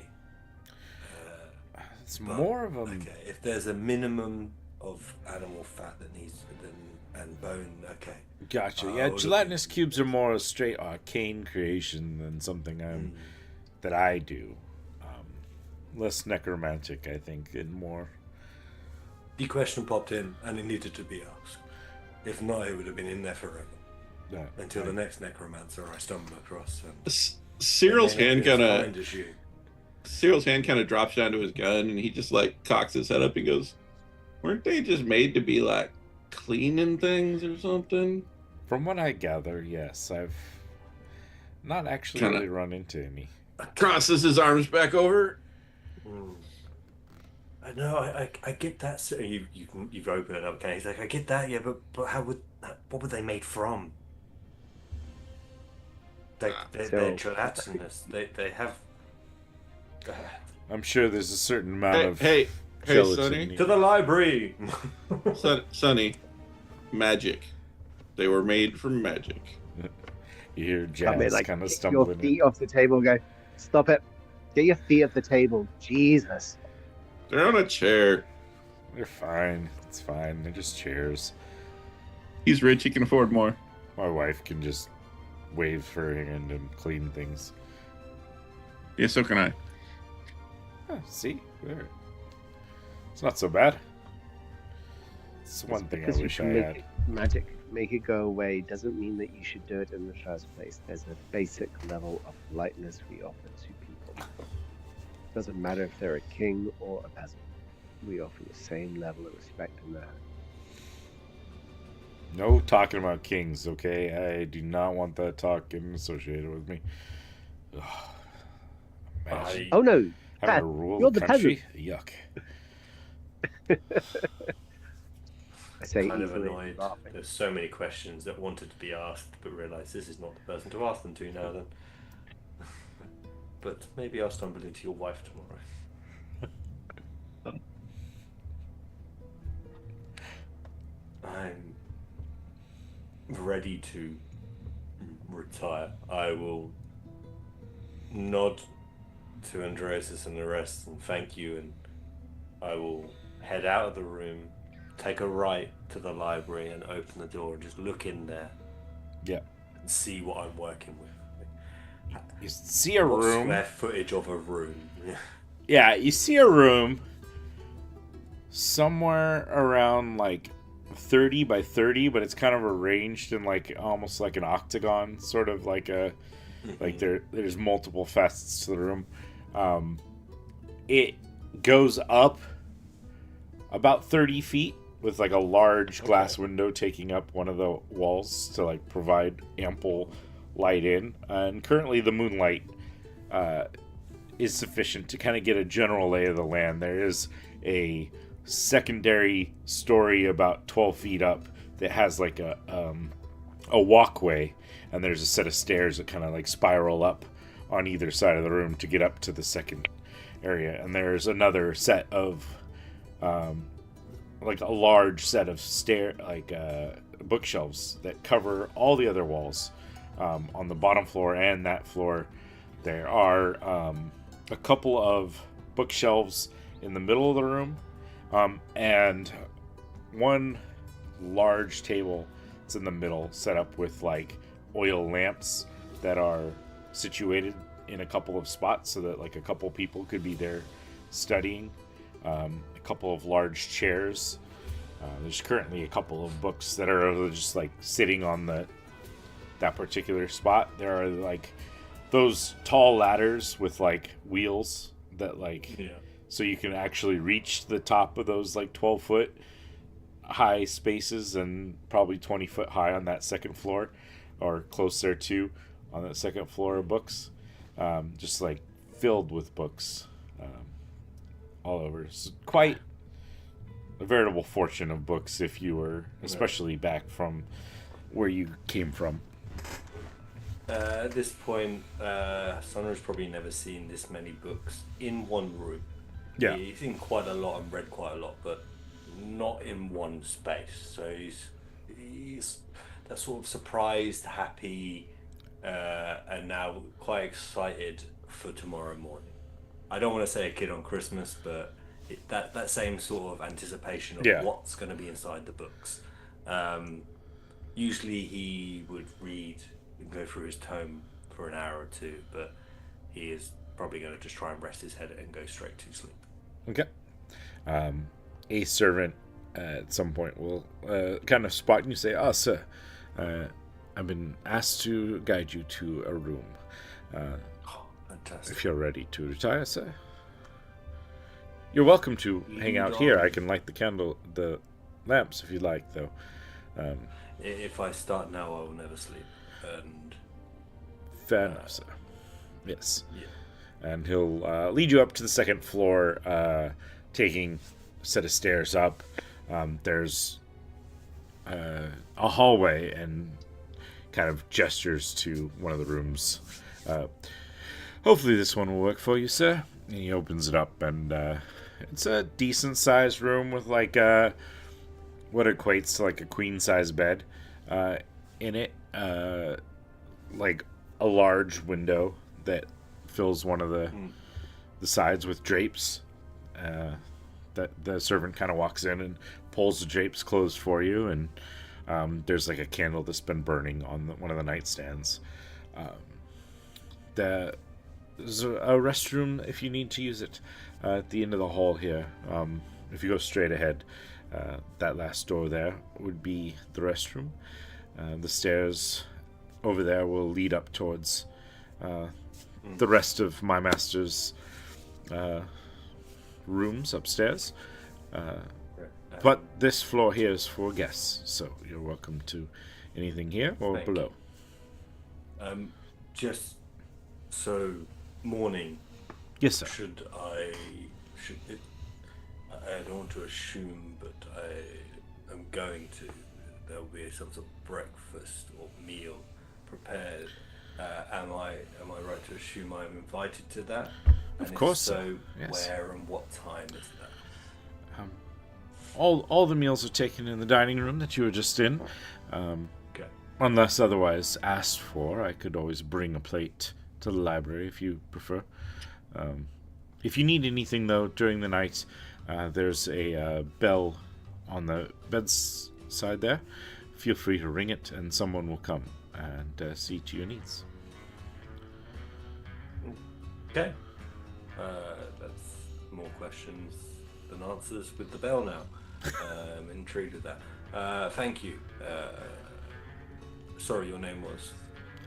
Speaker 2: It's
Speaker 4: But,
Speaker 2: more of a
Speaker 4: Okay, if there's a minimum of animal fat that needs and bone, okay.
Speaker 2: gotcha.
Speaker 4: I'll
Speaker 2: Yeah,
Speaker 4: look
Speaker 2: gelatinous
Speaker 4: into-
Speaker 2: cubes are more a straight arcane creation than something that I do. Less necromantic, I think, and more.
Speaker 4: The question popped in and it needed to be asked. If not, it would have been in there forever. Until the next necromancer I stumble across.
Speaker 3: Cyril's hand kind of
Speaker 4: as you.
Speaker 3: Cyril's hand kind of drops down to his gun, and he just like cocks his head up and goes, "Weren't they just made to be like cleaning things or something?"
Speaker 2: From what I gather, yes, I've not actually
Speaker 3: Kinda-
Speaker 2: really run into any.
Speaker 3: Crosses his arms back over.
Speaker 4: No, I get that. So you've opened it up, okay? He's like, I get that, yeah, but what were they made from? They're
Speaker 1: So
Speaker 4: gelatinous. They have
Speaker 2: I'm sure there's a certain amount of
Speaker 3: Hey,
Speaker 2: gelatin
Speaker 3: Sonny.
Speaker 2: needed.
Speaker 4: to the library.
Speaker 3: Sonny, magic. They were made from magic.
Speaker 2: You hear
Speaker 1: come in,
Speaker 2: Jazz
Speaker 1: like
Speaker 2: kind of
Speaker 1: kick your
Speaker 2: stumbling in.
Speaker 1: feet off the table. And go, stop it. Get your feet off the table. Jesus.
Speaker 3: They're on a chair.
Speaker 2: They're fine. It's fine. They're just chairs.
Speaker 3: He's rich. He can afford more.
Speaker 2: My wife can just wave her hand and clean things.
Speaker 3: Yeah, so can I.
Speaker 2: Oh, see? There. It's not so bad. It's one thing I
Speaker 1: Because you
Speaker 2: wish I
Speaker 1: can make
Speaker 2: had.
Speaker 1: it magic, make it go away, doesn't mean that you should do it in the first place. There's a basic level of politeness we offer to people. Doesn't matter if they're a king or a peasant. We offer the same level of respect in that.
Speaker 2: No talking about kings, okay? I do not want that talking associated with me. Ugh. Imagine
Speaker 1: Oh no,
Speaker 2: having
Speaker 1: Pat,
Speaker 2: to rule
Speaker 1: you're
Speaker 2: the
Speaker 1: the
Speaker 2: country. Yuck.
Speaker 1: I say
Speaker 4: Kind of
Speaker 1: easily
Speaker 4: annoyed.
Speaker 1: laughing.
Speaker 4: There's so many questions that wanted to be asked, but realised this is not the person to ask them to now. Then, but maybe I'll stumble into your wife tomorrow. I'm ready to retire. I will nod to Andreas and the rest and thank you, and I will head out of the room, take a right to the library and open the door and just look in there
Speaker 2: Yeah.
Speaker 4: and see what I'm working with.
Speaker 2: You see a
Speaker 4: What
Speaker 2: room.
Speaker 4: square footage of a room?
Speaker 2: Yeah, you see a room somewhere around like 30 by 30, but it's kind of arranged in like almost like an octagon, sort of like a like there's multiple facets to the room. It goes up about 30 feet with like a large glass window taking up one of the walls to like provide ample light in. And currently the moonlight is sufficient to kind of get a general lay of the land. There is a secondary story about 12 feet up that has like a walkway, and there's a set of stairs that kind of like spiral up on either side of the room to get up to the second area. And there's another set of like a large set of bookshelves that cover all the other walls on the bottom floor and that floor. There are a couple of bookshelves in the middle of the room, and one large table that's in the middle, set up with like oil lamps that are situated in a couple of spots so that like a couple people could be there studying. A couple of large chairs. There's currently a couple of books that are just like sitting on that particular spot. There are like those tall ladders with like wheels that like so you can actually reach the top of those like 12-foot high spaces, and probably 20-foot high on that second floor, or close there too on that second floor of books, just like filled with books all over. It's quite a veritable fortune of books if you were especially back from where you came from.
Speaker 4: At this point, Sonra's probably never seen this many books in one room.
Speaker 2: Yeah.
Speaker 4: He's seen quite a lot and read quite a lot, but not in one space. So he's that sort of surprised, happy, and now quite excited for tomorrow morning. I don't want to say a kid on Christmas, but that same sort of anticipation of what's going to be inside the books. Usually he would read and go through his tome for an hour or two, but he is probably going to just try and rest his head and go straight to sleep.
Speaker 2: Okay. A servant at some point will kind of spot you, say, "Oh, sir, I've been asked to guide you to a room.
Speaker 4: Fantastic.
Speaker 2: If you're ready to retire, sir. You're welcome to hang out here. I can light the lamps if you'd like, though."
Speaker 4: If I start now, I will never sleep. And
Speaker 2: fair enough, sir. Yes.
Speaker 4: Yeah.
Speaker 2: And he'll lead you up to the second floor taking a set of stairs up. There's a hallway, and kind of gestures to one of the rooms. Hopefully this one will work for you, sir. And he opens it up, and it's a decent sized room with like what equates to like a queen size bed in it. Like a large window that fills one of the sides with drapes. That the servant kind of walks in and pulls the drapes closed for you, and there's like a candle that's been burning on one of the nightstands. There's a restroom if you need to use it at the end of the hall here. If you go straight ahead, that last door there would be the restroom. The stairs over there will lead up towards the rest of my master's rooms upstairs. But this floor here is for guests, so you're welcome to anything here or below.
Speaker 4: Just so morning.
Speaker 2: Yes, sir.
Speaker 4: I don't want to assume, but I am going to. There'll be some sort of breakfast or meal prepared. Am I right to assume I'm invited to that?
Speaker 2: Of course.
Speaker 4: So,
Speaker 2: yes.
Speaker 4: Where and what time is that?
Speaker 2: All the meals are taken in the dining room that you were just in.
Speaker 4: Okay.
Speaker 2: Unless otherwise asked for, I could always bring a plate to the library if you prefer. If you need anything, though, during the night, there's a bell on the bedside there. Feel free to ring it, and someone will come and see to your needs.
Speaker 4: Okay. That's more questions than answers with the bell now. I'm intrigued with that. Thank you. Sorry, your name was?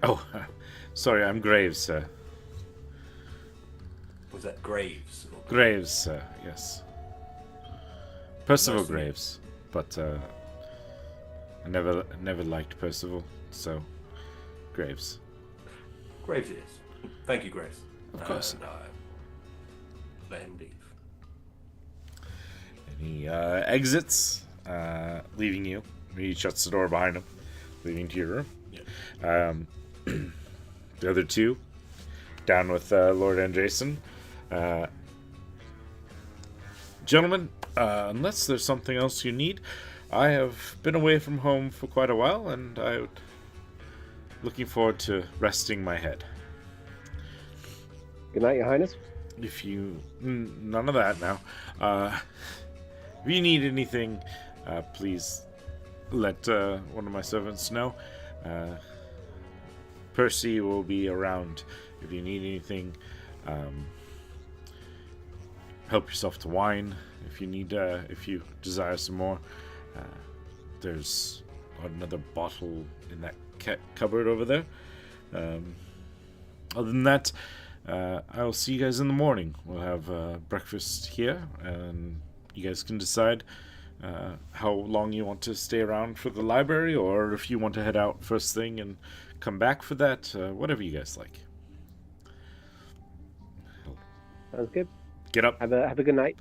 Speaker 2: Oh, sorry, I'm Graves, sir.
Speaker 4: Was that Graves? Or
Speaker 2: Graves, sir, yes. Percival
Speaker 4: Nice to meet you.
Speaker 2: Graves, but I never liked Percival, so Graves.
Speaker 4: Graves it is. Thank you, Graves.
Speaker 2: Of course.
Speaker 4: And let him leave.
Speaker 2: And he exits, leaving you. He shuts the door behind him, leaving to your room.
Speaker 4: Yeah.
Speaker 2: The other two, down with Lord Andrason. Gentlemen, unless there's something else you need, I have been away from home for quite a while, and I'm looking forward to resting my head.
Speaker 1: Good night, Your Highness.
Speaker 2: If you... none of that now. If you need anything, please let one of my servants know. Percy will be around if you need anything. Help yourself to wine if you need. If you desire some more, there's another bottle in that cupboard over there. Other than that, I will see you guys in the morning. We'll have breakfast here, and you guys can decide how long you want to stay around for the library, or if you want to head out first thing and come back for that. Whatever you guys like.
Speaker 1: Sounds good.
Speaker 2: Get up.
Speaker 1: Have a good night.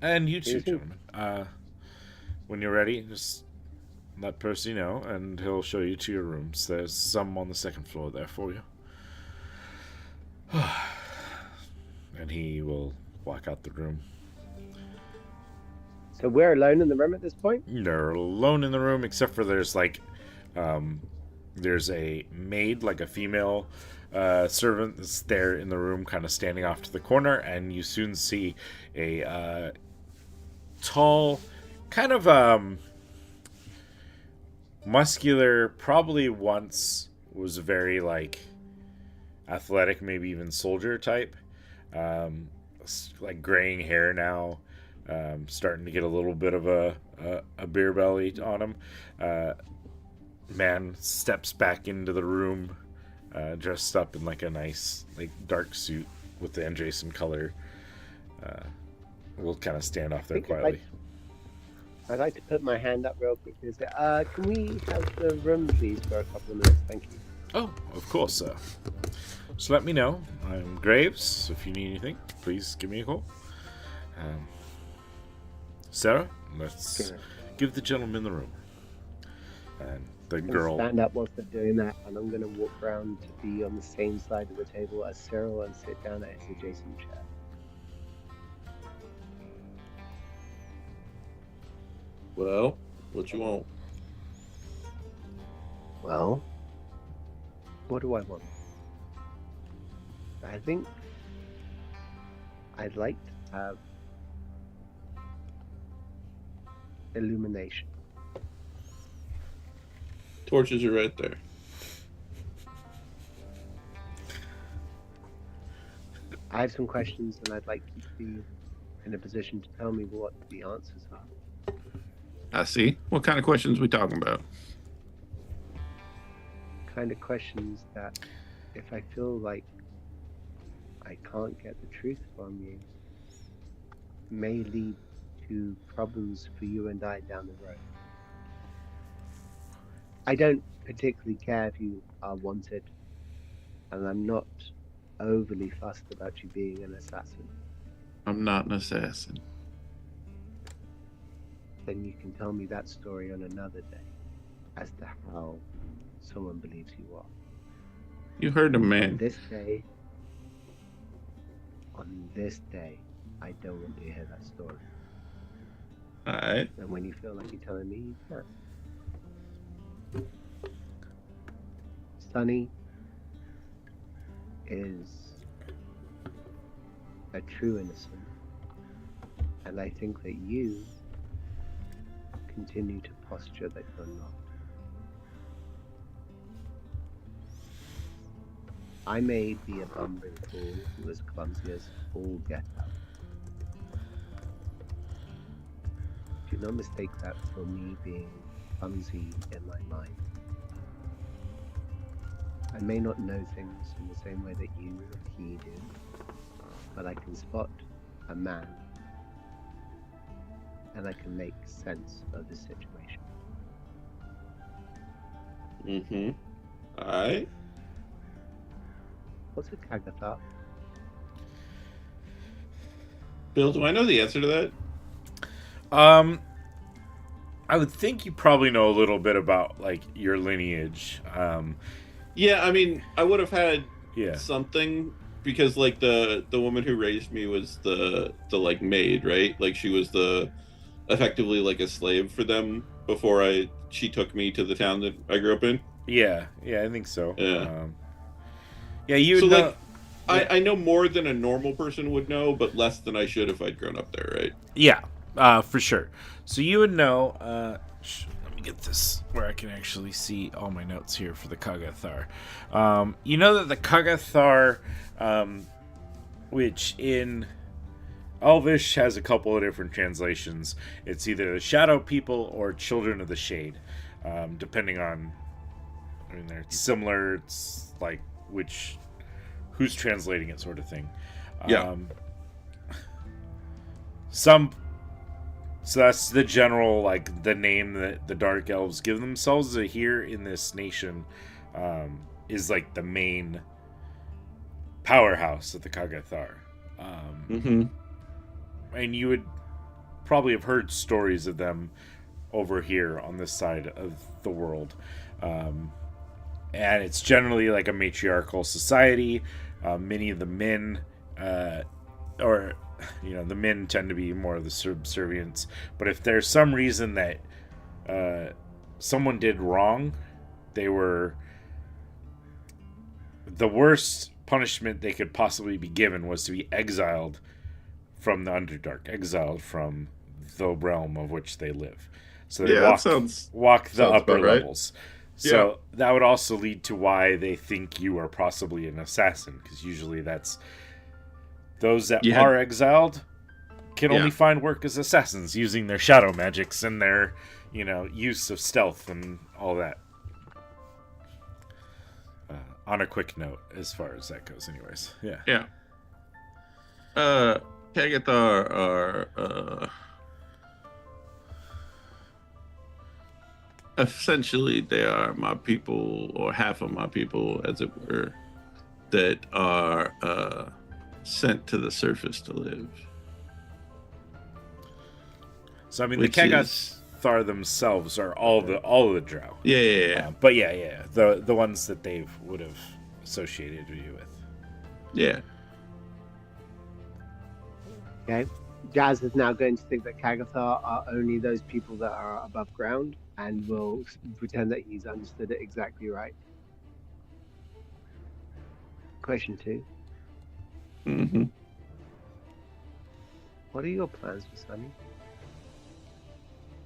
Speaker 2: And you too,
Speaker 1: You too.
Speaker 2: gentlemen. When you're ready, just let Percy know, and he'll show you to your rooms. There's some on the second floor there for you. And he will walk out the room.
Speaker 1: So we're alone in the room at this point?
Speaker 2: They're alone in the room, except for there's a maid, like a female servant that's there in the room, kind of standing off to the corner, and you soon see a tall, kind of muscular, probably once was very like athletic, maybe even soldier type, like graying hair now, starting to get a little bit of a beer belly on him. Man steps back into the room, dressed up in like a nice like dark suit with the Andrason color. We'll kind of stand off there quietly.
Speaker 1: I'd like to put my hand up real quickly and say, can we have the room, please, for a couple of minutes? Thank you.
Speaker 2: Oh, of course, sir. Just let me know. I'm Graves. If you need anything, please give me a call. Sarah, let's
Speaker 1: Gonna-
Speaker 2: give the gentleman the room. And the
Speaker 1: I'm
Speaker 2: girl.
Speaker 1: gonna stand up whilst they're doing that, and I'm gonna walk around to be on the same side of the table as Cyril and sit down at his adjacent chair.
Speaker 3: Well, what you want?
Speaker 1: Well, what do I want? I think I'd like to have illumination.
Speaker 3: Torches are right there.
Speaker 1: I have some questions, and I'd like you to be in a position to tell me what the answers are.
Speaker 3: I see. What kind of questions we talking about?
Speaker 1: Kind of questions that, if I feel like I can't get the truth from you, may lead to problems for you and I down the road. I don't particularly care if you are wanted, and I'm not overly fussed about you being an assassin.
Speaker 3: I'm not an assassin.
Speaker 1: Then you can tell me that story on another day as to how someone believes you are.
Speaker 3: You heard him,
Speaker 1: On
Speaker 3: man.
Speaker 1: this day, I don't want to hear that story.
Speaker 3: Alright.
Speaker 1: And when you feel like you're telling me, you can. Sunny is a true innocent, and I think that you continue to posture that you're not. I may be a bumbling fool who is clumsy as all get out. Do not mistake that for me being clumsy in my mind. I may not know things in the same way that you or he do, but I can spot a man, and I can make sense of the situation.
Speaker 3: Mm-hmm. Alright.
Speaker 1: What's a Kagathar?
Speaker 3: Bill, do I know the answer to that?
Speaker 2: I would think you probably know a little bit about like your lineage.
Speaker 3: Yeah, I mean, I would have had
Speaker 2: Yeah.
Speaker 3: something because like the woman who raised me was the like maid, right? Like she was the effectively like a slave for them before she took me to the town that I grew up in.
Speaker 2: Yeah, I think so.
Speaker 3: Yeah.
Speaker 2: Yeah, you
Speaker 3: So,
Speaker 2: know.
Speaker 3: like, I know more than a normal person would know, but less than I should if I'd grown up there, right?
Speaker 2: Yeah, for sure. So you would know. Let me get this where I can actually see all my notes here for the Kagathar. You know that the Kagathar, which in Elvish has a couple of different translations. It's either the Shadow People or Children of the Shade, depending on. I mean, they're similar. It's like who's translating it, sort of thing.
Speaker 3: Yeah.
Speaker 2: So that's the general, like, the name that the Dark Elves give themselves here in this nation, is like the main powerhouse of the Kagathar. And you would probably have heard stories of them over here on this side of the world. And it's generally like a matriarchal society. Many of the men, the men tend to be more of the subservients. But if there's some reason that someone did wrong, they were... The worst punishment they could possibly be given was to be exiled from the Underdark, exiled from the realm of which they live. So they walk the upper levels. So that would also lead to why they think you are possibly an assassin, because usually that's those that are exiled can only find work as assassins using their shadow magics and their, use of stealth and all that. On a quick note, as far as that goes, anyways. Yeah.
Speaker 3: Kagathar are essentially they are my people, or half of my people, as it were, that are sent to the surface to live.
Speaker 2: So I mean,
Speaker 3: Which
Speaker 2: the
Speaker 3: is-
Speaker 2: Kagathar themselves are all of the Drow.
Speaker 3: Yeah.
Speaker 2: But the ones that they would have associated you with.
Speaker 3: Yeah.
Speaker 1: Okay. Jazz is now going to think that Kagathar are only those people that are above ground and will pretend that he's understood it exactly right. Question 2.
Speaker 3: Mm-hmm.
Speaker 1: What are your plans for Sunny?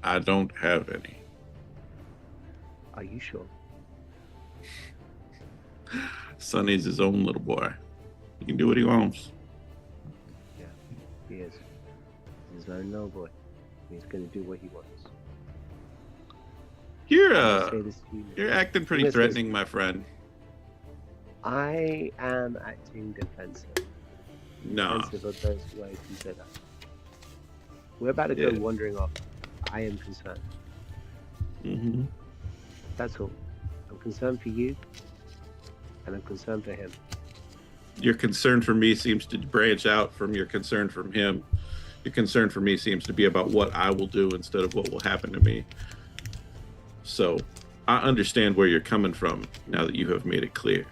Speaker 3: I don't have any.
Speaker 1: Are you sure?
Speaker 3: Sonny's his own little boy. He can do what he wants.
Speaker 1: He is. He's his own little boy. He's going to do what he wants.
Speaker 3: You're
Speaker 1: I'll say this to you.
Speaker 3: you're acting pretty
Speaker 1: Listen.
Speaker 3: threatening, my friend.
Speaker 1: I am acting defensive.
Speaker 3: Nah.
Speaker 1: Defensive of those who I consider. We're about to go
Speaker 3: Yeah.
Speaker 1: wandering off. I am concerned.
Speaker 3: Mm-hmm.
Speaker 1: That's all. I'm concerned for you, and I'm concerned for him.
Speaker 3: Your concern for me seems to branch out from your concern from him. Your concern for me seems to be about what I will do instead of what will happen to me. So I understand where you're coming from now that you have made it clear.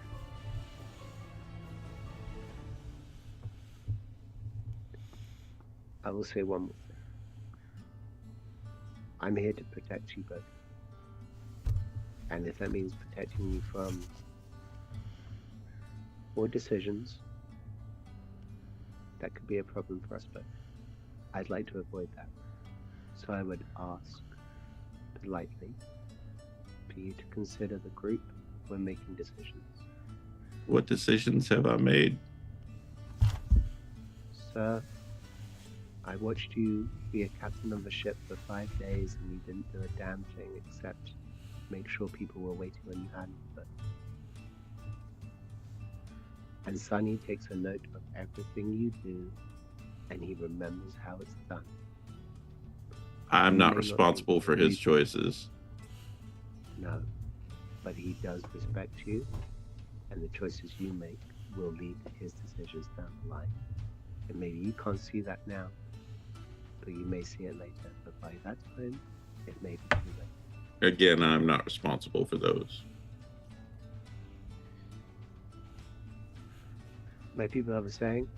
Speaker 1: I will say one more thing. I'm here to protect you both. And if that means protecting you from poor decisions, that could be a problem for us both. I'd like to avoid that. So I would ask politely for you to consider the group when making decisions.
Speaker 3: What decisions have I made?
Speaker 1: Sir, I watched you be a captain of a ship for 5 days and you didn't do a damn thing except make sure people were waiting when you hadn't. But... And Sunny takes a note of everything you do and he remembers how it's done.
Speaker 3: I'm
Speaker 1: You
Speaker 3: not
Speaker 1: may not
Speaker 3: responsible
Speaker 1: think
Speaker 3: for
Speaker 1: you-
Speaker 3: his choices.
Speaker 1: No, but he does respect you, and the choices you make will lead to his decisions down the line. And maybe you can't see that now, but you may see it later. But by that time, it may be too late.
Speaker 3: Again, I'm not responsible for those.
Speaker 1: My people have a saying,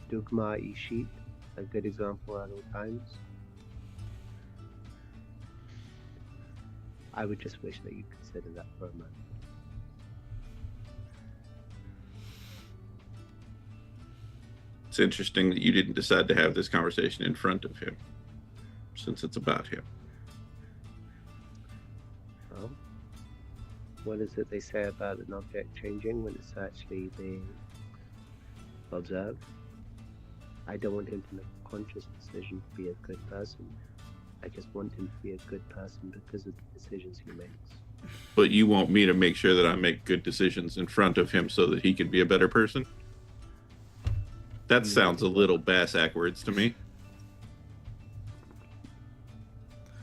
Speaker 1: Dugma Ishit, a good example at all times. I would just wish that you consider that for a moment.
Speaker 3: It's interesting that you didn't decide to have this conversation in front of him, since it's about him.
Speaker 1: Well, what is it they say about an object changing when it's actually being observed? I don't want him to make a conscious decision to be a good person. I just want him to be a good person because of the decisions he makes.
Speaker 3: But you want me to make sure that I make good decisions in front of him so that he can be a better person? That sounds a little bass-ackwards to me.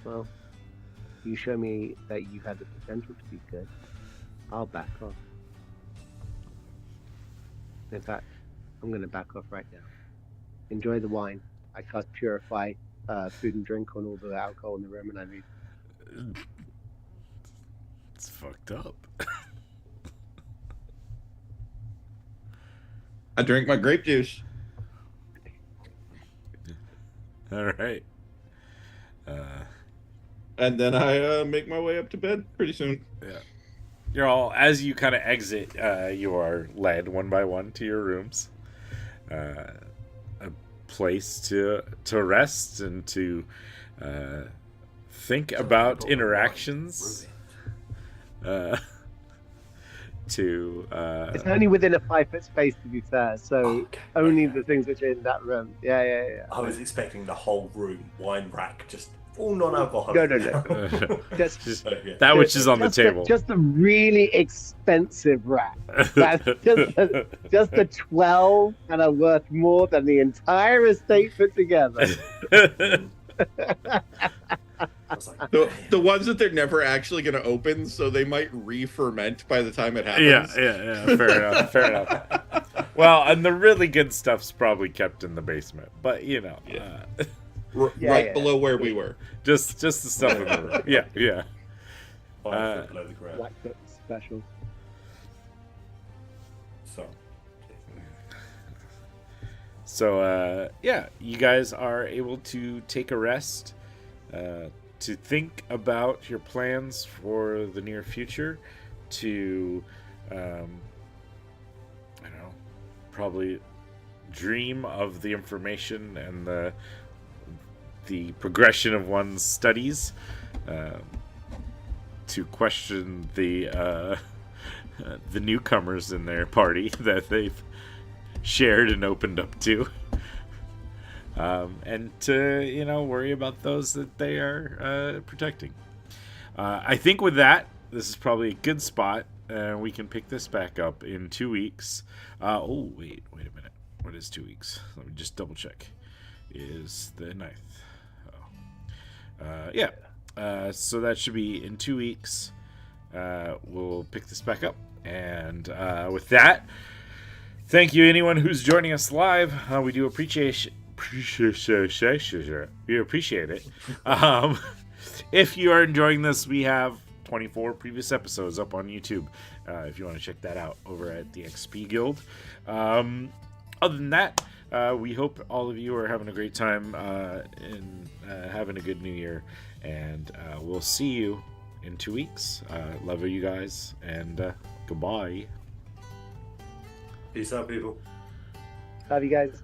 Speaker 1: Well, you show me that you have the potential to be good, I'll back off. In fact, I'm going to back off right now. Enjoy the wine. I cast Purify food and drink on all the alcohol in the room and I leave.
Speaker 2: It's fucked up.
Speaker 3: I drink my grape juice.
Speaker 2: All right.
Speaker 3: And then I make my way up to bed pretty soon.
Speaker 2: Yeah. You're all, as you kind of exit, you are led one by one to your rooms. A place to rest and to think about interactions.
Speaker 1: It's only within a 5-foot space, to be fair, so only the things which are in that room. Yeah.
Speaker 4: I was expecting the whole room, wine rack, just all non-alcoholic.
Speaker 1: No. Just
Speaker 4: So, yeah.
Speaker 2: that which is on the table.
Speaker 1: Just a really expensive rack. That's just the 12 that are worth more than the entire estate put together.
Speaker 4: I was like,
Speaker 3: The ones that they're never actually going to open, so they might re-ferment by the time it happens.
Speaker 2: Yeah. Fair enough. Well, and the really good stuff's probably kept in the basement, but you know.
Speaker 3: Yeah. right below where we were.
Speaker 2: Just the stuff in the room. Yeah.
Speaker 4: 5 foot below the ground.
Speaker 1: Black Book special.
Speaker 2: So, yeah, you guys are able to take a rest, to think about your plans for the near future, to, I don't know, probably dream of the information and the progression of one's studies, to question the newcomers in their party that they've shared and opened up to, and to worry about those that they are protecting. I think with that, this is probably a good spot, and we can pick this back up in 2 weeks. Wait a minute. What is 2 weeks? Let me just double check. Is the 9th? Yeah. So that should be in 2 weeks. We'll pick this back up, and with that, thank you, anyone who's joining us live. We do appreciate it. If you are enjoying this, we have 24 previous episodes up on YouTube. If you want to check that out over at the XP Guild. Other than that, we hope all of you are having a great time and having a good new year. And we'll see you in 2 weeks. Love you guys, and goodbye.
Speaker 4: Peace out, people.
Speaker 1: Love you guys.